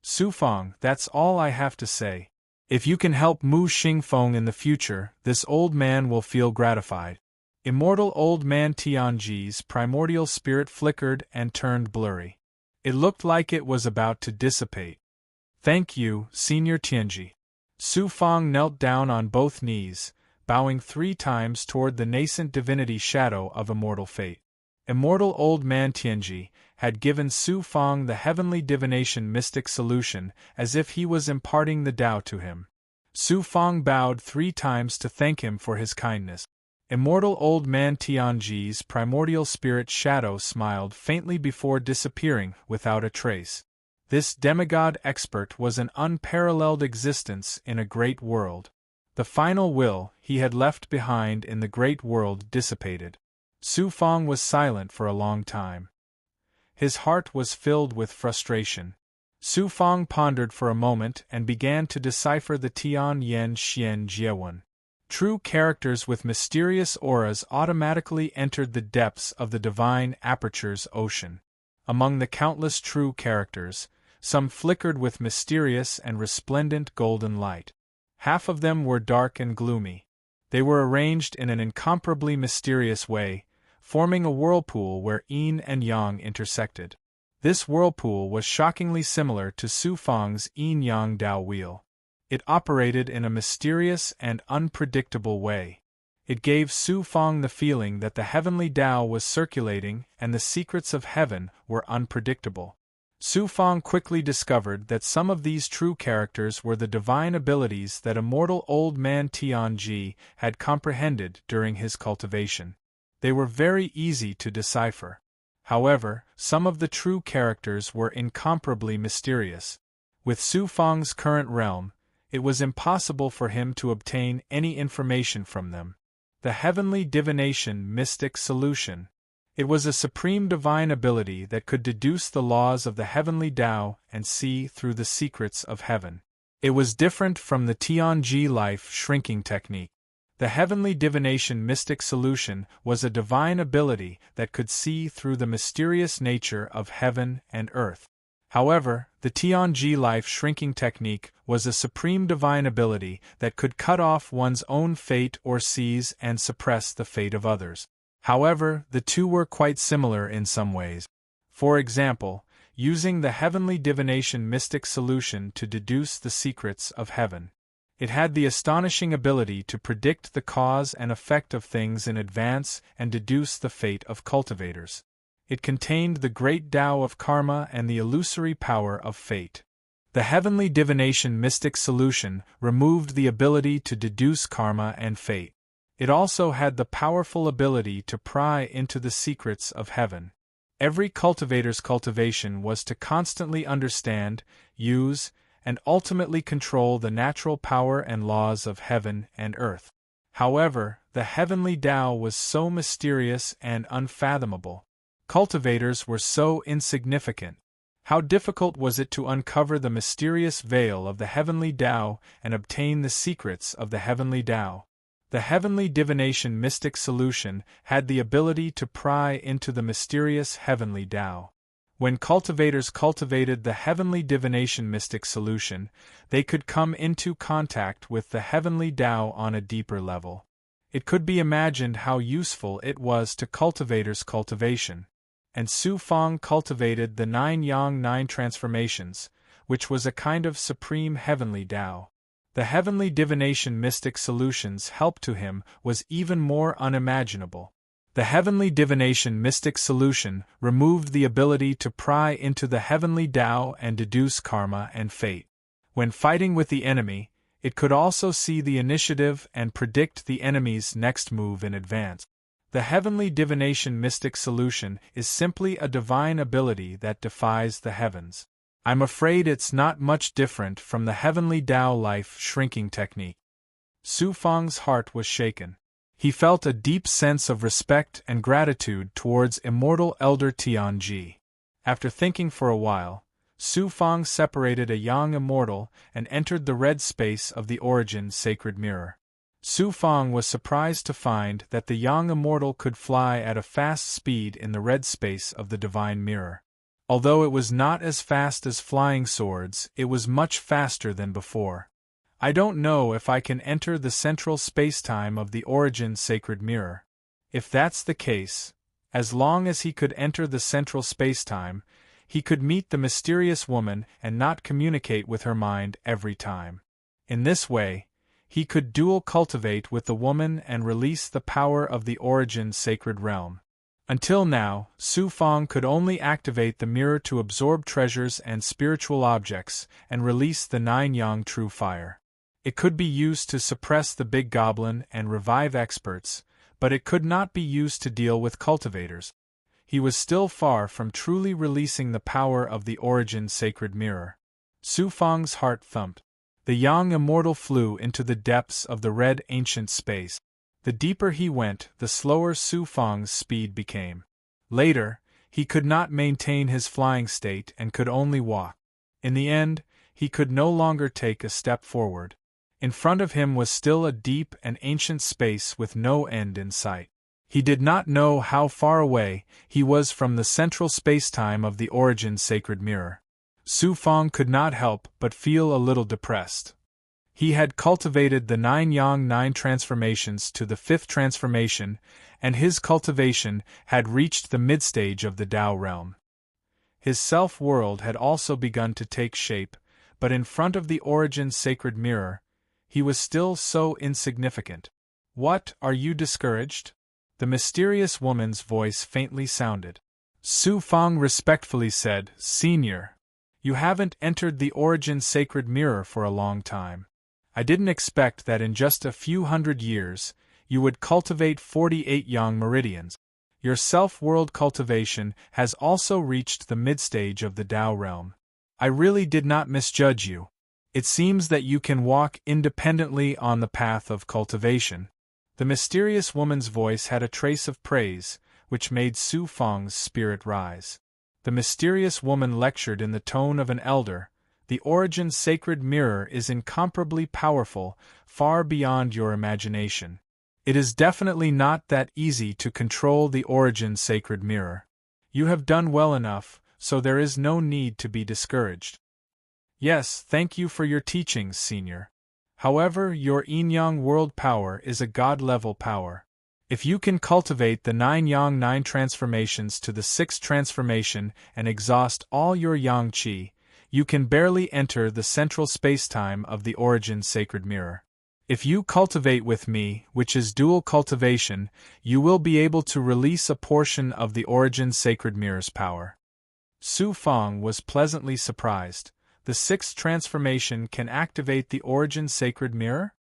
Su Feng, that's all I have to say. If you can help Mu Xingfeng in the future, this old man will feel gratified. Immortal old man Tianji's primordial spirit flickered and turned blurry. It looked like it was about to dissipate. Thank you, Senior Tianji. Su Feng knelt down on both knees, bowing 3 times toward the nascent divinity shadow of immortal fate. Immortal old man Tianji had given Su Feng the heavenly divination mystic solution as if he was imparting the Tao to him. Su Feng bowed 3 times to thank him for his kindness. Immortal old man Tianji's primordial spirit shadow smiled faintly before disappearing without a trace. This demigod expert was an unparalleled existence in a great world. The final will he had left behind in the great world dissipated. Su Feng was silent for a long time. His heart was filled with frustration. Su Feng pondered for a moment and began to decipher the Tian Yen Xian Jiewen. True characters with mysterious auras automatically entered the depths of the divine aperture's ocean. Among the countless true characters, some flickered with mysterious and resplendent golden light. Half of them were dark and gloomy. They were arranged in an incomparably mysterious way, forming a whirlpool where yin and yang intersected. This whirlpool was shockingly similar to Su Feng's yin-yang Tao wheel. It operated in a mysterious and unpredictable way. It gave Su Feng the feeling that the heavenly Tao was circulating and the secrets of heaven were unpredictable. Su Feng quickly discovered that some of these true characters were the divine abilities that immortal old man Tianji had comprehended during his cultivation. They were very easy to decipher. However, some of the true characters were incomparably mysterious. With Su Feng's current realm, it was impossible for him to obtain any information from them. The heavenly divination mystic solution. It was a supreme divine ability that could deduce the laws of the heavenly Tao and see through the secrets of heaven. It was different from the Tianji life shrinking technique. The heavenly divination mystic solution was a divine ability that could see through the mysterious nature of heaven and earth. However, the Tianji life shrinking technique was a supreme divine ability that could cut off one's own fate or seize and suppress the fate of others. However, the two were quite similar in some ways. For example, using the heavenly divination mystic solution to deduce the secrets of heaven. It had the astonishing ability to predict the cause and effect of things in advance and deduce the fate of cultivators. It contained the great Tao of karma and the illusory power of fate. The heavenly divination mystic solution removed the ability to deduce karma and fate. It also had the powerful ability to pry into the secrets of heaven. Every cultivator's cultivation was to constantly understand, use, and ultimately control the natural power and laws of heaven and earth. However, the heavenly Tao was so mysterious and unfathomable. Cultivators were so insignificant. How difficult was it to uncover the mysterious veil of the heavenly Tao and obtain the secrets of the heavenly Tao? The heavenly divination mystic solution had the ability to pry into the mysterious heavenly Tao. When cultivators cultivated the heavenly divination mystic solution, they could come into contact with the heavenly Tao on a deeper level. It could be imagined how useful it was to cultivators' cultivation. And Su Feng cultivated the 9 Yang 9 transformations, which was a kind of supreme heavenly Tao. The heavenly divination mystic solution's help to him was even more unimaginable. The heavenly divination mystic solution removed the ability to pry into the heavenly Tao and deduce karma and fate. When fighting with the enemy, it could also see the initiative and predict the enemy's next move in advance. The heavenly divination mystic solution is simply a divine ability that defies the heavens. I'm afraid it's not much different from the heavenly Tao life shrinking technique. Su Fang's heart was shaken. He felt a deep sense of respect and gratitude towards immortal Elder Tianji. After thinking for a while, Su Fang separated a young immortal and entered the red space of the origin sacred mirror. Su Fang was surprised to find that the young immortal could fly at a fast speed in the red space of the divine mirror. Although it was not as fast as flying swords, it was much faster than before. I don't know if I can enter the central spacetime of the origin sacred mirror. If that's the case, as long as he could enter the central spacetime, he could meet the mysterious woman and not communicate with her mind every time. In this way, he could dual cultivate with the woman and release the power of the origin sacred realm. Until now, Su Fang could only activate the mirror to absorb treasures and spiritual objects and release the nine yang true fire. It could be used to suppress the big goblin and revive experts, but it could not be used to deal with cultivators. He was still far from truly releasing the power of the origin sacred mirror. Su Fang's heart thumped. The young immortal flew into the depths of the red ancient space. The deeper he went, the slower Su Fang's speed became. Later, he could not maintain his flying state and could only walk. In the end, he could no longer take a step forward. In front of him was still a deep and ancient space with no end in sight. He did not know how far away he was from the central spacetime of the origin sacred mirror. Su Fang could not help but feel a little depressed. He had cultivated the nine transformations to the fifth transformation, and his cultivation had reached the midstage of the Tao realm. His self-world had also begun to take shape, but in front of the origin sacred mirror, he was still so insignificant. "What, are you discouraged?" The mysterious woman's voice faintly sounded. Su Fang respectfully said, "Senior, you haven't entered the origin sacred mirror for a long time. I didn't expect that in just a few hundred years, you would cultivate 48 yang meridians. Your self-world cultivation has also reached the midstage of the Tao realm. I really did not misjudge you. It seems that you can walk independently on the path of cultivation." The mysterious woman's voice had a trace of praise, which made Su Fang's spirit rise. The mysterious woman lectured in the tone of an elder. "The origin sacred mirror is incomparably powerful, far beyond your imagination. It is definitely not that easy to control the origin sacred mirror. You have done well enough, so there is no need to be discouraged." "Yes, thank you for your teachings, Senior. However, your yin-yang world power is a god-level power. If you can cultivate the nine transformations to the sixth transformation and exhaust all your yang qi, you can barely enter the central spacetime of the origin sacred mirror. If you cultivate with me, which is dual cultivation, you will be able to release a portion of the origin sacred mirror's power." Su Fang was pleasantly surprised. The sixth transformation can activate the origin sacred mirror?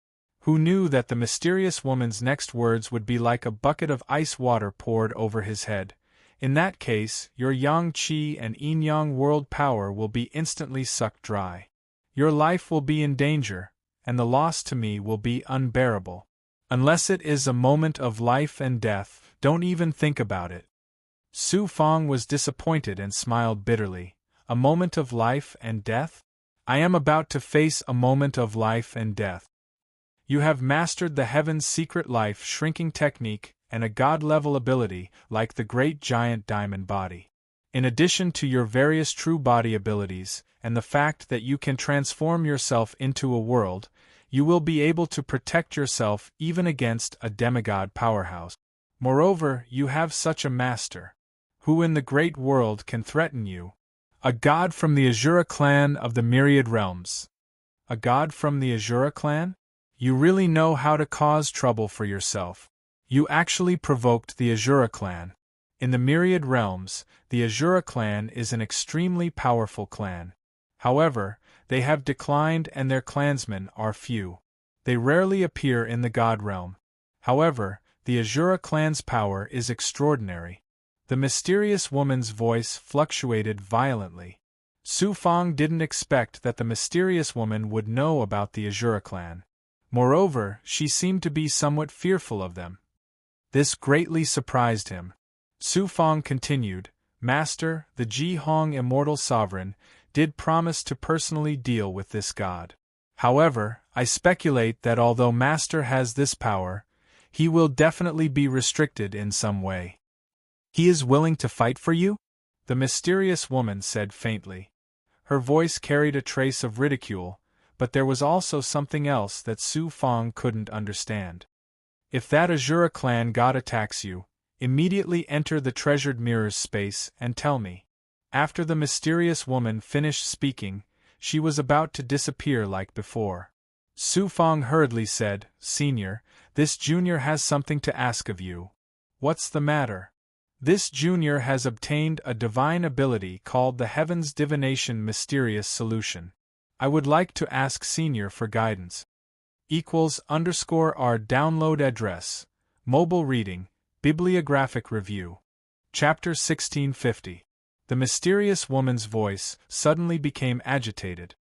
Who knew that the mysterious woman's next words would be like a bucket of ice water poured over his head? In that case, your yang qi and yin-yang world power will be instantly sucked dry. Your life will be in danger, and the loss to me will be unbearable. Unless it is a moment of life and death, don't even think about it. Su Fang was disappointed and smiled bitterly. A moment of life and death? I am about to face a moment of life and death. You have mastered the heaven's secret life shrinking technique and a god-level ability like the great giant diamond body. In addition to your various true body abilities and the fact that you can transform yourself into a world, you will be able to protect yourself even against a demigod powerhouse. Moreover, you have such a master. Who in the great world can threaten you? A god from the Azura clan of the Myriad Realms. A god from the Azura clan? You really know how to cause trouble for yourself. You actually provoked the Azura clan. In the myriad realms, the Azura clan is an extremely powerful clan. However, they have declined and their clansmen are few. They rarely appear in the god realm. However, the Azura clan's power is extraordinary. The mysterious woman's voice fluctuated violently. Su Fang didn't expect that the mysterious woman would know about the Azura clan. Moreover, she seemed to be somewhat fearful of them. This greatly surprised him. Su Fang continued, Master, the Ji Hong immortal sovereign, did promise to personally deal with this god. However, I speculate that although Master has this power, he will definitely be restricted in some way. He is willing to fight for you? The mysterious woman said faintly. Her voice carried a trace of ridicule, but there was also something else that Su Fang couldn't understand. If that Azura clan god attacks you, immediately enter the treasured mirror's space and tell me. After the mysterious woman finished speaking, she was about to disappear like before. Su Fang hurriedly said, Senior, this junior has something to ask of you. What's the matter? This junior has obtained a divine ability called the Heaven's Divination Mysterious Solution. I would like to ask Senior for guidance. =_our download address, mobile reading, bibliographic review. Chapter 1650. The mysterious woman's voice suddenly became agitated.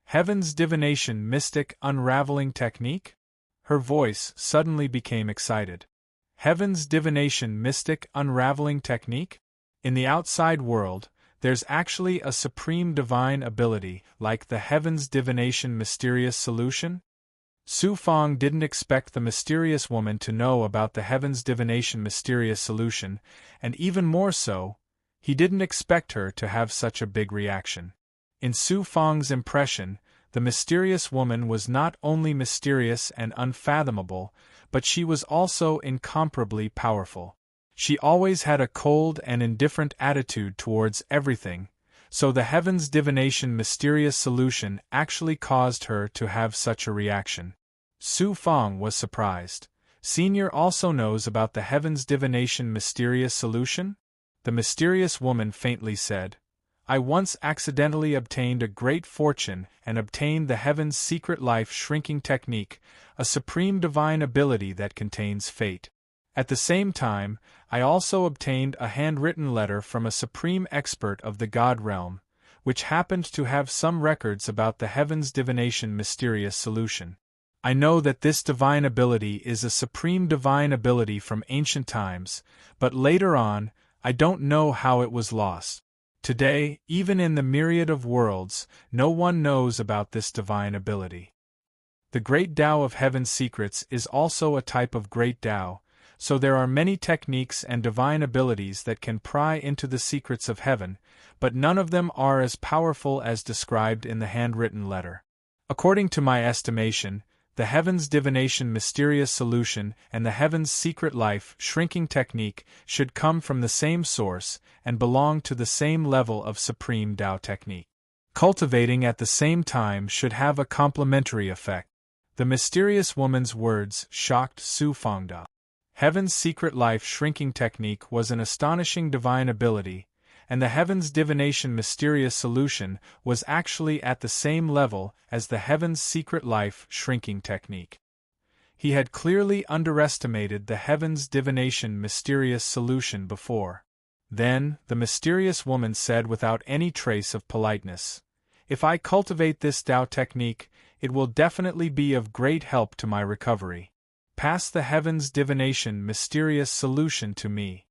Heaven's Divination Mystic Unraveling Technique? Her voice suddenly became excited. Heaven's Divination Mystic Unraveling Technique? In the outside world, there's actually a supreme divine ability like the Heaven's Divination Mysterious Solution? Su Fang didn't expect the mysterious woman to know about the Heaven's Divination Mysterious Solution, and even more so, he didn't expect her to have such a big reaction. In Su Fang's impression, the mysterious woman was not only mysterious and unfathomable, but she was also incomparably powerful. She always had a cold and indifferent attitude towards everything, so the Heaven's Divination Mysterious Solution actually caused her to have such a reaction. Su Fang was surprised. Senior also knows about the Heaven's Divination Mysterious Solution? The mysterious woman faintly said, I once accidentally obtained a great fortune and obtained the Heaven's Secret Life Shrinking Technique, a supreme divine ability that contains fate. At the same time, I also obtained a handwritten letter from a supreme expert of the God realm, which happened to have some records about the Heaven's Divination Mysterious Solution. I know that this divine ability is a supreme divine ability from ancient times, but later on, I don't know how it was lost. Today, even in the myriad of worlds, no one knows about this divine ability. The Great Tao of Heaven's Secrets is also a type of Great Tao, so there are many techniques and divine abilities that can pry into the secrets of heaven, but none of them are as powerful as described in the handwritten letter. According to my estimation, the Heaven's Divination Mysterious Solution and the Heaven's Secret Life Shrinking Technique should come from the same source and belong to the same level of Supreme Tao technique. Cultivating at the same time should have a complementary effect. The mysterious woman's words shocked Su Fangda. Heaven's Secret Life Shrinking Technique was an astonishing divine ability, and the Heaven's Divination Mysterious Solution was actually at the same level as the Heaven's Secret Life Shrinking Technique. He had clearly underestimated the Heaven's Divination Mysterious Solution before. Then, the mysterious woman said without any trace of politeness, If I cultivate this Tao technique, it will definitely be of great help to my recovery. Pass the Heaven's Divination Mysterious Solution to me.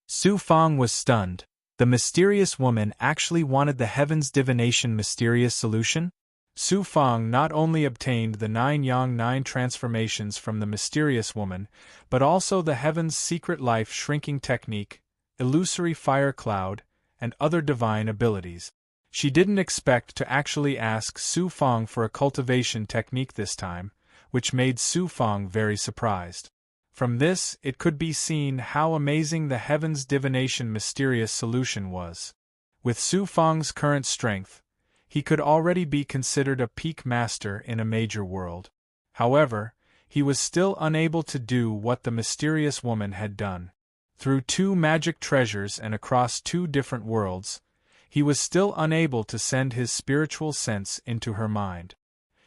Su Fang was stunned. The mysterious woman actually wanted the Heaven's Divination Mysterious Solution? Su Fang not only obtained the 9 Yang 9 transformations from the mysterious woman, but also the Heaven's Secret Life Shrinking Technique, Illusory Fire Cloud, and other divine abilities. She didn't expect to actually ask Su Fang for a cultivation technique this time, which made Su Fang very surprised. From this, it could be seen how amazing the Heaven's Divination Mysterious Solution was. With Su Fang's current strength, he could already be considered a peak master in a major world. However, he was still unable to do what the mysterious woman had done. Through 2 magic treasures and across 2 different worlds, he was still unable to send his spiritual sense into her mind.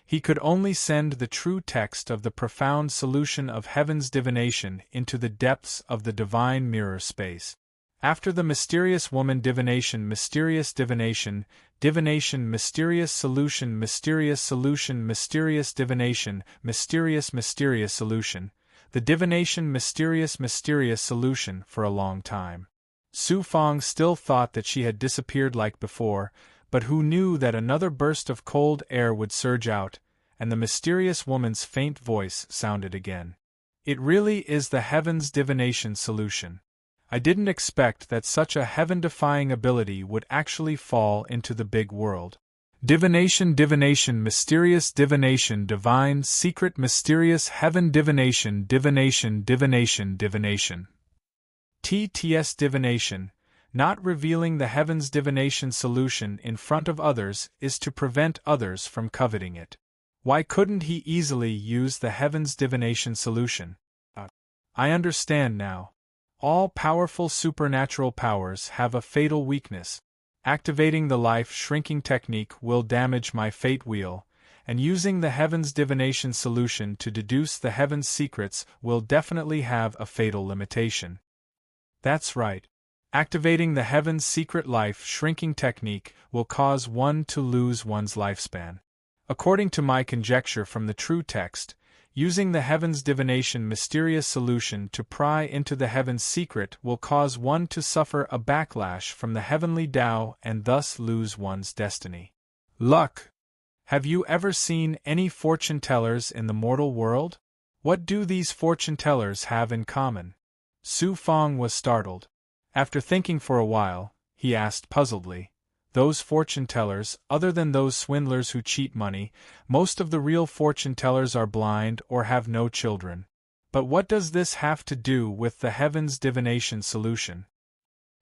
He could only send the true text of the profound solution of heaven's divination into the depths of the divine mirror space. After the mysterious woman divination, mysterious divination, divination, mysterious solution, mysterious solution, mysterious divination, mysterious solution, the divination, mysterious solution. For a long time, Su Fang still thought that she had disappeared like before, but who knew that another burst of cold air would surge out, and the mysterious woman's faint voice sounded again. It really is the heaven's divination solution. I didn't expect that such a heaven-defying ability would actually fall into the big world. Divination, divination, mysterious divination, divine, secret, mysterious, heaven divination, divination, divination, divination. TTS divination, not revealing the heaven's divination solution in front of others, is to prevent others from coveting it. Why couldn't he easily use the heaven's divination solution? I understand now. All powerful supernatural powers have a fatal weakness. Activating the life-shrinking technique will damage my fate wheel, and using the heaven's divination solution to deduce the heaven's secrets will definitely have a fatal limitation. That's right. Activating the heaven's secret life-shrinking technique will cause one to lose one's lifespan. According to my conjecture from the true text, using the heaven's divination mysterious solution to pry into the heaven's secret will cause one to suffer a backlash from the heavenly Tao and thus lose one's destiny. Luck. Have you ever seen any fortune-tellers in the mortal world? What do these fortune-tellers have in common? Su Fang was startled. After thinking for a while, he asked puzzledly, those fortune-tellers, other than those swindlers who cheat money, most of the real fortune-tellers are blind or have no children. But what does this have to do with the heaven's divination solution?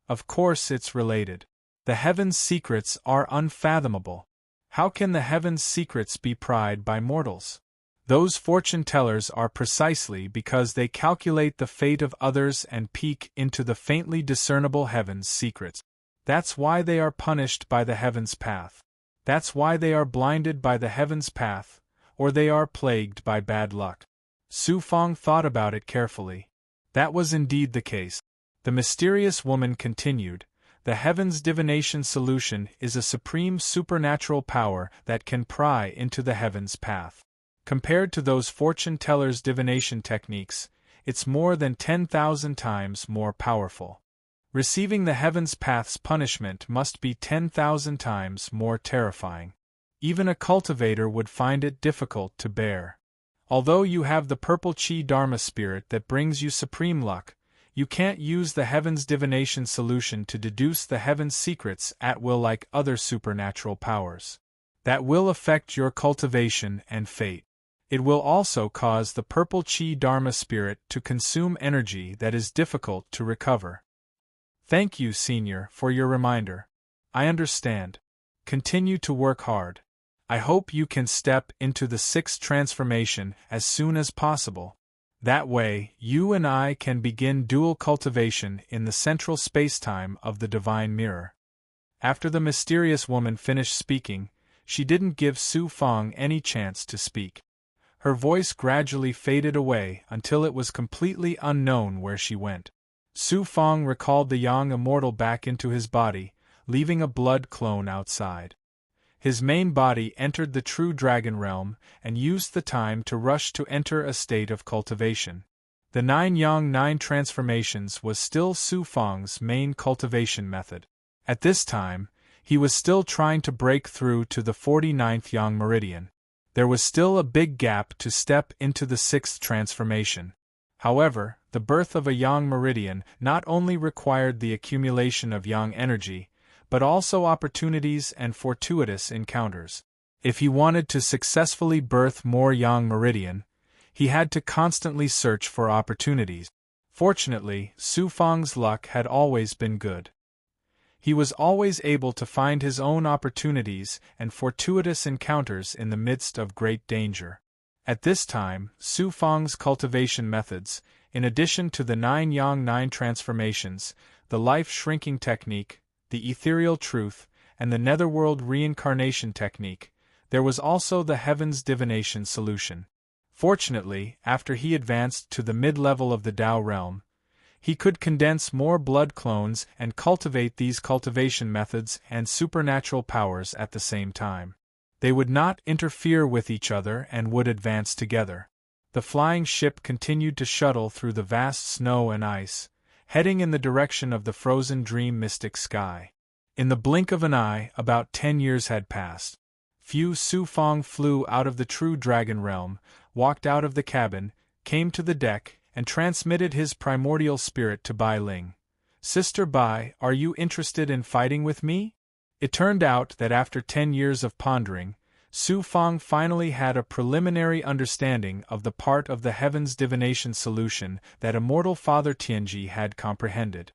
Of course it's related. The heaven's secrets are unfathomable. How can the heaven's secrets be pried by mortals? Those fortune-tellers are precisely because they calculate the fate of others and peek into the faintly discernible heaven's secrets. That's why they are punished by the heaven's path. That's why they are blinded by the heaven's path, or they are plagued by bad luck. Su Fang thought about it carefully. That was indeed the case. The mysterious woman continued, the heaven's divination solution is a supreme supernatural power that can pry into the heaven's path. Compared to those fortune-tellers' divination techniques, it's more than 10,000 times more powerful. Receiving the heaven's path's punishment must be 10,000 times more terrifying. Even a cultivator would find it difficult to bear. Although you have the purple chi dharma spirit that brings you supreme luck, you can't use the heaven's divination solution to deduce the heaven's secrets at will like other supernatural powers. That will affect your cultivation and fate. It will also cause the purple chi dharma spirit to consume energy that is difficult to recover. Thank you, Senior, for your reminder. I understand. Continue to work hard. I hope you can step into the 6th transformation as soon as possible. That way, you and I can begin dual cultivation in the central spacetime of the Divine Mirror. After the mysterious woman finished speaking, she didn't give Su Fang any chance to speak. Her voice gradually faded away until it was completely unknown where she went. Su Fang recalled the young immortal back into his body, leaving a blood clone outside. His main body entered the true dragon realm and used the time to rush to enter a state of cultivation. The 9 transformations was still Su Fang's main cultivation method. At this time, he was still trying to break through to the 49th yang meridian. There was still a big gap to step into the 6th transformation. However, the birth of a yang meridian not only required the accumulation of yang energy, but also opportunities and fortuitous encounters. If he wanted to successfully birth more yang meridian, he had to constantly search for opportunities. Fortunately, Su Fang's luck had always been good. He was always able to find his own opportunities and fortuitous encounters in the midst of great danger. At this time, Su Fang's cultivation methods, in addition to the 9 Yang 9 transformations, the life-shrinking technique, the ethereal truth, and the netherworld reincarnation technique, there was also the heavens divination solution. Fortunately, after he advanced to the mid-level of the Tao realm, he could condense more blood clones and cultivate these cultivation methods and supernatural powers at the same time. They would not interfere with each other and would advance together. The flying ship continued to shuttle through the vast snow and ice, heading in the direction of the frozen dream mystic sky. In the blink of an eye, about 10 years had passed. Su Fang flew out of the true dragon realm, walked out of the cabin, came to the deck, and transmitted his primordial spirit to Bai Ling. "Sister Bai, are you interested in fighting with me?" It turned out that after 10 years of pondering, Su Fang finally had a preliminary understanding of the part of the heavens divination solution that immortal Father Tianji had comprehended.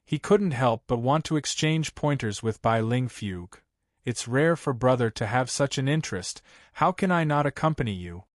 He couldn't help but want to exchange pointers with Bai Ling Fugue. "It's rare for brother to have such an interest, how can I not accompany you?"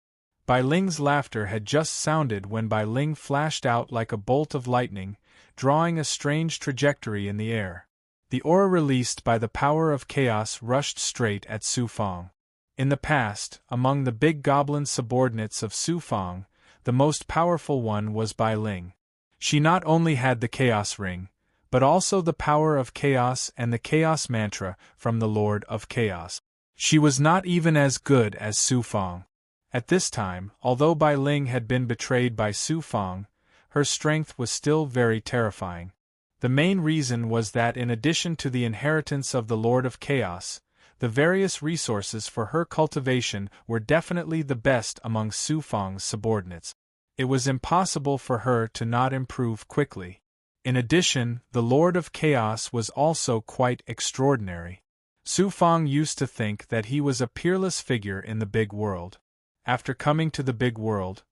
Bai Ling's laughter had just sounded when Bai Ling flashed out like a bolt of lightning, drawing a strange trajectory in the air. The aura released by the power of chaos rushed straight at Su Fang. In the past, among the big goblin subordinates of Su Fang, the most powerful one was Bai Ling. She not only had the chaos ring, but also the power of chaos and the chaos mantra from the Lord of Chaos. She was not even as good as Su Fang. At this time, although Bai Ling had been betrayed by Su Fang, her strength was still very terrifying. The main reason was that in addition to the inheritance of the Lord of Chaos, the various resources for her cultivation were definitely the best among Su Fang's subordinates. It was impossible for her to not improve quickly. In addition, the Lord of Chaos was also quite extraordinary. Su Fang used to think that he was a peerless figure in the big world. After coming to the big world,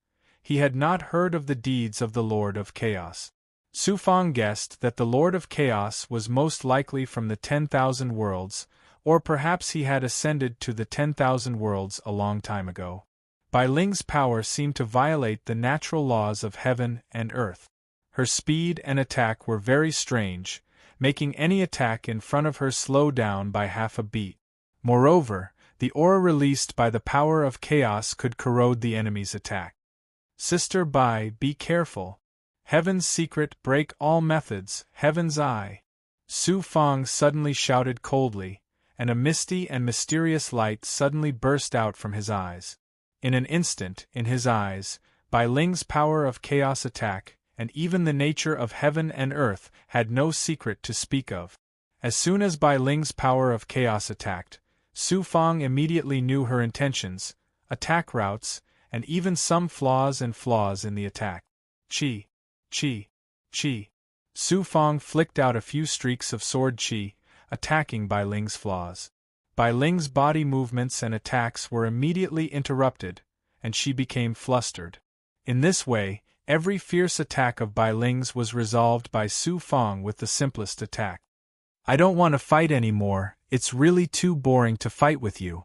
he had not heard of the deeds of the Lord of Chaos. Su Fang guessed that the Lord of Chaos was most likely from the 10,000 worlds, or perhaps he had ascended to the 10,000 worlds a long time ago. Bai Ling's power seemed to violate the natural laws of heaven and earth. Her speed and attack were very strange, making any attack in front of her slow down by half a beat. Moreover, the aura released by the power of chaos could corrode the enemy's attack. "Sister Bai, be careful. Heaven's secret, break all methods, Heaven's eye." Su Fang suddenly shouted coldly, and a misty and mysterious light suddenly burst out from his eyes. In an instant, in his eyes, Bai Ling's power of chaos attack, and even the nature of heaven and earth had no secret to speak of. As soon as Bai Ling's power of chaos attacked, Su Fang immediately knew her intentions, attack routes, and even some flaws in the attack. Chi, chi, chi. Su Fang flicked out a few streaks of sword chi, attacking Bai Ling's flaws. Bai Ling's body movements and attacks were immediately interrupted, and she became flustered. In this way, every fierce attack of Bai Ling's was resolved by Su Fang with the simplest attack. "I don't want to fight anymore, it's really too boring to fight with you."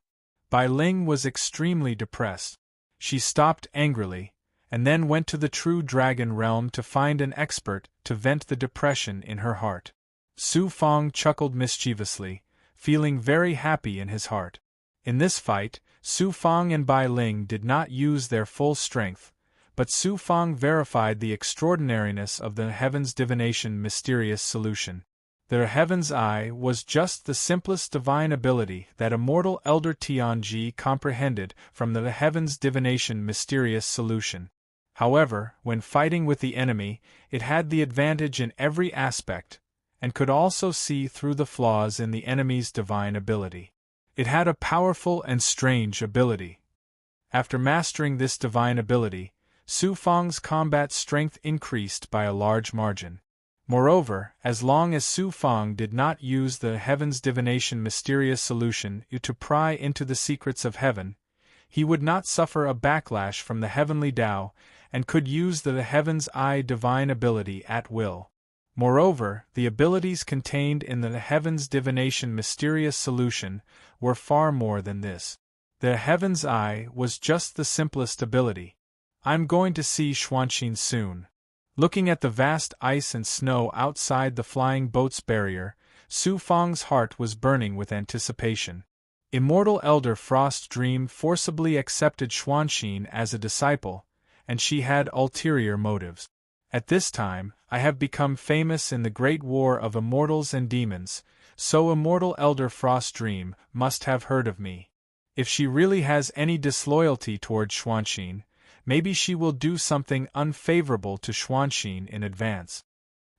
Bai Ling was extremely depressed. She stopped angrily, and then went to the true dragon realm to find an expert to vent the depression in her heart. Su Fang chuckled mischievously, feeling very happy in his heart. In this fight, Su Fang and Bai Ling did not use their full strength, but Su Fang verified the extraordinariness of the Heaven's Divination mysterious solution. The Heaven's Eye was just the simplest divine ability that immortal Elder Tianji comprehended from the Heaven's Divination mysterious solution. However, when fighting with the enemy, it had the advantage in every aspect, and could also see through the flaws in the enemy's divine ability. It had a powerful and strange ability. After mastering this divine ability, Su Fang's combat strength increased by a large margin. Moreover, as long as Su Fang did not use the Heaven's Divination mysterious solution to pry into the secrets of heaven, he would not suffer a backlash from the heavenly Tao, and could use the Heaven's Eye divine ability at will. Moreover, the abilities contained in the Heaven's Divination mysterious solution were far more than this. The Heaven's Eye was just the simplest ability. I'm going to see Xuanqin soon. Looking at the vast ice and snow outside the flying boat's barrier, Su Fang's heart was burning with anticipation. Immortal Elder Frost Dream forcibly accepted Xuanqin as a disciple, and she had ulterior motives. At this time, I have become famous in the great war of immortals and demons, so Immortal Elder Frost Dream must have heard of me. If she really has any disloyalty toward Xuanqin, maybe she will do something unfavorable to Xuanqin in advance.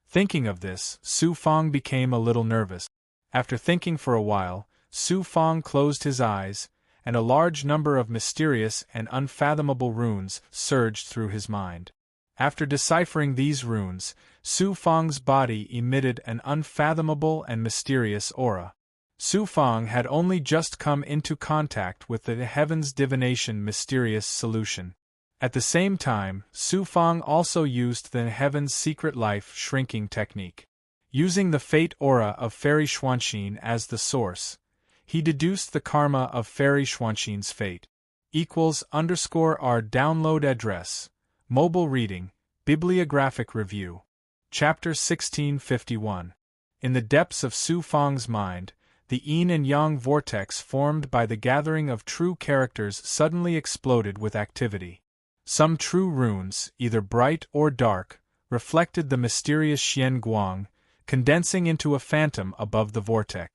Thinking of this, Su Fang became a little nervous. After thinking for a while, Su Fang closed his eyes, and a large number of mysterious and unfathomable runes surged through his mind. After deciphering these runes, Su Fang's body emitted an unfathomable and mysterious aura. Su Fang had only just come into contact with the Heaven's Divination mysterious solution. At the same time, Su Fang also used the Heaven's Secret Life shrinking technique. Using the fate aura of Fairy Xuanqin as the source, he deduced the karma of Fairy Xuanqin's fate. =_our download address, mobile reading, bibliographic review. Chapter 1651. In the depths of Su Fang's mind, the yin and yang vortex formed by the gathering of true characters suddenly exploded with activity. Some true runes, either bright or dark, reflected the mysterious Xian Guang, condensing into a phantom above the vortex.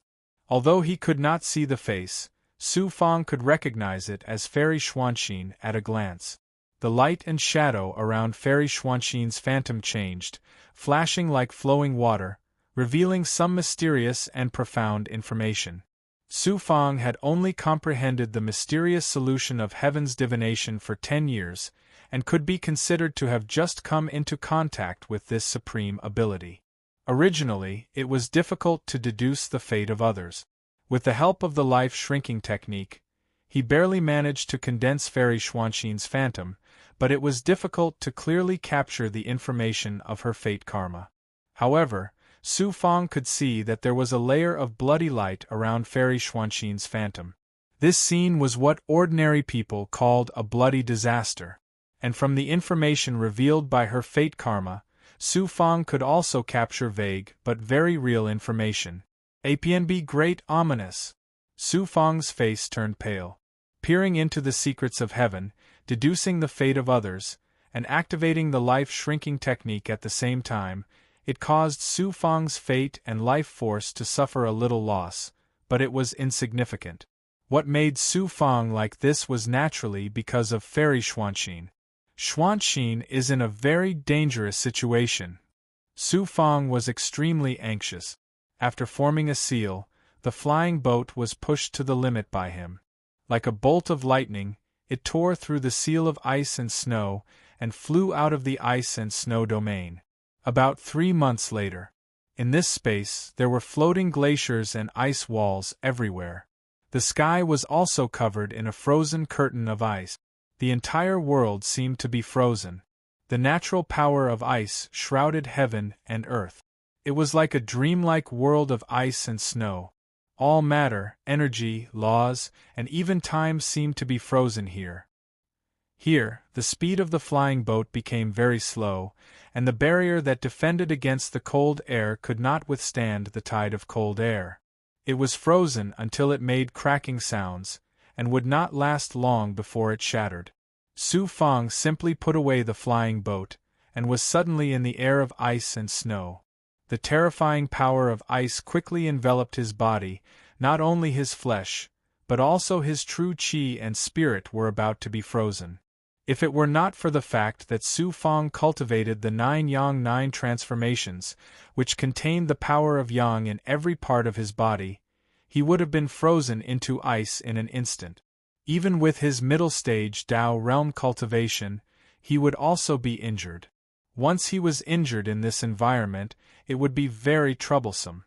Although he could not see the face, Su Fang could recognize it as Fairy Xuanqin at a glance. The light and shadow around Fairy Xuanqin's phantom changed, flashing like flowing water, revealing some mysterious and profound information. Su Fang had only comprehended the mysterious solution of Heaven's Divination for 10 years, and could be considered to have just come into contact with this supreme ability. Originally, it was difficult to deduce the fate of others. With the help of the life shrinking technique, he barely managed to condense Fairy Xuanqin's phantom, but it was difficult to clearly capture the information of her fate karma. However, Su Fang could see that there was a layer of bloody light around Fairy Xuanqin's phantom. This scene was what ordinary people called a bloody disaster, and from the information revealed by her fate karma, Su Fang could also capture vague but very real information. APNB Great Ominous. Su Fang's face turned pale. Peering into the secrets of heaven, deducing the fate of others, and activating the life-shrinking technique at the same time, it caused Su Fang's fate and life force to suffer a little loss, but it was insignificant. What made Su Fang like this was naturally because of Fairy Xuanqin. Xuanqin is in a very dangerous situation. Su Fang was extremely anxious. After forming a seal, the flying boat was pushed to the limit by him. Like a bolt of lightning, it tore through the seal of ice and snow, and flew out of the ice and snow domain. About 3 months later. In this space, there were floating glaciers and ice walls everywhere. The sky was also covered in a frozen curtain of ice. The entire world seemed to be frozen. The natural power of ice shrouded heaven and earth. It was like a dreamlike world of ice and snow. All matter, energy, laws, and even time seemed to be frozen here. Here, the speed of the flying boat became very slow, and the barrier that defended against the cold air could not withstand the tide of cold air. It was frozen until it made cracking sounds, and would not last long before it shattered. Su Fang simply put away the flying boat, and was suddenly in the air of ice and snow. The terrifying power of ice quickly enveloped his body, not only his flesh, but also his true qi and spirit were about to be frozen. If it were not for the fact that Su Fang cultivated the 9 Yang 9 transformations, which contained the power of Yang in every part of his body, he would have been frozen into ice in an instant. Even with his middle stage Tao realm cultivation, he would also be injured. Once he was injured in this environment, it would be very troublesome.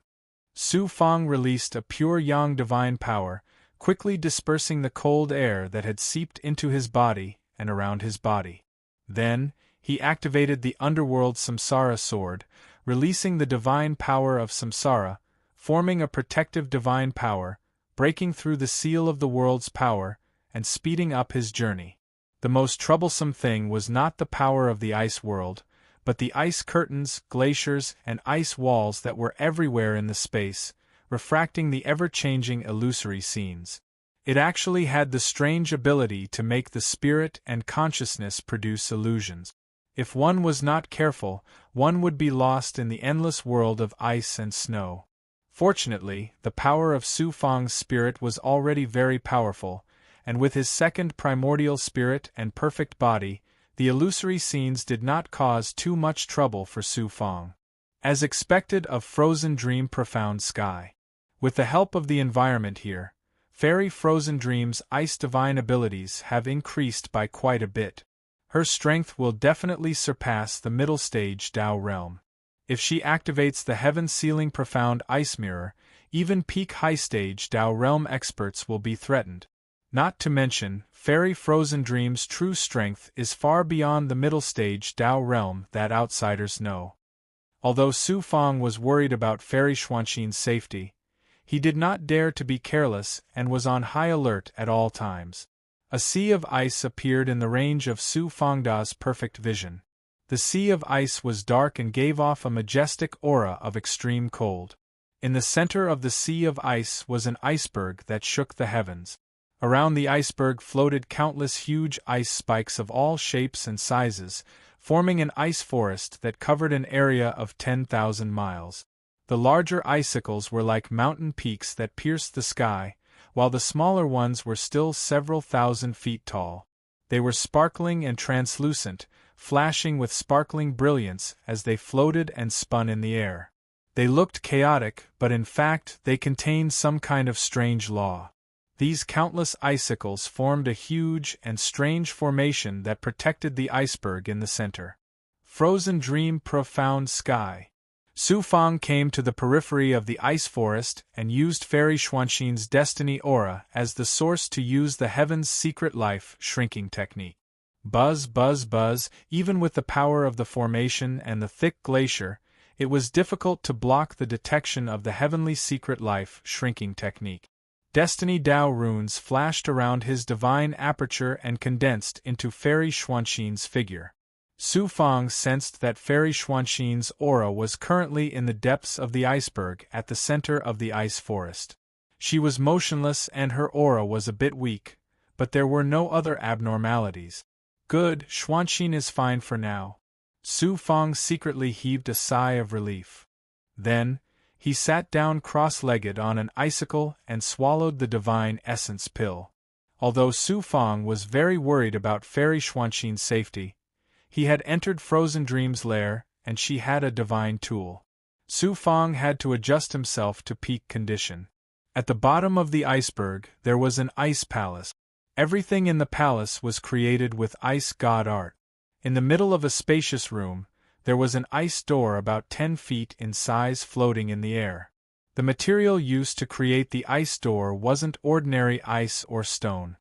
Su Fang released a pure Yang divine power, quickly dispersing the cold air that had seeped into his body and around his body. Then, he activated the underworld Samsara sword, releasing the divine power of Samsara, forming a protective divine power, breaking through the seal of the world's power, and speeding up his journey. The most troublesome thing was not the power of the ice world, but the ice curtains, glaciers, and ice walls that were everywhere in the space, refracting the ever-changing illusory scenes. It actually had the strange ability to make the spirit and consciousness produce illusions. If one was not careful, one would be lost in the endless world of ice and snow. Fortunately, the power of Su Fang's spirit was already very powerful, and with his second primordial spirit and perfect body, the illusory scenes did not cause too much trouble for Su Fang. As expected of Frozen Dream Profound Sky. With the help of the environment here, Fairy Frozen Dream's ice divine abilities have increased by quite a bit. Her strength will definitely surpass the middle stage Tao realm. If she activates the Heaven Sealing Profound Ice Mirror, even peak high stage Tao realm experts will be threatened. Not to mention, Fairy Frozen Dream's true strength is far beyond the middle stage Tao realm that outsiders know. Although Su Fang was worried about Fairy Xuanxin's safety, he did not dare to be careless and was on high alert at all times. A sea of ice appeared in the range of Su Fangda's perfect vision. The sea of ice was dark and gave off a majestic aura of extreme cold. In the center of the sea of ice was an iceberg that shook the heavens. Around the iceberg floated countless huge ice spikes of all shapes and sizes, forming an ice forest that covered an area of 10,000 miles. The larger icicles were like mountain peaks that pierced the sky, while the smaller ones were still several thousand feet tall. They were sparkling and translucent, flashing with sparkling brilliance as they floated and spun in the air. They looked chaotic, but in fact they contained some kind of strange law. These countless icicles formed a huge and strange formation that protected the iceberg in the center. Frozen Dream Profound Sky. Su Fang came to the periphery of the ice forest and used Fairy Xuanxin's destiny aura as the source to use the Heaven's Secret Life shrinking technique. Buzz, buzz, buzz, even with the power of the formation and the thick glacier, it was difficult to block the detection of the Heavenly Secret Life shrinking technique. Destiny Dao runes flashed around his divine aperture and condensed into Fairy Xuanxin's figure. Su Fang sensed that Fairy Xuanxin's aura was currently in the depths of the iceberg at the center of the ice forest. She was motionless and her aura was a bit weak, but there were no other abnormalities. Good, Xuanxin is fine for now. Su Fang secretly heaved a sigh of relief. Then, he sat down cross-legged on an icicle and swallowed the divine essence pill. Although Su Fang was very worried about Fairy Xuanxin's safety, he had entered Frozen Dream's lair, and she had a divine tool. Su Fang had to adjust himself to peak condition. At the bottom of the iceberg, there was an ice palace. Everything in the palace was created with ice god art. In the middle of a spacious room, there was an ice door about 10 feet in size floating in the air. The material used to create the ice door wasn't ordinary ice or stone.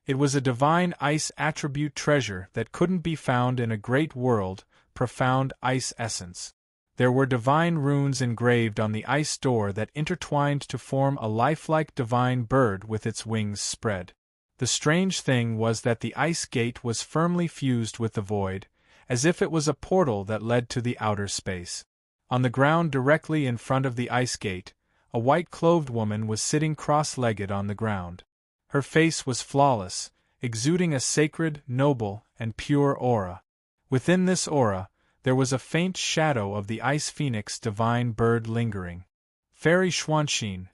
It was a divine ice attribute treasure that couldn't be found in a great world, profound ice essence. There were divine runes engraved on the ice door that intertwined to form a lifelike divine bird with its wings spread. The strange thing was that the ice gate was firmly fused with the void, as if it was a portal that led to the outer space. On the ground directly in front of the ice gate, a white-clothed woman was sitting cross-legged on the ground. Her face was flawless, exuding a sacred, noble, and pure aura. Within this aura, there was a faint shadow of the ice phoenix divine bird lingering. Fairy Xuanxin.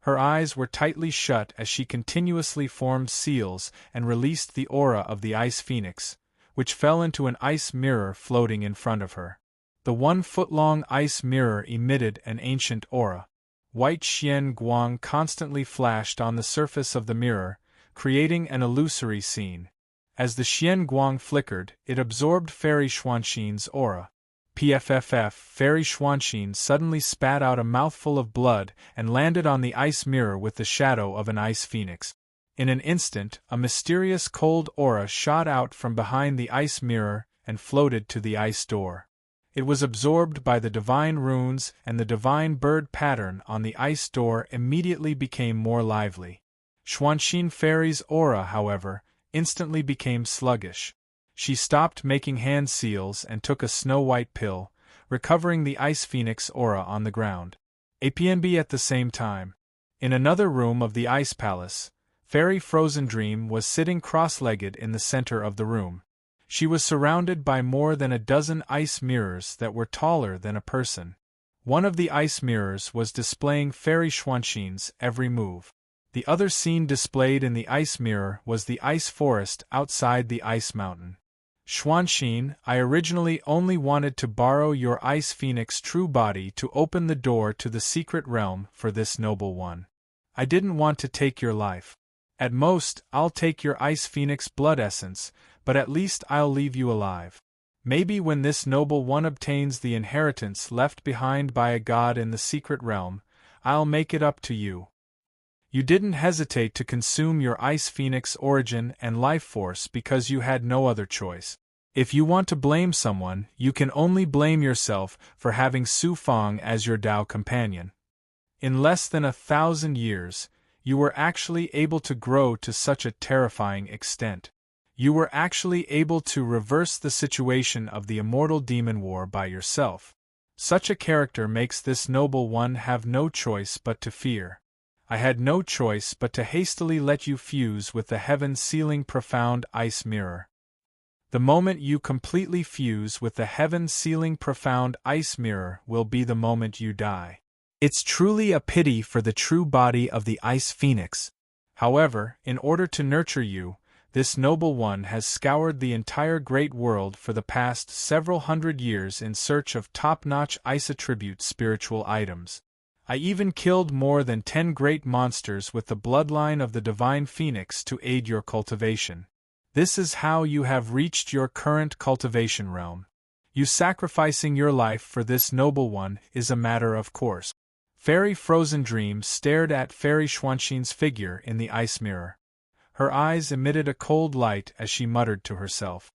Her eyes were tightly shut as she continuously formed seals and released the aura of the ice phoenix, which fell into an ice mirror floating in front of her. The 1-foot-long ice mirror emitted an ancient aura. White Xian Guang constantly flashed on the surface of the mirror, creating an illusory scene. As the Xian Guang flickered, it absorbed Fairy Xuanxin's aura. PFFF, Fairy Xuanxin suddenly spat out a mouthful of blood and landed on the ice mirror with the shadow of an ice phoenix. In an instant, a mysterious cold aura shot out from behind the ice mirror and floated to the ice door. It was absorbed by the divine runes, and the divine bird pattern on the ice door immediately became more lively. Xuanxin Fairy's aura, however, instantly became sluggish. She stopped making hand seals and took a snow-white pill, recovering the Ice Phoenix aura on the ground. APNB at the same time. In another room of the Ice Palace, Fairy Frozen Dream was sitting cross-legged in the center of the room. She was surrounded by more than a dozen ice mirrors that were taller than a person. One of the ice mirrors was displaying Fairy Xuanxin's every move. The other scene displayed in the ice mirror was the ice forest outside the ice mountain. Xuanxin, I originally only wanted to borrow your Ice Phoenix true body to open the door to the secret realm for this noble one. I didn't want to take your life. At most, I'll take your Ice Phoenix blood essence, but at least I'll leave you alive. Maybe when this noble one obtains the inheritance left behind by a god in the secret realm, I'll make it up to you. You didn't hesitate to consume your Ice Phoenix origin and life force because you had no other choice. If you want to blame someone, you can only blame yourself for having Su Fang as your Tao companion. In less than 1,000 years, you were actually able to grow to such a terrifying extent. You were actually able to reverse the situation of the immortal demon war by yourself. Such a character makes this noble one have no choice but to fear. I had no choice but to hastily let you fuse with the heaven-sealing profound ice mirror. The moment you completely fuse with the heaven-sealing profound ice mirror will be the moment you die. It's truly a pity for the true body of the Ice Phoenix. However, in order to nurture you, this noble one has scoured the entire great world for the past several hundred years in search of top-notch ice attribute spiritual items. I even killed more than 10 great monsters with the bloodline of the Divine Phoenix to aid your cultivation. This is how you have reached your current cultivation realm. You sacrificing your life for this noble one is a matter of course. Fairy Frozen Dream stared at Fairy Xuanxin's figure in the ice mirror. Her eyes emitted a cold light as she muttered to herself.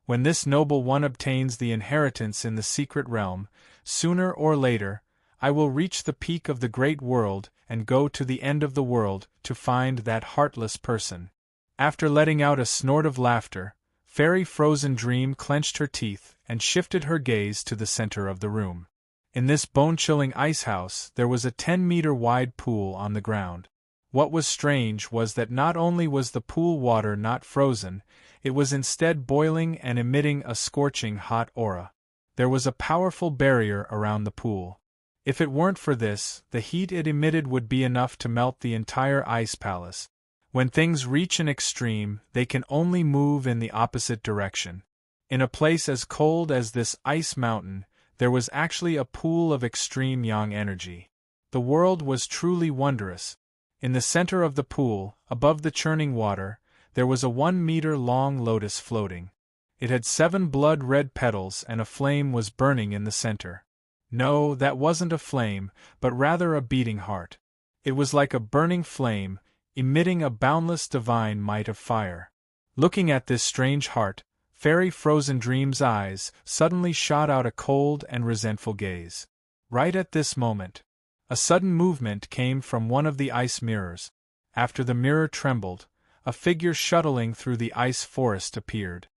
When this noble one obtains the inheritance in the secret realm, sooner or later, I will reach the peak of the great world and go to the end of the world to find that heartless person. After letting out a snort of laughter, Fairy Frozen Dream clenched her teeth and shifted her gaze to the center of the room. In this bone-chilling ice house there was a 10-meter-wide pool on the ground. What was strange was that not only was the pool water not frozen, it was instead boiling and emitting a scorching hot aura. There was a powerful barrier around the pool. If it weren't for this, the heat it emitted would be enough to melt the entire ice palace. When things reach an extreme, they can only move in the opposite direction. In a place as cold as this ice mountain, there was actually a pool of extreme yang energy. The world was truly wondrous. In the center of the pool, above the churning water, there was a 1-meter-long lotus floating. It had 7 blood-red petals and a flame was burning in the center. No, that wasn't a flame, but rather a beating heart. It was like a burning flame, emitting a boundless divine might of fire. Looking at this strange heart, Fairy Frozen Dream's eyes suddenly shot out a cold and resentful gaze. Right at this moment, a sudden movement came from one of the ice mirrors. After the mirror trembled, a figure shuttling through the ice forest appeared.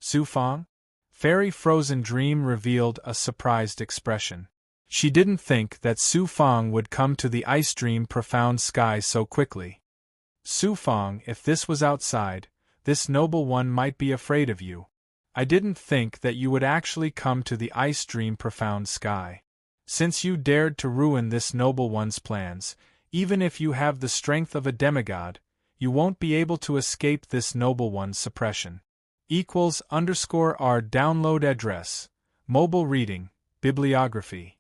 Su Fang? Fairy Frozen Dream revealed a surprised expression. She didn't think that Su Fang would come to the Ice Dream profound sky so quickly. Su Fang, if this was outside, this noble one might be afraid of you. I didn't think that you would actually come to the Ice Dream profound sky. Since you dared to ruin this noble one's plans, even if you have the strength of a demigod, you won't be able to escape this noble one's suppression. _R download address, mobile reading, bibliography.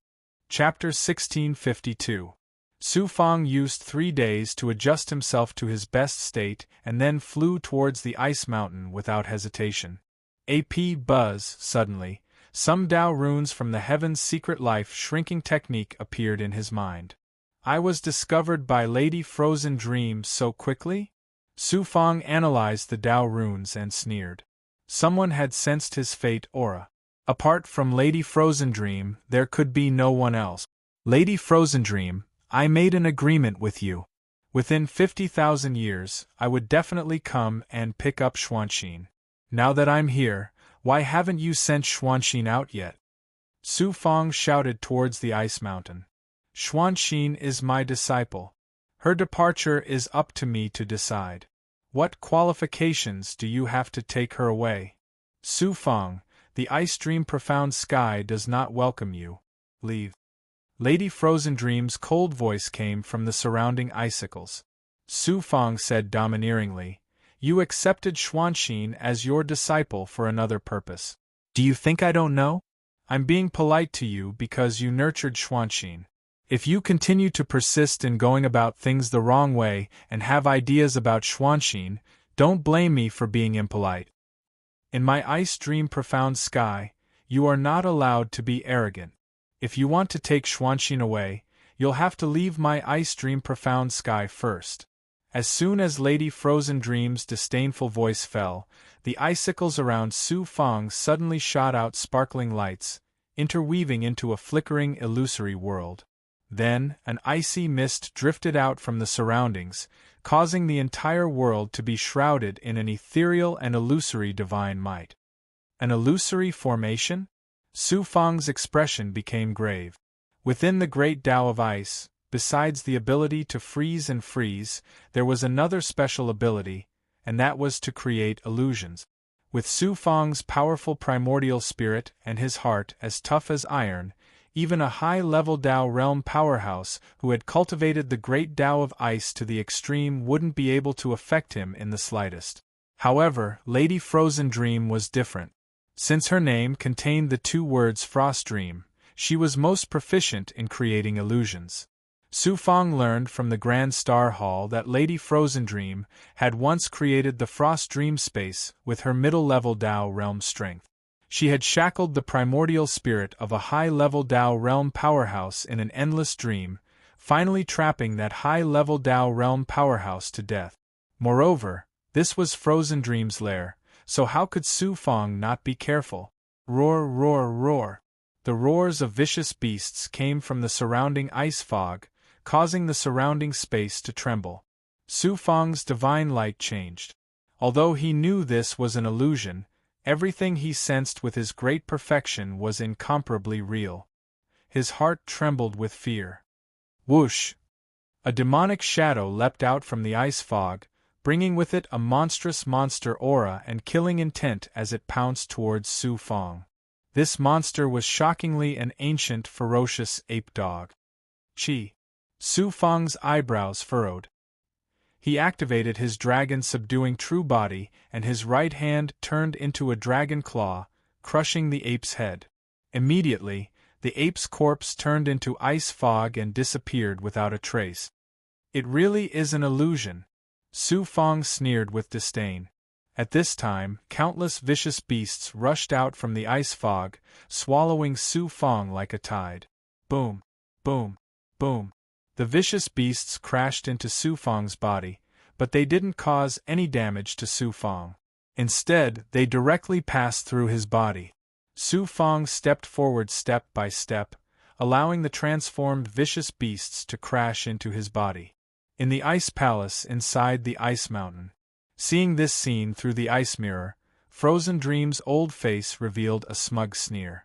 Chapter 1652. Su Fang used 3 days to adjust himself to his best state and then flew towards the ice mountain without hesitation. AP Buzz, suddenly, some Tao runes from the Heaven's secret life shrinking technique appeared in his mind. I was discovered by Lady Frozen Dream so quickly? Su Fang analyzed the Tao runes and sneered. Someone had sensed his fate aura. Apart from Lady Frozen Dream, there could be no one else. Lady Frozen Dream, I made an agreement with you. Within 50,000 years, I would definitely come and pick up Xuanxin. Now that I'm here, why haven't you sent Xuanxin out yet? Su Fang shouted towards the ice mountain. Xuanxin is my disciple. Her departure is up to me to decide. What qualifications do you have to take her away? Su Fang, the ice dream profound sky does not welcome you. Leave. Lady Frozen Dream's cold voice came from the surrounding icicles. Su Fang said domineeringly, You accepted Xuanxin as your disciple for another purpose. Do you think I don't know? I'm being polite to you because you nurtured Xuanxin. If you continue to persist in going about things the wrong way and have ideas about Xuanxin, don't blame me for being impolite. In my ice dream profound sky, you are not allowed to be arrogant. If you want to take Xuanxin away, you'll have to leave my ice dream profound sky first. As soon as Lady Frozen Dream's disdainful voice fell, the icicles around Su Fang suddenly shot out sparkling lights, interweaving into a flickering illusory world. Then, an icy mist drifted out from the surroundings, causing the entire world to be shrouded in an ethereal and illusory divine might. An illusory formation? Su Fang's expression became grave. Within the great Tao of ice, besides the ability to freeze and freeze, there was another special ability, and that was to create illusions. With Su Fang's powerful primordial spirit and his heart as tough as iron, even a high-level Tao realm powerhouse who had cultivated the great Tao of ice to the extreme wouldn't be able to affect him in the slightest. However, Lady Frozen Dream was different. Since her name contained the two words Frost Dream, she was most proficient in creating illusions. Su Fang learned from the Grand Star Hall that Lady Frozen Dream had once created the Frost Dream space with her middle-level Tao realm strength. She had shackled the primordial spirit of a high-level Tao realm powerhouse in an endless dream, finally trapping that high-level Tao realm powerhouse to death. Moreover, this was Frozen Dream's lair, so how could Su Fang not be careful? Roar, roar, roar. The roars of vicious beasts came from the surrounding ice fog, causing the surrounding space to tremble. Su Fang's divine light changed. Although he knew this was an illusion, everything he sensed with his great perfection was incomparably real. His heart trembled with fear. Whoosh! A demonic shadow leapt out from the ice fog, bringing with it a monstrous monster aura and killing intent as it pounced towards Su Fang. This monster was shockingly an ancient, ferocious ape dog. Chi! Su Fang's eyebrows furrowed. He activated his dragon-subduing true body, and his right hand turned into a dragon claw, crushing the ape's head. Immediately, the ape's corpse turned into ice fog and disappeared without a trace. It really is an illusion. Su Fang sneered with disdain. At this time, countless vicious beasts rushed out from the ice fog, swallowing Su Fang like a tide. Boom! Boom! Boom! The vicious beasts crashed into Su Fang's body, but they didn't cause any damage to Su Fang. Instead, they directly passed through his body. Su Fang stepped forward step by step, allowing the transformed vicious beasts to crash into his body. In the ice palace inside the ice mountain. Seeing this scene through the ice mirror, Frozen Dream's old face revealed a smug sneer.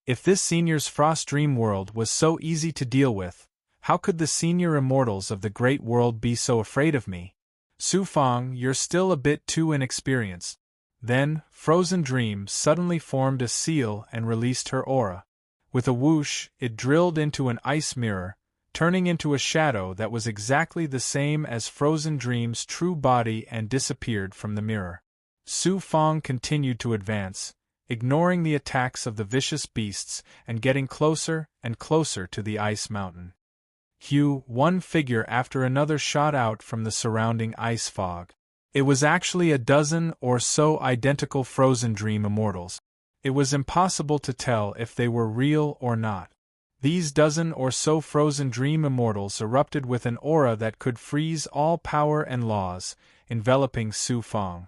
If this senior's Frost Dream world was so easy to deal with, how could the senior immortals of the great world be so afraid of me? Su Fang, you're still a bit too inexperienced. Then, Frozen Dream suddenly formed a seal and released her aura. With a whoosh, it drilled into an ice mirror, turning into a shadow that was exactly the same as Frozen Dream's true body and disappeared from the mirror. Su Fang continued to advance, ignoring the attacks of the vicious beasts and getting closer and closer to the ice mountain. One figure after another shot out from the surrounding ice fog. It was actually a dozen or so identical Frozen Dream immortals. It was impossible to tell if they were real or not. These dozen or so Frozen Dream immortals erupted with an aura that could freeze all power and laws, enveloping Su Fang.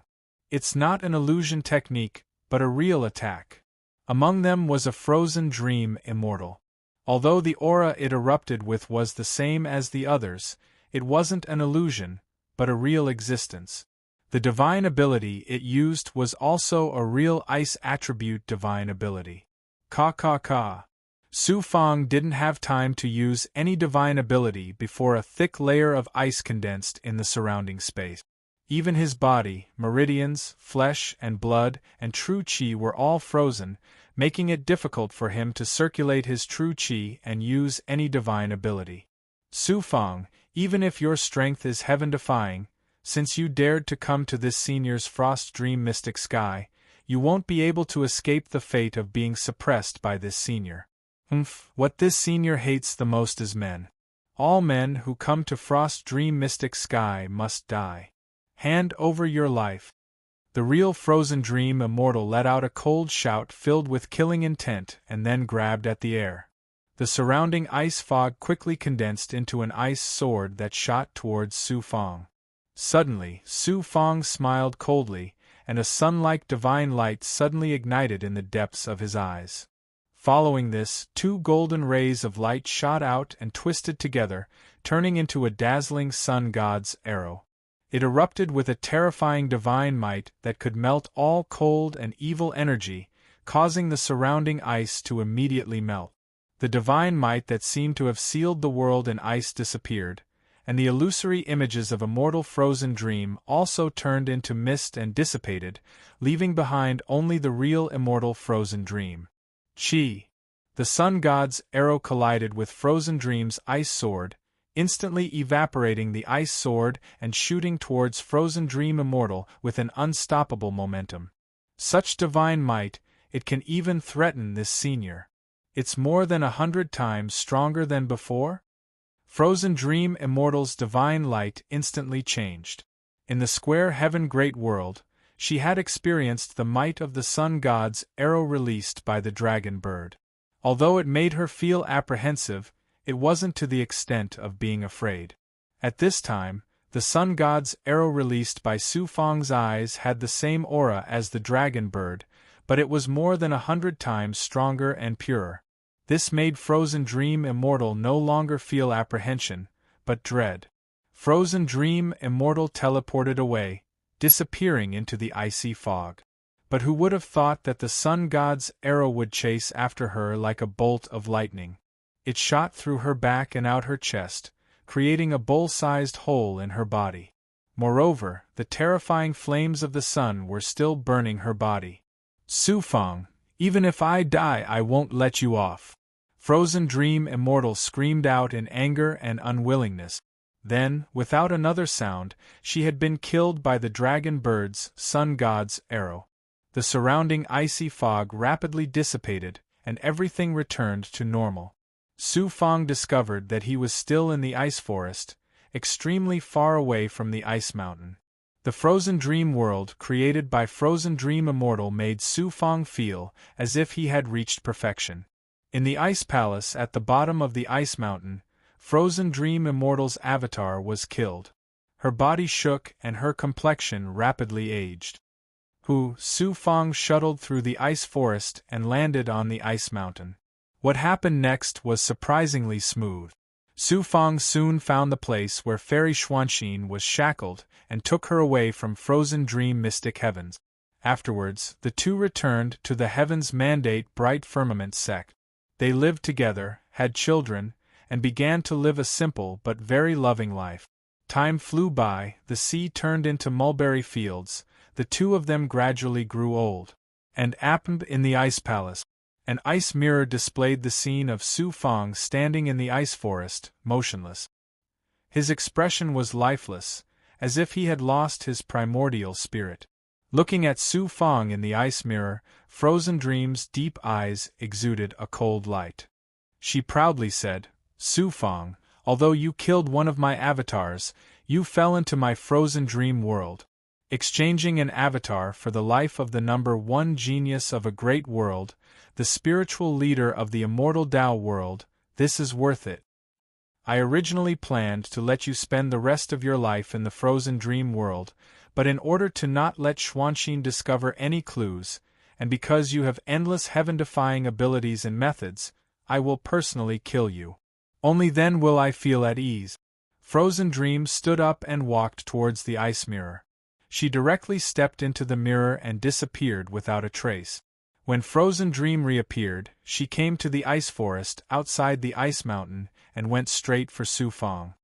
It's not an illusion technique, but a real attack. Among them was a Frozen Dream immortal. Although the aura it erupted with was the same as the others, It wasn't an illusion, but a real existence. The divine ability it used was also a real ice attribute divine ability. Ka. Su Fang didn't have time to use any divine ability before a thick layer of ice condensed in the surrounding space. Even his body, meridians, flesh and blood, and true qi were all frozen, making it difficult for him to circulate his true qi and use any divine ability. Su Fang, even if your strength is heaven-defying, since you dared to come to this senior's frost dream mystic sky, you won't be able to escape the fate of being suppressed by this senior. What this senior hates the most is men. All men who come to Frost Dream Mystic Sky must die. Hand over your life. The real Frozen Dream Immortal let out a cold shout filled with killing intent and then grabbed at the air. The surrounding ice fog quickly condensed into an ice sword that shot towards Su Fang. Suddenly, Su Fang smiled coldly, and a sun-like divine light suddenly ignited in the depths of his eyes. Following this, two golden rays of light shot out and twisted together, turning into a dazzling sun god's arrow. It erupted with a terrifying divine might that could melt all cold and evil energy, causing the surrounding ice to immediately melt. The divine might that seemed to have sealed the world in ice disappeared, and the illusory images of a mortal frozen dream also turned into mist and dissipated, leaving behind only the real immortal frozen dream. Qi. The sun god's arrow collided with Frozen Dream's ice sword, instantly evaporating the ice sword and shooting towards Frozen Dream Immortal with an unstoppable momentum. Such divine might, it can even threaten this senior. It's more than 100 times stronger than before? Frozen Dream Immortal's divine light instantly changed. In the square heaven great world, she had experienced the might of the sun god's arrow released by the dragon bird. Although it made her feel apprehensive, it wasn't to the extent of being afraid. At this time, the sun god's arrow released by Su Fang's eyes had the same aura as the dragon bird, but it was more than 100 times stronger and purer. This made Frozen Dream Immortal no longer feel apprehension, but dread. Frozen Dream Immortal teleported away, disappearing into the icy fog. But who would have thought that the sun god's arrow would chase after her like a bolt of lightning? It shot through her back and out her chest, creating a bowl-sized hole in her body. Moreover, the terrifying flames of the sun were still burning her body. Su Fang, even if I die, I won't let you off. Frozen Dream Immortal screamed out in anger and unwillingness. Then, without another sound, she had been killed by the dragon bird's, sun god's, arrow. The surrounding icy fog rapidly dissipated, and everything returned to normal. Su Fang discovered that he was still in the ice forest, extremely far away from the ice mountain. The frozen dream world created by Frozen Dream Immortal made Su Fang feel as if he had reached perfection. In the ice palace at the bottom of the ice mountain, Frozen Dream Immortal's avatar was killed. Her body shook and her complexion rapidly aged. Su Fang shuttled through the ice forest and landed on the ice mountain. What happened next was surprisingly smooth. Su Fang soon found the place where Fairy Xuanxin was shackled and took her away from Frozen Dream Mystic Heavens. Afterwards, the two returned to the Heavens Mandate Bright Firmament sect. They lived together, had children, and began to live a simple but very loving life. Time flew by, the sea turned into mulberry fields, the two of them gradually grew old. And in the ice palace, an ice mirror displayed the scene of Su Fang standing in the ice forest, motionless. His expression was lifeless, as if he had lost his primordial spirit. Looking at Su Fang in the ice mirror, Frozen Dream's deep eyes exuded a cold light. She proudly said, "Su Fang, although you killed one of my avatars, you fell into my frozen dream world. Exchanging an avatar for the life of the number one genius of a great world, the spiritual leader of the immortal Tao world, this is worth it. I originally planned to let you spend the rest of your life in the frozen dream world, but in order to not let Xuanxin discover any clues, and because you have endless heaven-defying abilities and methods, I will personally kill you. Only then will I feel at ease." Frozen Dream stood up and walked towards the ice mirror. She directly stepped into the mirror and disappeared without a trace. When Frozen Dream reappeared, she came to the ice forest outside the ice mountain and went straight for Su Fong.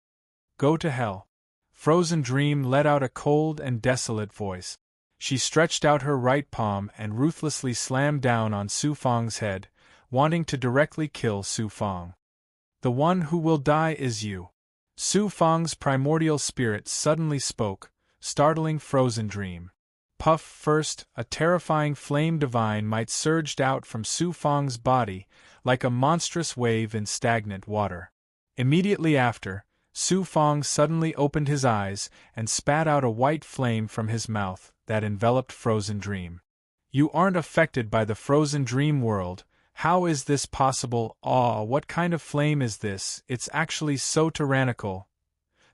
Go to hell. Frozen Dream let out a cold and desolate voice. She stretched out her right palm and ruthlessly slammed down on Su Fong's head, wanting to directly kill Su Fong. The one who will die is you. Su Fong's primordial spirit suddenly spoke, startling Frozen Dream. Puff! First, a terrifying flame divine might surged out from Su Fong's body, like a monstrous wave in stagnant water. Immediately after, Su Fong suddenly opened his eyes and spat out a white flame from his mouth that enveloped Frozen Dream. You aren't affected by the Frozen Dream world. How is this possible? Aw, what kind of flame is this? It's actually so tyrannical.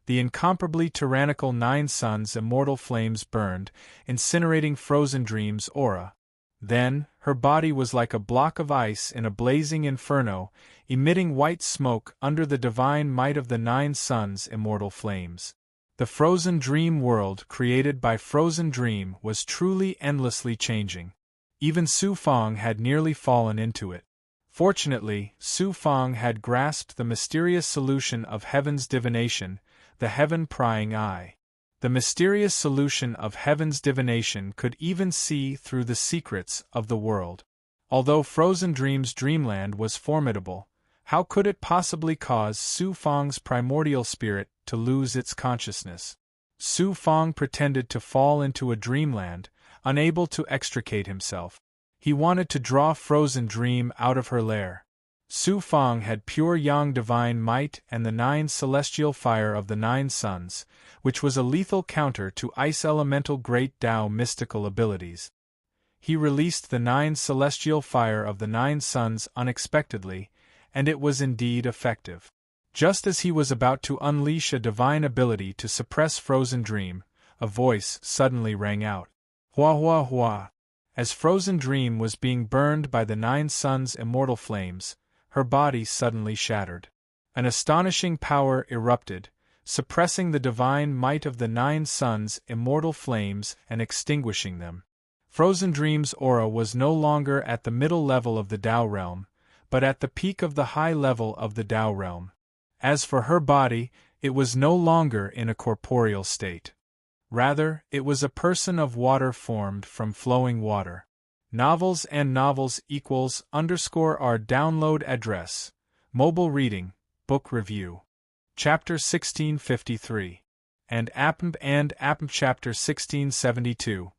The incomparably tyrannical 9 suns' immortal flames burned, incinerating Frozen Dream's aura. Then, her body was like a block of ice in a blazing inferno, emitting white smoke under the divine might of the 9 suns' immortal flames. The Frozen Dream world created by Frozen Dream was truly endlessly changing. Even Su Fong had nearly fallen into it. Fortunately, Su Fong had grasped the mysterious solution of heaven's divination, the heaven-prying eye. The mysterious solution of heaven's divination could even see through the secrets of the world. Although Frozen Dream's dreamland was formidable, how could it possibly cause Su Fong's primordial spirit to lose its consciousness? Su Fong pretended to fall into a dreamland, unable to extricate himself. He wanted to draw Frozen Dream out of her lair. Su Fong had pure yang divine might and the 9 celestial fire of the 9 suns, which was a lethal counter to ice elemental great Tao mystical abilities. He released the 9 celestial fire of the 9 suns unexpectedly, and it was indeed effective. Just as he was about to unleash a divine ability to suppress Frozen Dream, a voice suddenly rang out. Hua hua hua. As Frozen Dream was being burned by the 9 suns' immortal flames, her body suddenly shattered. An astonishing power erupted, suppressing the divine might of the 9 suns' immortal flames and extinguishing them. Frozen Dream's aura was no longer at the middle level of the Tao realm, but at the peak of the high level of the Tao realm. As for her body, it was no longer in a corporeal state. Rather, it was a person of water formed from flowing water. Novels and novels equals _ our download address. Mobile reading, book review. Chapter 1653. And Apm Chapter 1672.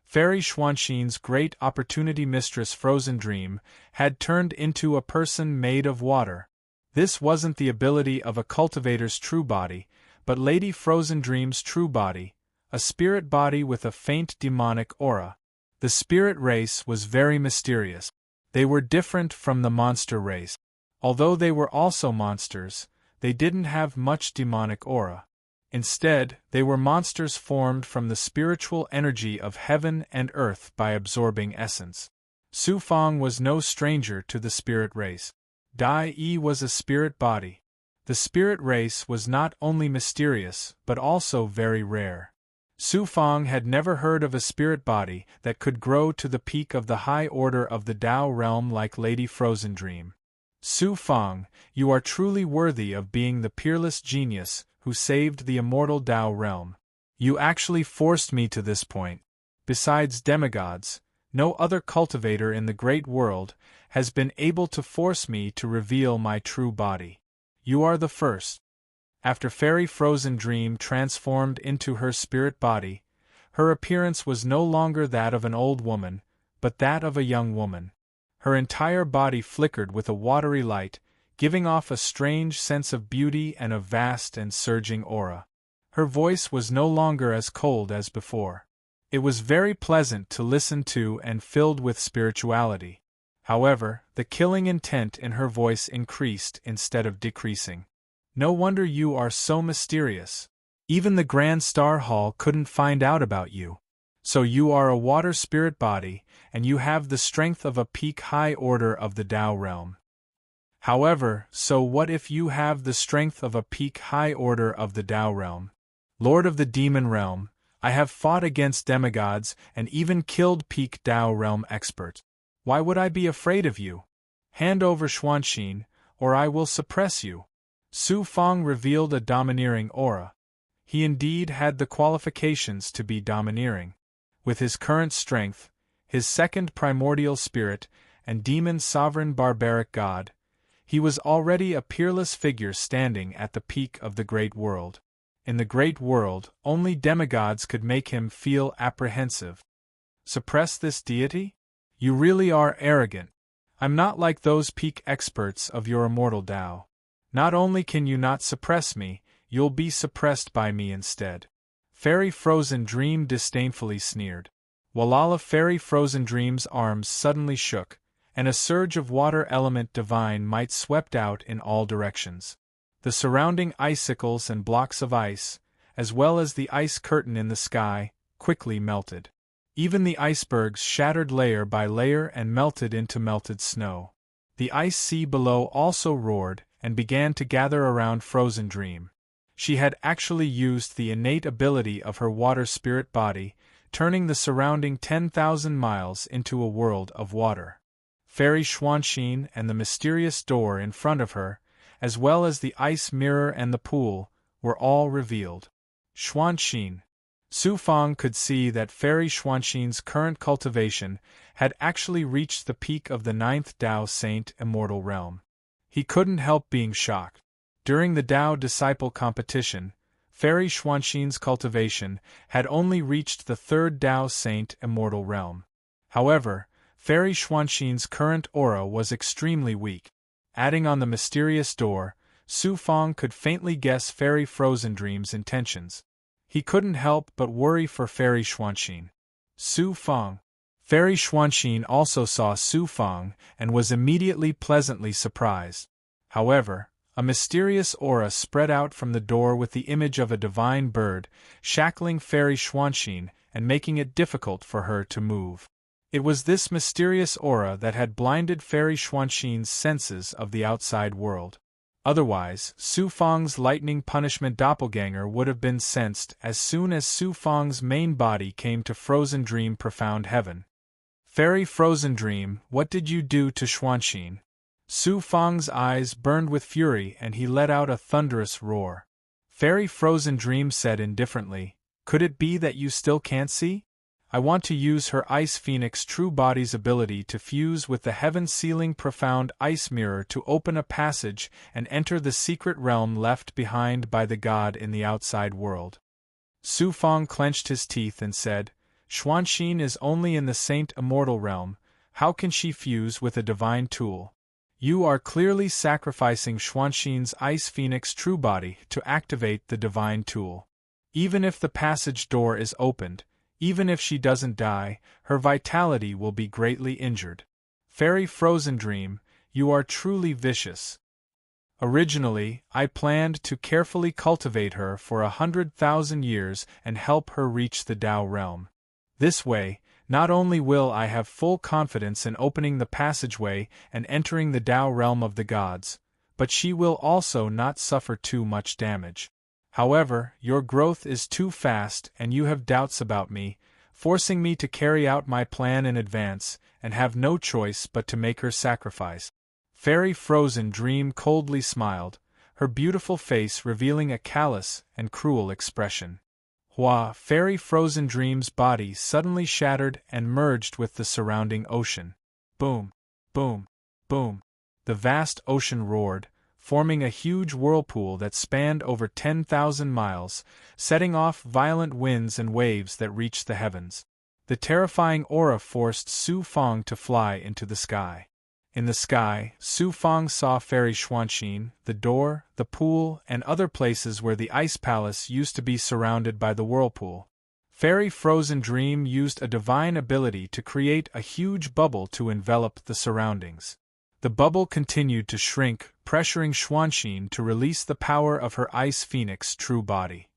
Fairy Xuanxin's great opportunity mistress Frozen Dream had turned into a person made of water. This wasn't the ability of a cultivator's true body, but Lady Frozen Dream's true body, a spirit body with a faint demonic aura. The spirit race was very mysterious. They were different from the monster race. Although they were also monsters, they didn't have much demonic aura. Instead, they were monsters formed from the spiritual energy of heaven and earth by absorbing essence. Su Fong was no stranger to the spirit race. Dai Yi was a spirit body. The spirit race was not only mysterious but also very rare. Su Fong had never heard of a spirit body that could grow to the peak of the high order of the Tao realm like Lady Frozen Dream. Su Fong, you are truly worthy of being the peerless genius who saved the immortal Tao realm. You actually forced me to this point. Besides demigods, no other cultivator in the great world has been able to force me to reveal my true body. You are the first. After Fairy Frozen Dream transformed into her spirit body, her appearance was no longer that of an old woman, but that of a young woman. Her entire body flickered with a watery light, giving off a strange sense of beauty and a vast and surging aura. Her voice was no longer as cold as before. It was very pleasant to listen to and filled with spirituality. However, the killing intent in her voice increased instead of decreasing. No wonder you are so mysterious. Even the Grand Star Hall couldn't find out about you. So you are a water spirit body, and you have the strength of a peak high order of the Tao realm. However, so what if you have the strength of a peak high order of the Tao realm? Lord of the demon realm, I have fought against demigods and even killed peak Tao realm expert. Why would I be afraid of you? Hand over Xuanxin, or I will suppress you. Su Fang revealed a domineering aura. He indeed had the qualifications to be domineering. With his current strength, his second primordial spirit, and demon sovereign barbaric god, he was already a peerless figure standing at the peak of the great world. In the great world, only demigods could make him feel apprehensive. Suppress this deity? You really are arrogant. I'm not like those peak experts of your immortal Tao. Not only can you not suppress me, you'll be suppressed by me instead. Fairy Frozen Dream disdainfully sneered. Walala Fairy Frozen Dream's arms suddenly shook, and a surge of water element divine might swept out in all directions. The surrounding icicles and blocks of ice, as well as the ice curtain in the sky, quickly melted. Even the icebergs shattered layer by layer and melted into melted snow. The ice sea below also roared and began to gather around Frozen Dream. She had actually used the innate ability of her water spirit body, turning the surrounding 10,000 miles into a world of water. Fairy Xuanxin and the mysterious door in front of her, as well as the ice mirror and the pool, were all revealed. Xuanxin. Su Fang could see that Fairy Xuanxin's current cultivation had actually reached the peak of the 9th Tao Saint Immortal Realm. He couldn't help being shocked. During the Tao Disciple competition, Fairy Xuanxin's cultivation had only reached the 3rd Tao Saint Immortal Realm. However, Fairy Xuanxin's current aura was extremely weak. Adding on the mysterious door, Su Fang could faintly guess Fairy Frozen Dream's intentions. He couldn't help but worry for Fairy Xuanxin. Su Fang. Fairy Xuanxin also saw Su Fang and was immediately pleasantly surprised. However, a mysterious aura spread out from the door with the image of a divine bird, shackling Fairy Xuanxin and making it difficult for her to move. It was this mysterious aura that had blinded Fairy Xuanxin's senses of the outside world. Otherwise, Su Fang's lightning punishment doppelganger would have been sensed as soon as Su Fang's main body came to Frozen Dream Profound Heaven. Fairy Frozen Dream, what did you do to Xuanxin? Su Fang's eyes burned with fury and he let out a thunderous roar. Fairy Frozen Dream said indifferently, could it be that you still can't see? I want to use her Ice Phoenix True Body's ability to fuse with the heaven-sealing profound ice mirror to open a passage and enter the secret realm left behind by the god in the outside world. Su Fang clenched his teeth and said, Xuanxin is only in the Saint Immortal Realm, how can she fuse with a divine tool? You are clearly sacrificing Xuanxin's Ice Phoenix True Body to activate the divine tool. Even if the passage door is opened, even if she doesn't die, her vitality will be greatly injured. Fairy Frozen Dream, you are truly vicious. Originally, I planned to carefully cultivate her for 100,000 years and help her reach the Tao realm. This way, not only will I have full confidence in opening the passageway and entering the Tao realm of the gods, but she will also not suffer too much damage. However, your growth is too fast and you have doubts about me, forcing me to carry out my plan in advance and have no choice but to make her sacrifice. Fairy Frozen Dream coldly smiled, her beautiful face revealing a callous and cruel expression. Hua, Fairy Frozen Dream's body suddenly shattered and merged with the surrounding ocean. Boom, boom, boom. The vast ocean roared, forming a huge whirlpool that spanned over 10,000 miles, setting off violent winds and waves that reached the heavens. The terrifying aura forced Su Fang to fly into the sky. In the sky, Su Fang saw Fairy Xuanxin, the door, the pool, and other places where the ice palace used to be surrounded by the whirlpool. Fairy Frozen Dream used a divine ability to create a huge bubble to envelop the surroundings. The bubble continued to shrink, pressuring Xuanxin to release the power of her Ice Phoenix True Body.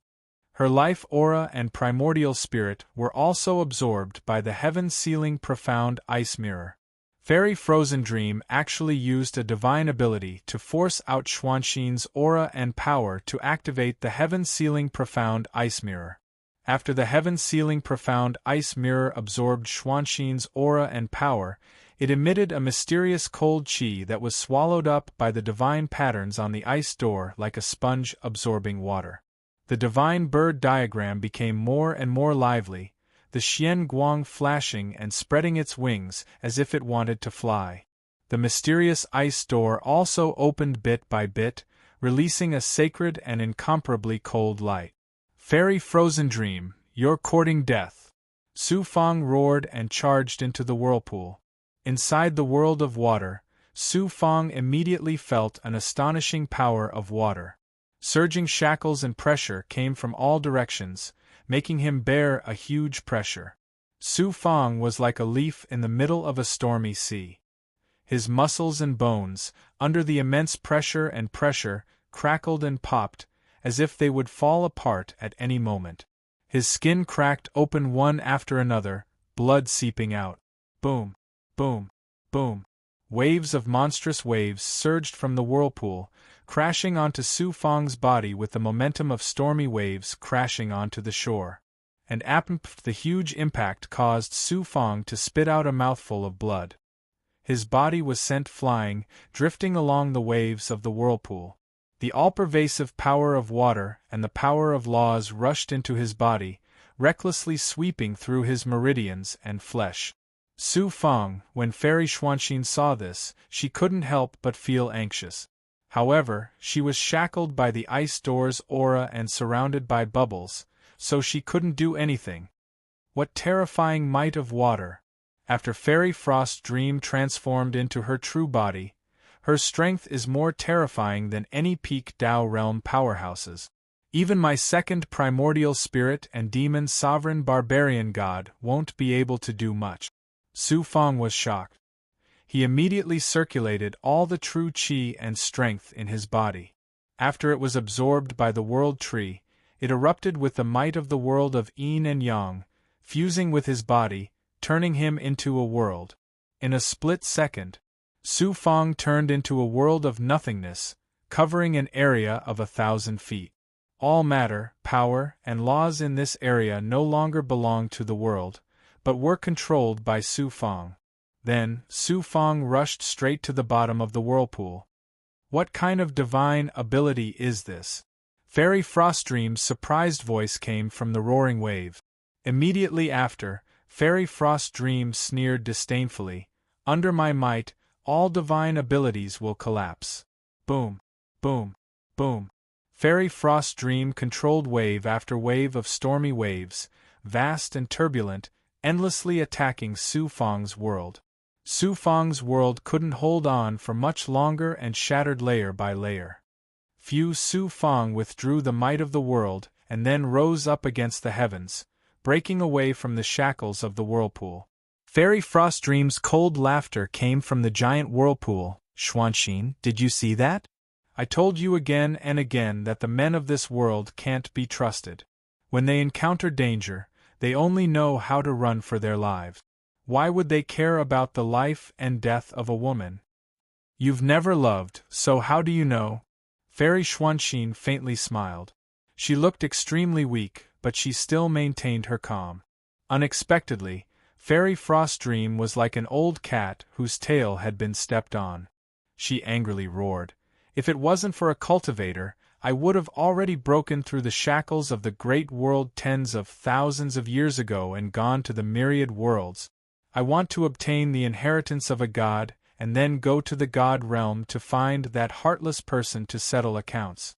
Her life aura and primordial spirit were also absorbed by the heaven-sealing profound ice mirror. Fairy Frozen Dream actually used a divine ability to force out Xuanxin's aura and power to activate the heaven-sealing profound ice mirror. After the heaven-sealing profound ice mirror absorbed Xuanxin's aura and power, it emitted a mysterious cold chi that was swallowed up by the divine patterns on the ice door like a sponge absorbing water. The divine bird diagram became more and more lively, the Xian Guang flashing and spreading its wings as if it wanted to fly. The mysterious ice door also opened bit by bit, releasing a sacred and incomparably cold light. Fairy Frozen Dream, you're courting death! Su Fang roared and charged into the whirlpool. Inside the world of water, Su Fang immediately felt an astonishing power of water. Surging shackles and pressure came from all directions, making him bear a huge pressure. Su Fang was like a leaf in the middle of a stormy sea. His muscles and bones, under the immense pressure, crackled and popped, as if they would fall apart at any moment. His skin cracked open one after another, blood seeping out. Boom, boom, boom. Waves of monstrous waves surged from the whirlpool, crashing onto Su Fang's body with the momentum of stormy waves crashing onto the shore. And the huge impact caused Su Fang to spit out a mouthful of blood. His body was sent flying, drifting along the waves of the whirlpool. The all-pervasive power of water and the power of laws rushed into his body, recklessly sweeping through his meridians and flesh. Su Fang, when Fairy Xuanxin saw this, she couldn't help but feel anxious. However, she was shackled by the ice door's aura and surrounded by bubbles, so she couldn't do anything. What terrifying might of water! After Fairy Frost Dream transformed into her true body, her strength is more terrifying than any peak Dao realm powerhouses. Even my second primordial spirit and demon sovereign barbarian god won't be able to do much. Su Fang was shocked. He immediately circulated all the true qi and strength in his body. After it was absorbed by the world tree, it erupted with the might of the world of yin and yang, fusing with his body, turning him into a world. In a split second, Su Fang turned into a world of nothingness, covering an area of 1,000 feet. All matter, power, and laws in this area no longer belonged to the world, but were controlled by Su Fang. Then, Su Fang rushed straight to the bottom of the whirlpool. What kind of divine ability is this? Fairy Frostdream's surprised voice came from the roaring wave. Immediately after, Fairy Frostdream sneered disdainfully, "Under my might, all divine abilities will collapse." Boom, boom, boom. Fairy Frostdream controlled wave after wave of stormy waves, vast and turbulent, endlessly attacking Su Fang's world. Su Fang's world couldn't hold on for much longer and shattered layer by layer. Su Fang withdrew the might of the world and then rose up against the heavens, breaking away from the shackles of the whirlpool. Fairy Frostdream's cold laughter came from the giant whirlpool. "Xuanxin, did you see that? I told you again and again that the men of this world can't be trusted. When they encounter danger, they only know how to run for their lives. Why would they care about the life and death of a woman? You've never loved, so how do you know?" Fairy Xuanxin faintly smiled. She looked extremely weak, but she still maintained her calm. Unexpectedly, Fairy Frostdream was like an old cat whose tail had been stepped on. She angrily roared, "If it wasn't for a cultivator, I would have already broken through the shackles of the great world tens of thousands of years ago and gone to the myriad worlds. I want to obtain the inheritance of a god, and then go to the god realm to find that heartless person to settle accounts."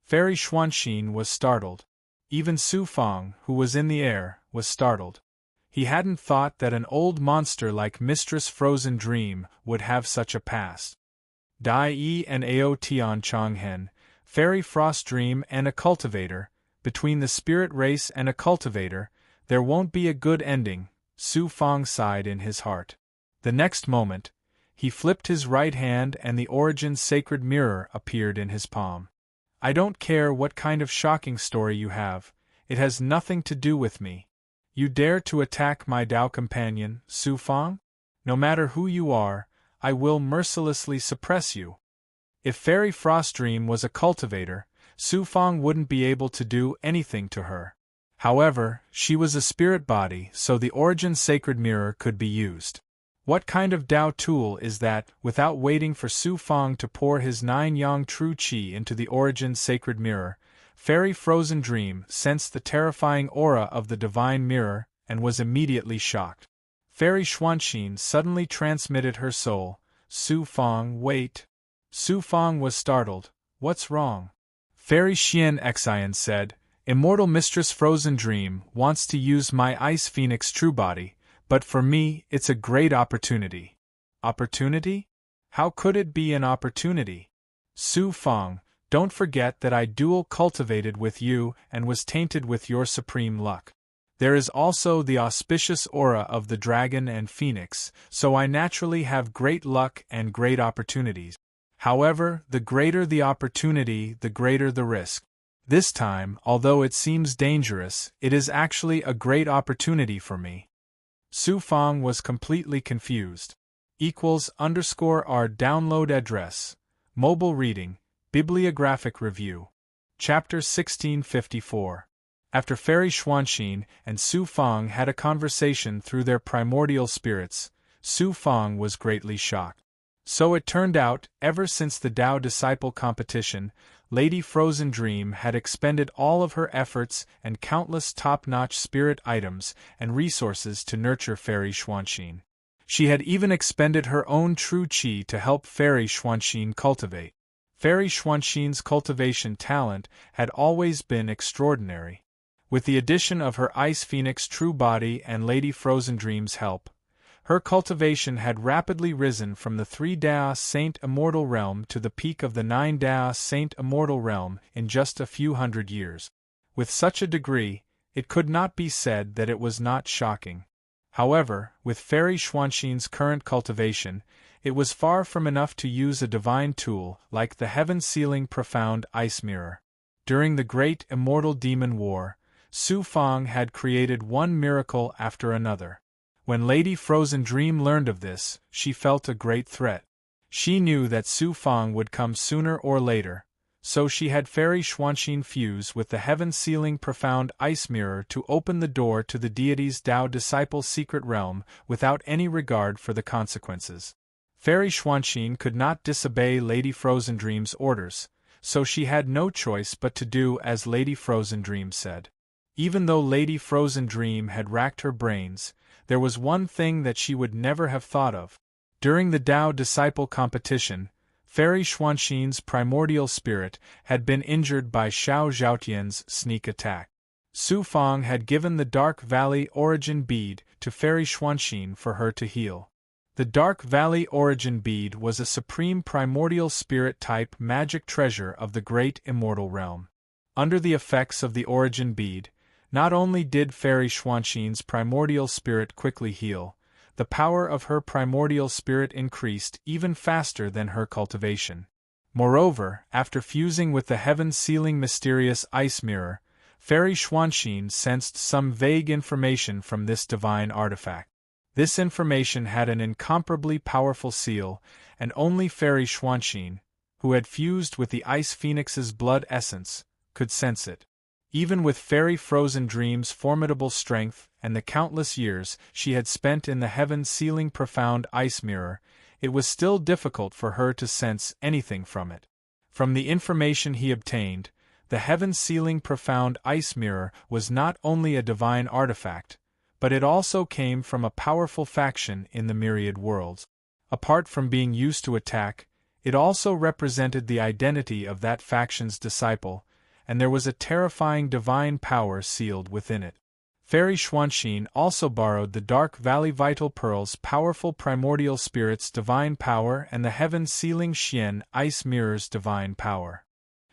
Fairy Xuanxin was startled. Even Su Fang, who was in the air, was startled. He hadn't thought that an old monster like Mistress Frozen Dream would have such a past. Dai Yi and Ao Tian Changhen, Fairy Frostdream and a cultivator, between the spirit race and a cultivator, there won't be a good ending, Su Fang sighed in his heart. The next moment, he flipped his right hand and the Origin's sacred mirror appeared in his palm. "I don't care what kind of shocking story you have, it has nothing to do with me. You dare to attack my Dao companion, Su Fang? No matter who you are, I will mercilessly suppress you. If Fairy Frostdream was a cultivator, Su Fang wouldn't be able to do anything to her. However, she was a spirit body, so the Origin Sacred Mirror could be used. What kind of Dao tool is that? Without waiting for Su Fang to pour his 9-yang true qi into the Origin Sacred Mirror, Fairy Frozen Dream sensed the terrifying aura of the Divine Mirror and was immediately shocked. Fairy Xuanxin suddenly transmitted her soul. Su Fang, wait. Su Fang was startled. What's wrong? Fairy Xian Xian said, Immortal Mistress Frozen Dream wants to use my Ice Phoenix true body, but for me, it's a great opportunity. Opportunity? How could it be an opportunity? Su Fang, don't forget that I dual cultivated with you and was tainted with your supreme luck. There is also the auspicious aura of the dragon and phoenix, so I naturally have great luck and great opportunities. However, the greater the opportunity, the greater the risk. This time, although it seems dangerous, it is actually a great opportunity for me. Su Fang was completely confused. =_our download address. Mobile reading, bibliographic review. Chapter 1654. After Fairy Xuanxin and Su Fang had a conversation through their primordial spirits, Su Fang was greatly shocked. So it turned out, ever since the Dao Disciple competition, Lady Frozen Dream had expended all of her efforts and countless top-notch spirit items and resources to nurture Fairy Xuanxin. She had even expended her own true qi to help Fairy Xuanxin cultivate. Fairy Xuanxin's cultivation talent had always been extraordinary. With the addition of her Ice Phoenix true body and Lady Frozen Dream's help, her cultivation had rapidly risen from the 3 Dao Saint Immortal Realm to the peak of the 9 Dao Saint Immortal Realm in just a few hundred years. With such a degree, it could not be said that it was not shocking. However, with Fairy Xuanxin's current cultivation, it was far from enough to use a divine tool like the heaven-sealing profound ice mirror. During the Great Immortal Demon War, Su Fang had created one miracle after another. When Lady Frozen Dream learned of this, she felt a great threat. She knew that Su Fang would come sooner or later, so she had Fairy Xuanxin fuse with the heaven-sealing profound ice mirror to open the door to the deity's Dao Disciple secret realm without any regard for the consequences. Fairy Xuanxin could not disobey Lady Frozen Dream's orders, so she had no choice but to do as Lady Frozen Dream said. Even though Lady Frozen Dream had racked her brains, there was one thing that she would never have thought of. During the Dao Disciple competition, Fairy Xuanxin's primordial spirit had been injured by Xiao Zhaotian's sneak attack. Su Fang had given the Dark Valley Origin Bead to Fairy Xuanxin for her to heal. The Dark Valley Origin Bead was a supreme primordial spirit-type magic treasure of the Great Immortal Realm. Under the effects of the Origin Bead, not only did Fairy Xuanxin's primordial spirit quickly heal, the power of her primordial spirit increased even faster than her cultivation. Moreover, after fusing with the heaven-sealing mysterious ice mirror, Fairy Xuanxin sensed some vague information from this divine artifact. This information had an incomparably powerful seal, and only Fairy Xuanxin, who had fused with the Ice Phoenix's blood essence, could sense it. Even with Fairy Frozen Dream's formidable strength and the countless years she had spent in the heaven-sealing profound ice mirror, it was still difficult for her to sense anything from it. From the information he obtained, the heaven-sealing profound ice mirror was not only a divine artifact, but it also came from a powerful faction in the myriad worlds. Apart from being used to attack, it also represented the identity of that faction's disciple, and there was a terrifying divine power sealed within it. Fairy Xuanxin also borrowed the Dark Valley Vital Pearl's powerful primordial spirit's divine power and the heaven-sealing Xian Ice Mirror's divine power.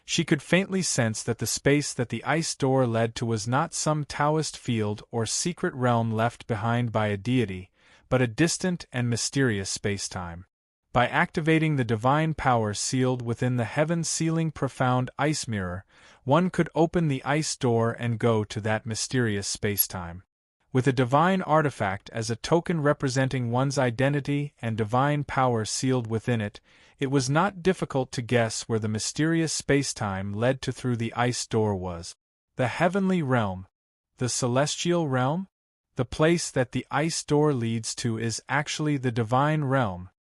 She could faintly sense that the space that the ice door led to was not some Taoist field or secret realm left behind by a deity, but a distant and mysterious space-time. By activating the divine power sealed within the heaven-sealing profound ice mirror, one could open the ice door and go to that mysterious space-time. With a divine artifact as a token representing one's identity and divine power sealed within it, it was not difficult to guess where the mysterious space-time led to through the ice door was. The heavenly realm. The celestial realm? The place that the ice door leads to is actually the divine realm.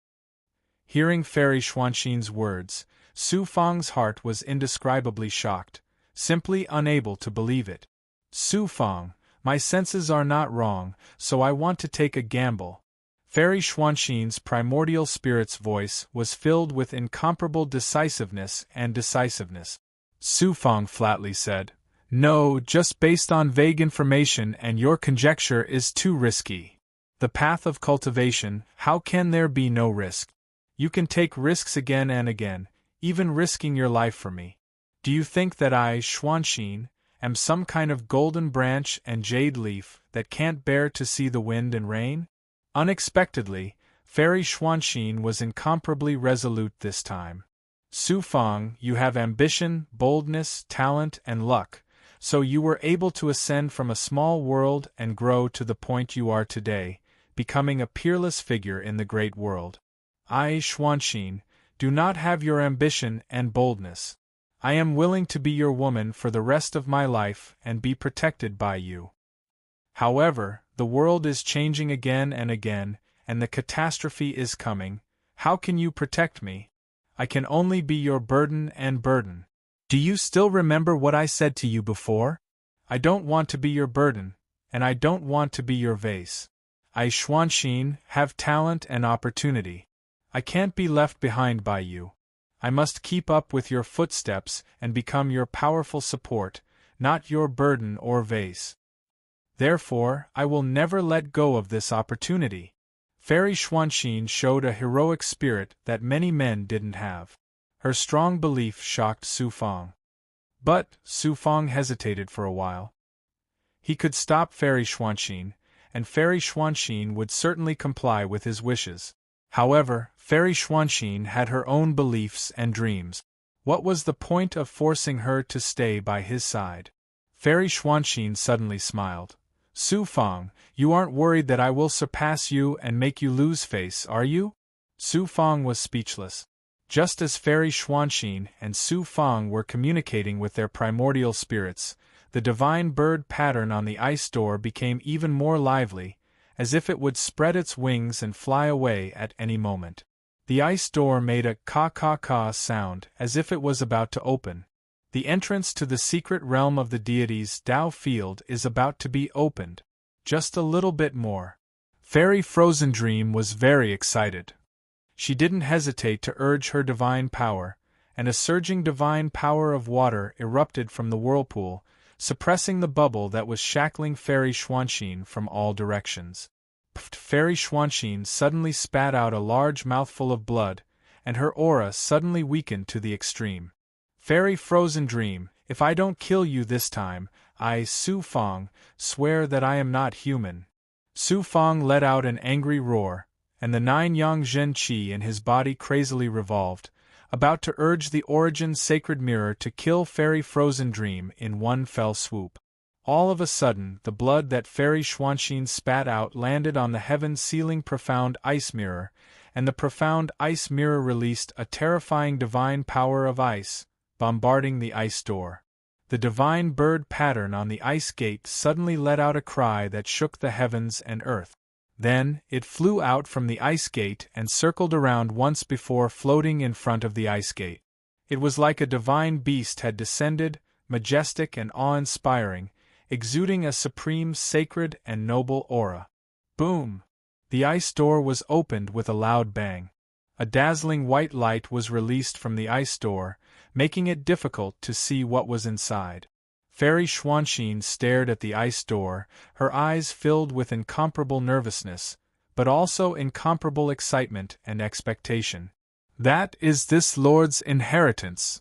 Hearing Fairy Xuanxin's words, Su Fang's heart was indescribably shocked, simply unable to believe it. Su Fang, my senses are not wrong, so I want to take a gamble. Fairy Xuanxin's primordial spirit's voice was filled with incomparable decisiveness. Su Fang flatly said, "No, just based on vague information, and your conjecture is too risky. The path of cultivation, how can there be no risk? You can take risks again and again, even risking your life for me. Do you think that I, Xuanxin, am some kind of golden branch and jade leaf that can't bear to see the wind and rain?" Unexpectedly, Fairy Xuanxin was incomparably resolute this time. "Su Fang, you have ambition, boldness, talent, and luck, so you were able to ascend from a small world and grow to the point you are today, becoming a peerless figure in the great world. I, Xuanxin, do not have your ambition and boldness. I am willing to be your woman for the rest of my life and be protected by you. However, the world is changing again and again, and the catastrophe is coming. How can you protect me? I can only be your burden and burden. Do you still remember what I said to you before? I don't want to be your burden, and I don't want to be your vase. I, Xuanxin, have talent and opportunity. I can't be left behind by you. I must keep up with your footsteps and become your powerful support, not your burden or vase. Therefore, I will never let go of this opportunity." Fairy Xuanxin showed a heroic spirit that many men didn't have. Her strong belief shocked Su Fang. But Su Fang hesitated for a while. He could stop Fairy Xuanxin, and Fairy Xuanxin would certainly comply with his wishes. However, Fairy Xuanxin had her own beliefs and dreams. What was the point of forcing her to stay by his side? Fairy Xuanxin suddenly smiled. "Su Fang, you aren't worried that I will surpass you and make you lose face, are you?" Su Fang was speechless. Just as Fairy Xuanxin and Su Fang were communicating with their primordial spirits, the divine bird pattern on the ice door became even more lively, as if it would spread its wings and fly away at any moment. The ice door made a ka-ka-ka sound as if it was about to open. The entrance to the secret realm of the deity's Tao field is about to be opened. Just a little bit more. Fairy Frozen Dream was very excited. She didn't hesitate to urge her divine power, and a surging divine power of water erupted from the whirlpool, suppressing the bubble that was shackling Fairy Xuanxin from all directions. Fairy Xuanxin suddenly spat out a large mouthful of blood, and her aura suddenly weakened to the extreme. "Fairy Frozen Dream, if I don't kill you this time, I, Su Fang, swear that I am not human." Su Fang let out an angry roar, and the 9-yang Zhen Qi in his body crazily revolved, about to urge the Origin's sacred mirror to kill Fairy Frozen Dream in one fell swoop. All of a sudden, the blood that Fairy Xuanxin spat out landed on the heaven-sealing profound ice mirror, and the profound ice mirror released a terrifying divine power of ice, bombarding the ice door. The divine bird pattern on the ice gate suddenly let out a cry that shook the heavens and earth. Then, it flew out from the ice gate and circled around once before floating in front of the ice gate. It was like a divine beast had descended, majestic and awe-inspiring, exuding a supreme sacred and noble aura. Boom! The ice door was opened with a loud bang. A dazzling white light was released from the ice door, making it difficult to see what was inside. Fairy Xuanxin stared at the ice door, her eyes filled with incomparable nervousness, but also incomparable excitement and expectation. "That is this lord's inheritance!"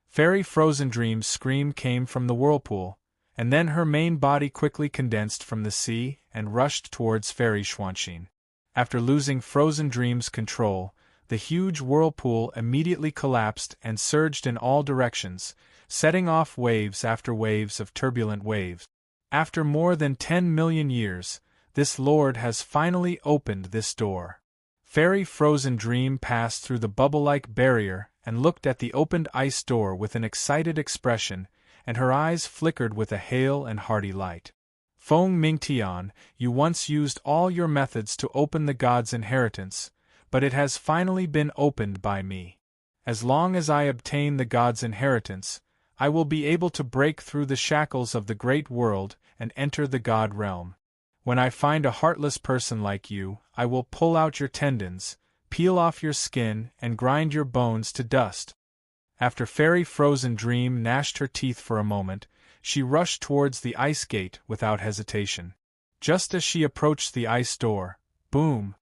Fairy Frozen Dream's scream came from the whirlpool, and then her main body quickly condensed from the sea and rushed towards Fairy Xuanxin. After losing Frozen Dream's control, the huge whirlpool immediately collapsed and surged in all directions, setting off waves after waves of turbulent waves. After more than 10 million years, this lord has finally opened this door. Fairy Frozen Dream passed through the bubble-like barrier and looked at the opened ice door with an excited expression, and her eyes flickered with a hale and hearty light. Feng Mingtian, you once used all your methods to open the god's inheritance, but it has finally been opened by me. As long as I obtain the god's inheritance, I will be able to break through the shackles of the great world and enter the god realm. When I find a heartless person like you, I will pull out your tendons, peel off your skin, and grind your bones to dust. After Fairy Frozen Dream gnashed her teeth for a moment, she rushed towards the ice gate without hesitation. Just as she approached the ice door, boom!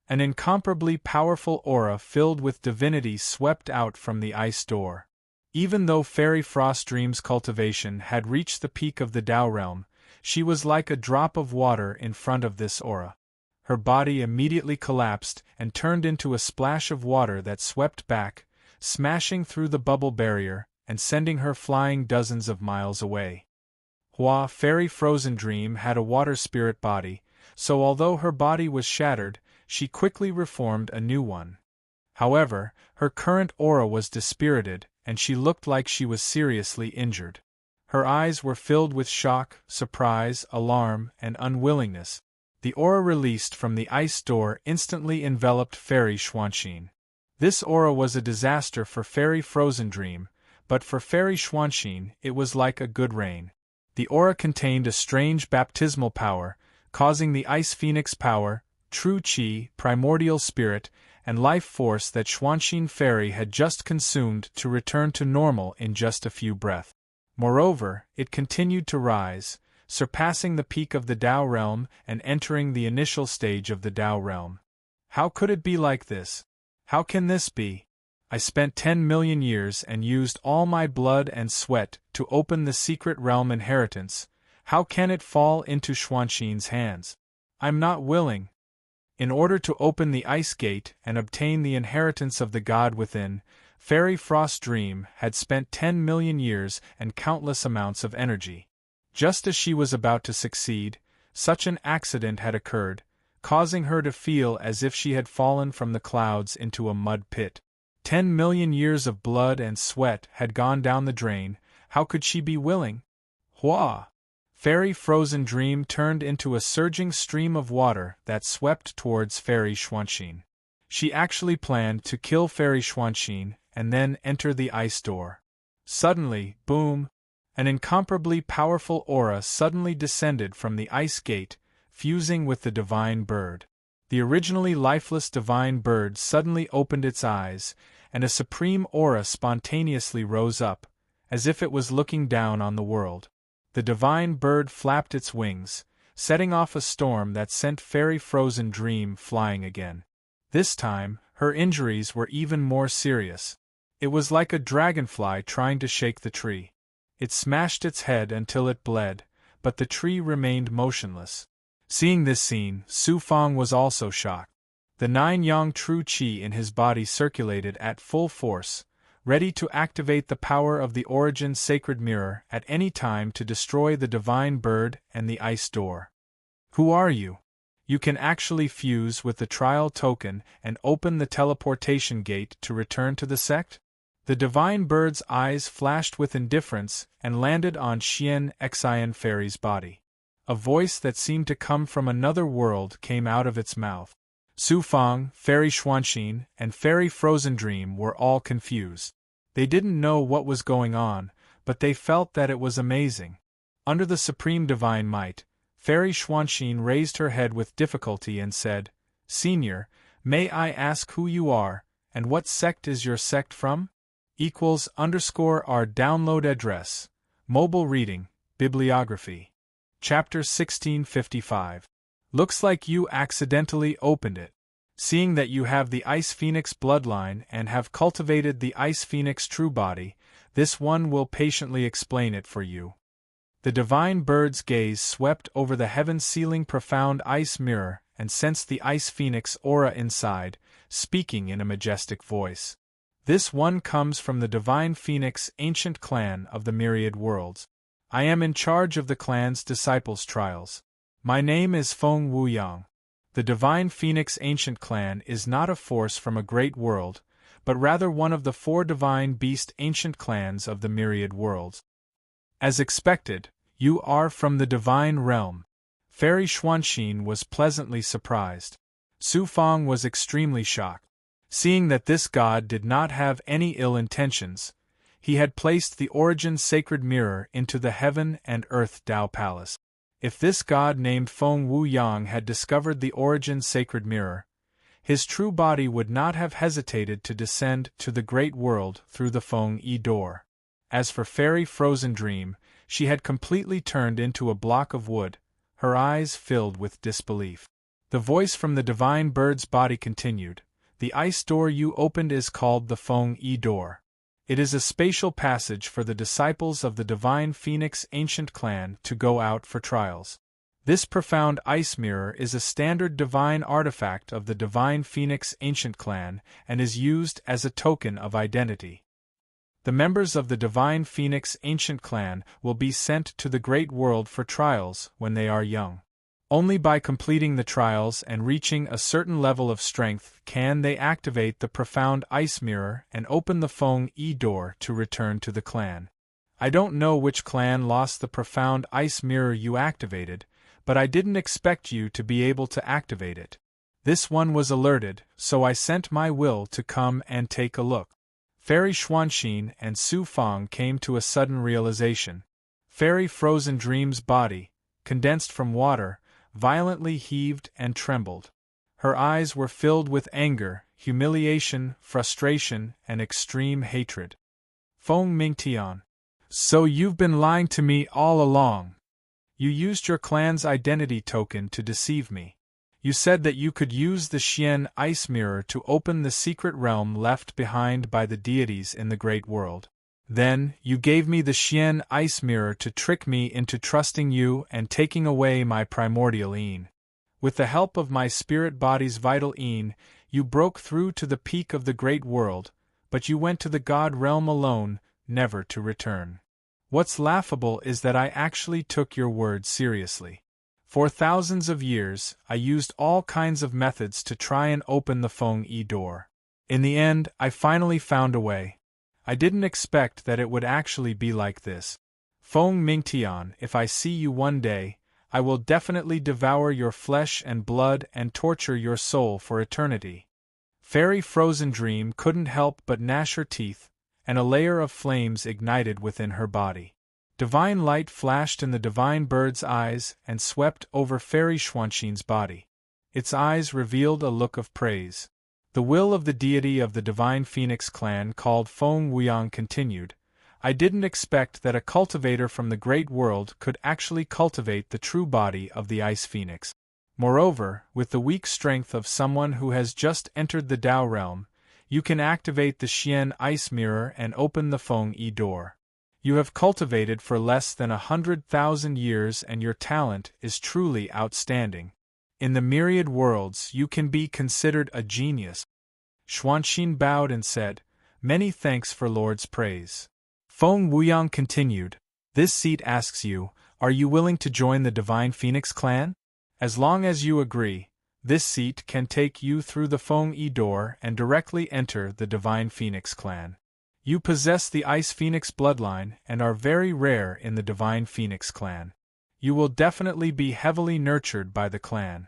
An incomparably powerful aura filled with divinity swept out from the ice door. Even though Fairy Frost Dream's cultivation had reached the peak of the Tao realm, she was like a drop of water in front of this aura. Her body immediately collapsed and turned into a splash of water that swept back, smashing through the bubble barrier and sending her flying dozens of miles away. Fairy Frozen Dream had a water spirit body, so although her body was shattered, she quickly reformed a new one. However, her current aura was dispirited, and she looked like she was seriously injured. Her eyes were filled with shock, surprise, alarm, and unwillingness. The aura released from the ice door instantly enveloped Fairy Xuanxin. This aura was a disaster for Fairy Frozen Dream, but for Fairy Xuanxin it was like a good rain. The aura contained a strange baptismal power, causing the Ice Phoenix power, true Qi, primordial spirit, and life force that Xuanxin Fairy had just consumed to return to normal in just a few breaths. Moreover, it continued to rise, surpassing the peak of the Tao realm and entering the initial stage of the Tao realm. How could it be like this? How can this be? I spent 10 million years and used all my blood and sweat to open the secret realm inheritance. How can it fall into Xuanxin's hands? I'm not willing. In order to open the ice gate and obtain the inheritance of the god within, Fairy Frost Dream had spent 10 million years and countless amounts of energy. Just as she was about to succeed, such an accident had occurred, causing her to feel as if she had fallen from the clouds into a mud pit. 10 million years of blood and sweat had gone down the drain. How could she be willing? Fairy Frozen Dream turned into a surging stream of water that swept towards Fairy Xuanxin. She actually planned to kill Fairy Xuanxin and then enter the ice door. Suddenly, boom! An incomparably powerful aura suddenly descended from the ice gate, fusing with the divine bird. The originally lifeless divine bird suddenly opened its eyes, and a supreme aura spontaneously rose up, as if it was looking down on the world. The divine bird flapped its wings, setting off a storm that sent Fairy Frozen Dream flying again. This time, her injuries were even more serious. It was like a dragonfly trying to shake the tree. It smashed its head until it bled, but the tree remained motionless. Seeing this scene, Su Fang was also shocked. The 9-yang true qi in his body circulated at full force, ready to activate the power of the Origin Sacred Mirror at any time to destroy the divine bird and the ice door. Who are you? You can actually fuse with the trial token and open the teleportation gate to return to the sect? The divine bird's eyes flashed with indifference and landed on Xian Xian Fairy's body. A voice that seemed to come from another world came out of its mouth. Su Fang, Fairy Xuanxin, and Fairy Frozen Dream were all confused. They didn't know what was going on, but they felt that it was amazing. Under the supreme divine might, Fairy Xuanxin raised her head with difficulty and said, "Senior, may I ask who you are, and what sect is your sect from?" =_our download address. Mobile reading, bibliography. Chapter 1655. Looks like you accidentally opened it. Seeing that you have the Ice Phoenix bloodline and have cultivated the Ice Phoenix true body, this one will patiently explain it for you. The divine bird's gaze swept over the heaven-sealing profound ice mirror and sensed the Ice Phoenix aura inside, speaking in a majestic voice. This one comes from the divine Phoenix ancient clan of the myriad worlds. I am in charge of the clan's disciples' trials. My name is Feng Wuyang. The Divine Phoenix Ancient Clan is not a force from a great world, but rather one of the 4 divine beast ancient clans of the myriad worlds. As expected, you are from the divine realm. Fairy Xuanxin was pleasantly surprised. Su Fang was extremely shocked. Seeing that this god did not have any ill intentions, he had placed the Origin Sacred Mirror into the Heaven and Earth Tao Palace. If this god named Feng Wuyang had discovered the Origin Sacred Mirror, his true body would not have hesitated to descend to the great world through the Feng Yi door. As for Fairy Frozen Dream, she had completely turned into a block of wood, her eyes filled with disbelief. The voice from the divine bird's body continued, "The ice door you opened is called the Feng Yi door. It is a spatial passage for the disciples of the Divine Phoenix Ancient Clan to go out for trials. This profound ice mirror is a standard divine artifact of the Divine Phoenix Ancient Clan and is used as a token of identity. The members of the Divine Phoenix Ancient Clan will be sent to the great world for trials when they are young. Only by completing the trials and reaching a certain level of strength can they activate the profound ice mirror and open the Feng Yi door to return to the clan. I don't know which clan lost the profound ice mirror you activated, but I didn't expect you to be able to activate it. This one was alerted, so I sent my will to come and take a look." Fairy Xuanxin and Su Fang came to a sudden realization. Fairy Frozen Dream's body, condensed from water, violently heaved and trembled. Her eyes were filled with anger, humiliation, frustration, and extreme hatred. Feng Mingtian. "So you've been lying to me all along. You used your clan's identity token to deceive me. You said that you could use the Xian Ice Mirror to open the secret realm left behind by the deities in the Great World. Then, you gave me the Xian Ice Mirror to trick me into trusting you and taking away my primordial Yin. With the help of my spirit body's vital Yin, you broke through to the peak of the Great World, but you went to the God realm alone, never to return. What's laughable is that I actually took your word seriously. For thousands of years, I used all kinds of methods to try and open the Feng Yi door. In the end, I finally found a way. I didn't expect that it would actually be like this. Feng Mingtian, if I see you one day, I will definitely devour your flesh and blood and torture your soul for eternity." Fairy Frozen Dream couldn't help but gnash her teeth, and a layer of flames ignited within her body. Divine light flashed in the divine bird's eyes and swept over Fairy Xuanxin's body. Its eyes revealed a look of praise. The will of the deity of the Divine Phoenix Clan called Feng Wuyang continued, "I didn't expect that a cultivator from the Great World could actually cultivate the true body of the Ice Phoenix. Moreover, with the weak strength of someone who has just entered the Tao realm, you can activate the Xian Ice Mirror and open the Feng Yi door. You have cultivated for less than 100,000 years and your talent is truly outstanding. In the myriad worlds you can be considered a genius." Xuanxin bowed and said, "Many thanks for Lord's praise." Feng Wuyang continued, "This seat asks you, are you willing to join the Divine Phoenix Clan? As long as you agree, this seat can take you through the Feng Yi door and directly enter the Divine Phoenix Clan. You possess the Ice Phoenix bloodline and are very rare in the Divine Phoenix Clan. You will definitely be heavily nurtured by the clan."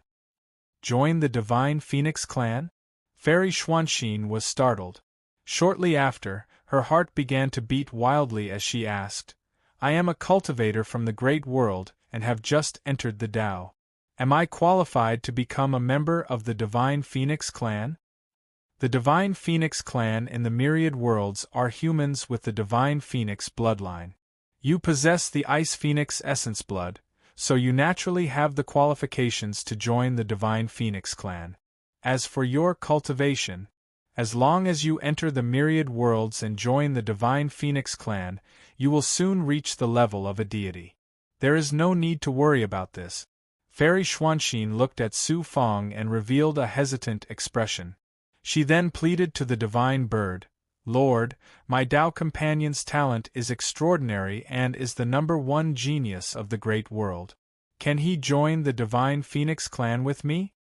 Join the Divine Phoenix Clan? Fairy Xuanxin was startled. Shortly after, her heart began to beat wildly as she asked, "I am a cultivator from the Great World and have just entered the Tao. Am I qualified to become a member of the Divine Phoenix Clan?" The Divine Phoenix Clan in the myriad worlds are humans with the Divine Phoenix bloodline. You possess the Ice Phoenix essence blood, so you naturally have the qualifications to join the Divine Phoenix Clan. As for your cultivation, as long as you enter the myriad worlds and join the Divine Phoenix Clan, you will soon reach the level of a deity. There is no need to worry about this. Fairy Xuanxin looked at Su Fang and revealed a hesitant expression. She then pleaded to the divine bird, Lord, my Tao companion's talent is extraordinary and is the #1 genius of the great world. Can he join the divine Phoenix clan with me?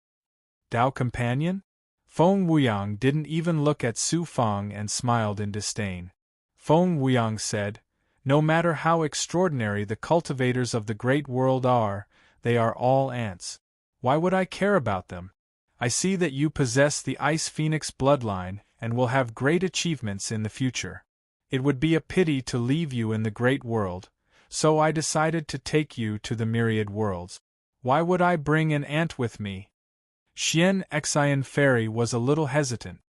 Tao companion? Feng Wuyang didn't even look at Su Fang and smiled in disdain. Feng Wuyang said, "No matter how extraordinary the cultivators of the great world are, they are all ants. Why would I care about them? I see that you possess the Ice Phoenix bloodline and will have great achievements in the future. It would be a pity to leave you in the great world, so I decided to take you to the myriad worlds. Why would I bring an ant with me?" Xian Xian Fairy was a little hesitant.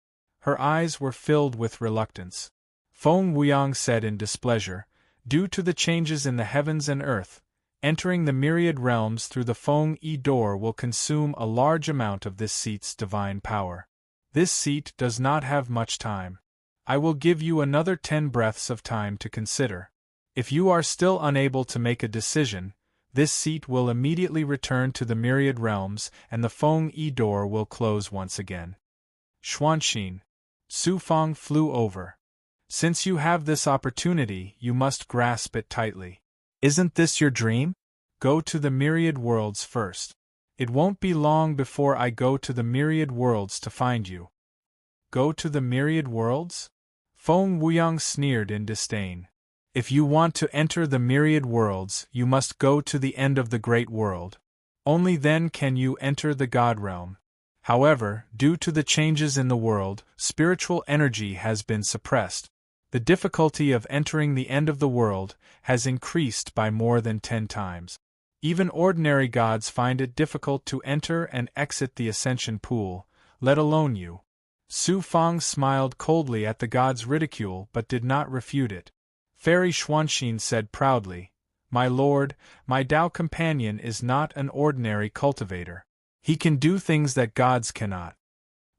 Her eyes were filled with reluctance. Feng Wuyang said in displeasure, "Due to the changes in the heavens and earth, entering the myriad realms through the Feng Yi door will consume a large amount of this seat's divine power. This seat does not have much time. I will give you another 10 breaths of time to consider. If you are still unable to make a decision, this seat will immediately return to the myriad realms and the Feng Yi door will close once again." Xuanxin. Su Fang flew over. "Since you have this opportunity, you must grasp it tightly. Isn't this your dream? Go to the myriad worlds first. It won't be long before I go to the myriad worlds to find you." Go to the myriad worlds? Feng Wuyang sneered in disdain. "If you want to enter the myriad worlds, you must go to the end of the great world. Only then can you enter the God realm. However, due to the changes in the world, spiritual energy has been suppressed. The difficulty of entering the end of the world has increased by more than 10 times. Even ordinary gods find it difficult to enter and exit the ascension pool, let alone you." Su Fang smiled coldly at the god's ridicule but did not refute it. Fairy Xuanxin said proudly, "My lord, my Tao companion is not an ordinary cultivator. He can do things that gods cannot."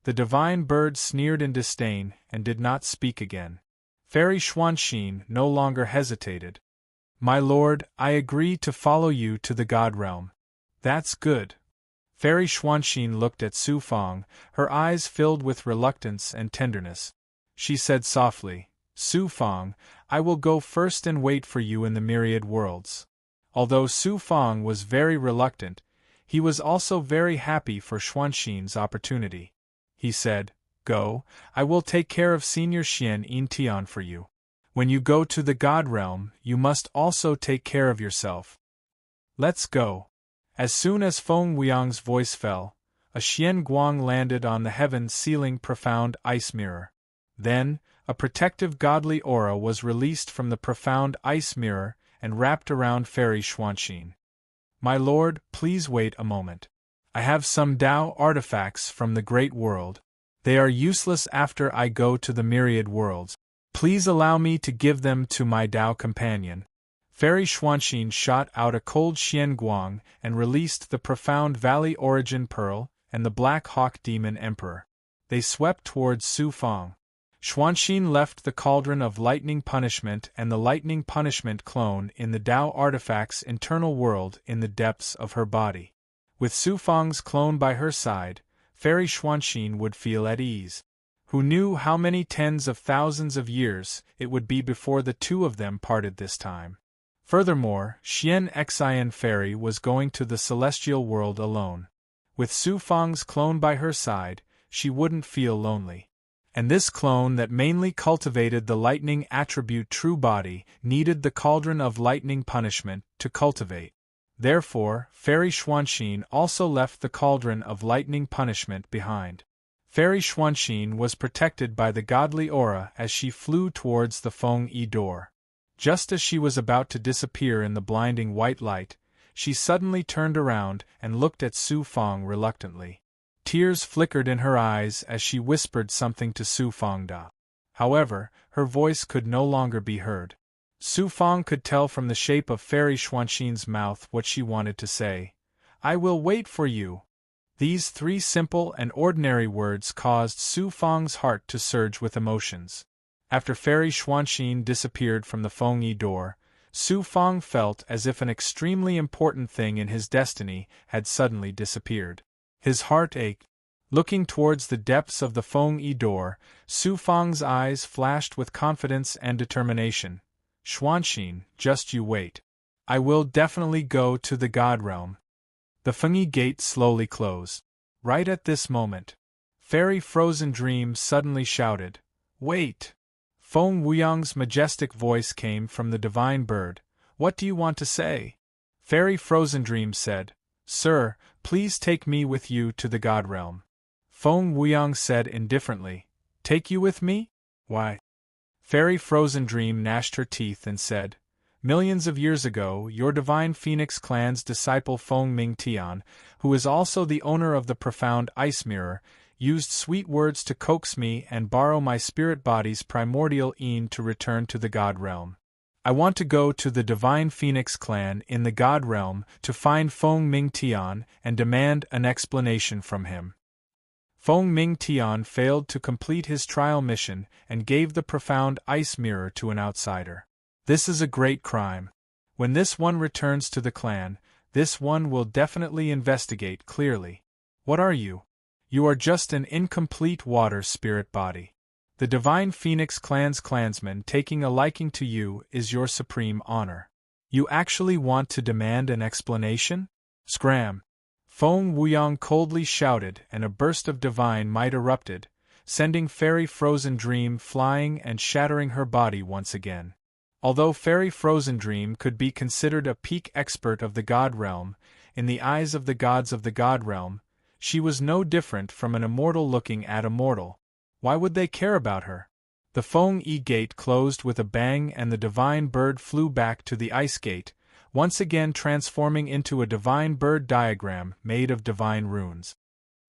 The divine bird sneered in disdain and did not speak again. Fairy Xuanxin no longer hesitated. "My lord, I agree to follow you to the God realm." "That's good." Fairy Xuanxin looked at Su Fang, her eyes filled with reluctance and tenderness. She said softly, "Su Fang, I will go first and wait for you in the myriad worlds." Although Su Fang was very reluctant, he was also very happy for Xuanxin's opportunity. He said, "Go, I will take care of Senior Xian Yin Tian for you. When you go to the God realm, you must also take care of yourself. Let's go." As soon as Feng Wuyang's voice fell, a Xian Guang landed on the heaven-sealing profound ice mirror. Then, a protective godly aura was released from the profound ice mirror and wrapped around Fairy Xuanxin. "My lord, please wait a moment. I have some Tao artifacts from the great world. They are useless after I go to the myriad worlds. Please allow me to give them to my Tao companion." Fairy Xuanxin shot out a cold Xian Guang and released the profound Valley Origin Pearl and the Black Hawk Demon Emperor. They swept towards Su Fang. Xuanxin left the Cauldron of Lightning Punishment and the Lightning Punishment clone in the Tao artifact's internal world in the depths of her body. With Su Fang's clone by her side, Fairy Xuanxin would feel at ease. Who knew how many tens of thousands of years it would be before the two of them parted this time? Furthermore, Xian Xian Fairy was going to the celestial world alone. With Su Fang's clone by her side, she wouldn't feel lonely. And this clone that mainly cultivated the lightning attribute true body needed the Cauldron of Lightning Punishment to cultivate. Therefore, Fairy Xuanxin also left the Cauldron of Lightning Punishment behind. Fairy Xuanxin was protected by the godly aura as she flew towards the Feng Yi door. Just as she was about to disappear in the blinding white light, she suddenly turned around and looked at Su Fang reluctantly. Tears flickered in her eyes as she whispered something to Su Fang Da. However, her voice could no longer be heard. Su Fang could tell from the shape of Fairy Xuanxin's mouth what she wanted to say. "I will wait for you." These 3 simple and ordinary words caused Su Fang's heart to surge with emotions. After Fairy Xuanxin disappeared from the Feng Yi door, Su Fang felt as if an extremely important thing in his destiny had suddenly disappeared. His heart ached. Looking towards the depths of the Feng Yi door, Su Fang's eyes flashed with confidence and determination. Xuanxin, just you wait. I will definitely go to the God realm. The Feng Yi gate slowly closed. Right at this moment, Fairy Frozen Dream suddenly shouted, Wait! Feng Wuyang's majestic voice came from the divine bird. What do you want to say? Fairy Frozen Dream said, Sir, please take me with you to the God realm. Feng Wuyang said indifferently, Take you with me? Why? Fairy Frozen Dream gnashed her teeth and said, Millions of years ago, your divine Phoenix clan's disciple Feng Mingtian, who is also the owner of the profound ice mirror, used sweet words to coax me and borrow my spirit body's primordial Yin to return to the God realm. I want to go to the divine Phoenix clan in the God realm to find Feng Mingtian and demand an explanation from him. Feng Mingtian failed to complete his trial mission and gave the profound ice mirror to an outsider. This is a great crime. When this one returns to the clan, this one will definitely investigate clearly. What are you? You are just an incomplete water spirit body. The divine Phoenix clan's clansman taking a liking to you is your supreme honor. You actually want to demand an explanation? Scram! Feng Wuyang coldly shouted, and a burst of divine might erupted, sending Fairy Frozen Dream flying and shattering her body once again. Although Fairy Frozen Dream could be considered a peak expert of the God realm, in the eyes of the gods of the God realm, she was no different from an immortal looking at a mortal. Why would they care about her? The Feng Yi gate closed with a bang and the divine bird flew back to the ice gate, once again transforming into a divine bird diagram made of divine runes.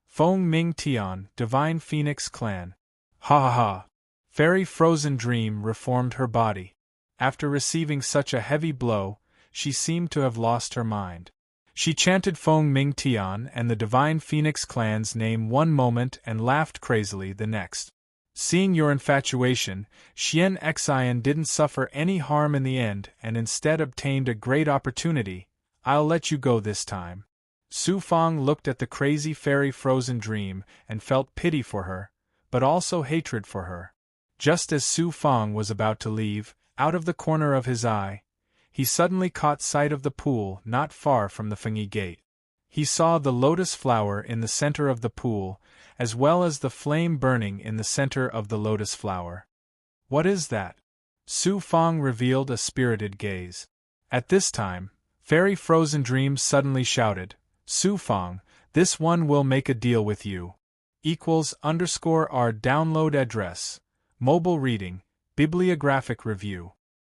Feng Mingtian, Divine Phoenix Clan. Ha ha ha! Fairy Frozen Dream reformed her body. After receiving such a heavy blow, she seemed to have lost her mind. She chanted Feng Mingtian and the Divine Phoenix Clan's name one moment and laughed crazily the next. Seeing your infatuation, Xian Xian didn't suffer any harm in the end and instead obtained a great opportunity. I'll let you go this time. Su Fang looked at the crazy Fairy Frozen Dream and felt pity for her, but also hatred for her. Just as Su Fang was about to leave, out of the corner of his eye, he suddenly caught sight of the pool not far from the Feng Yi gate. He saw the lotus flower in the center of the pool, as well as the flame burning in the center of the lotus flower. What is that? Su Fang revealed a spirited gaze. At this time, Fairy Frozen Dream suddenly shouted, Su Fang, this one will make a deal with you. =R download address. Mobile reading, bibliographic review.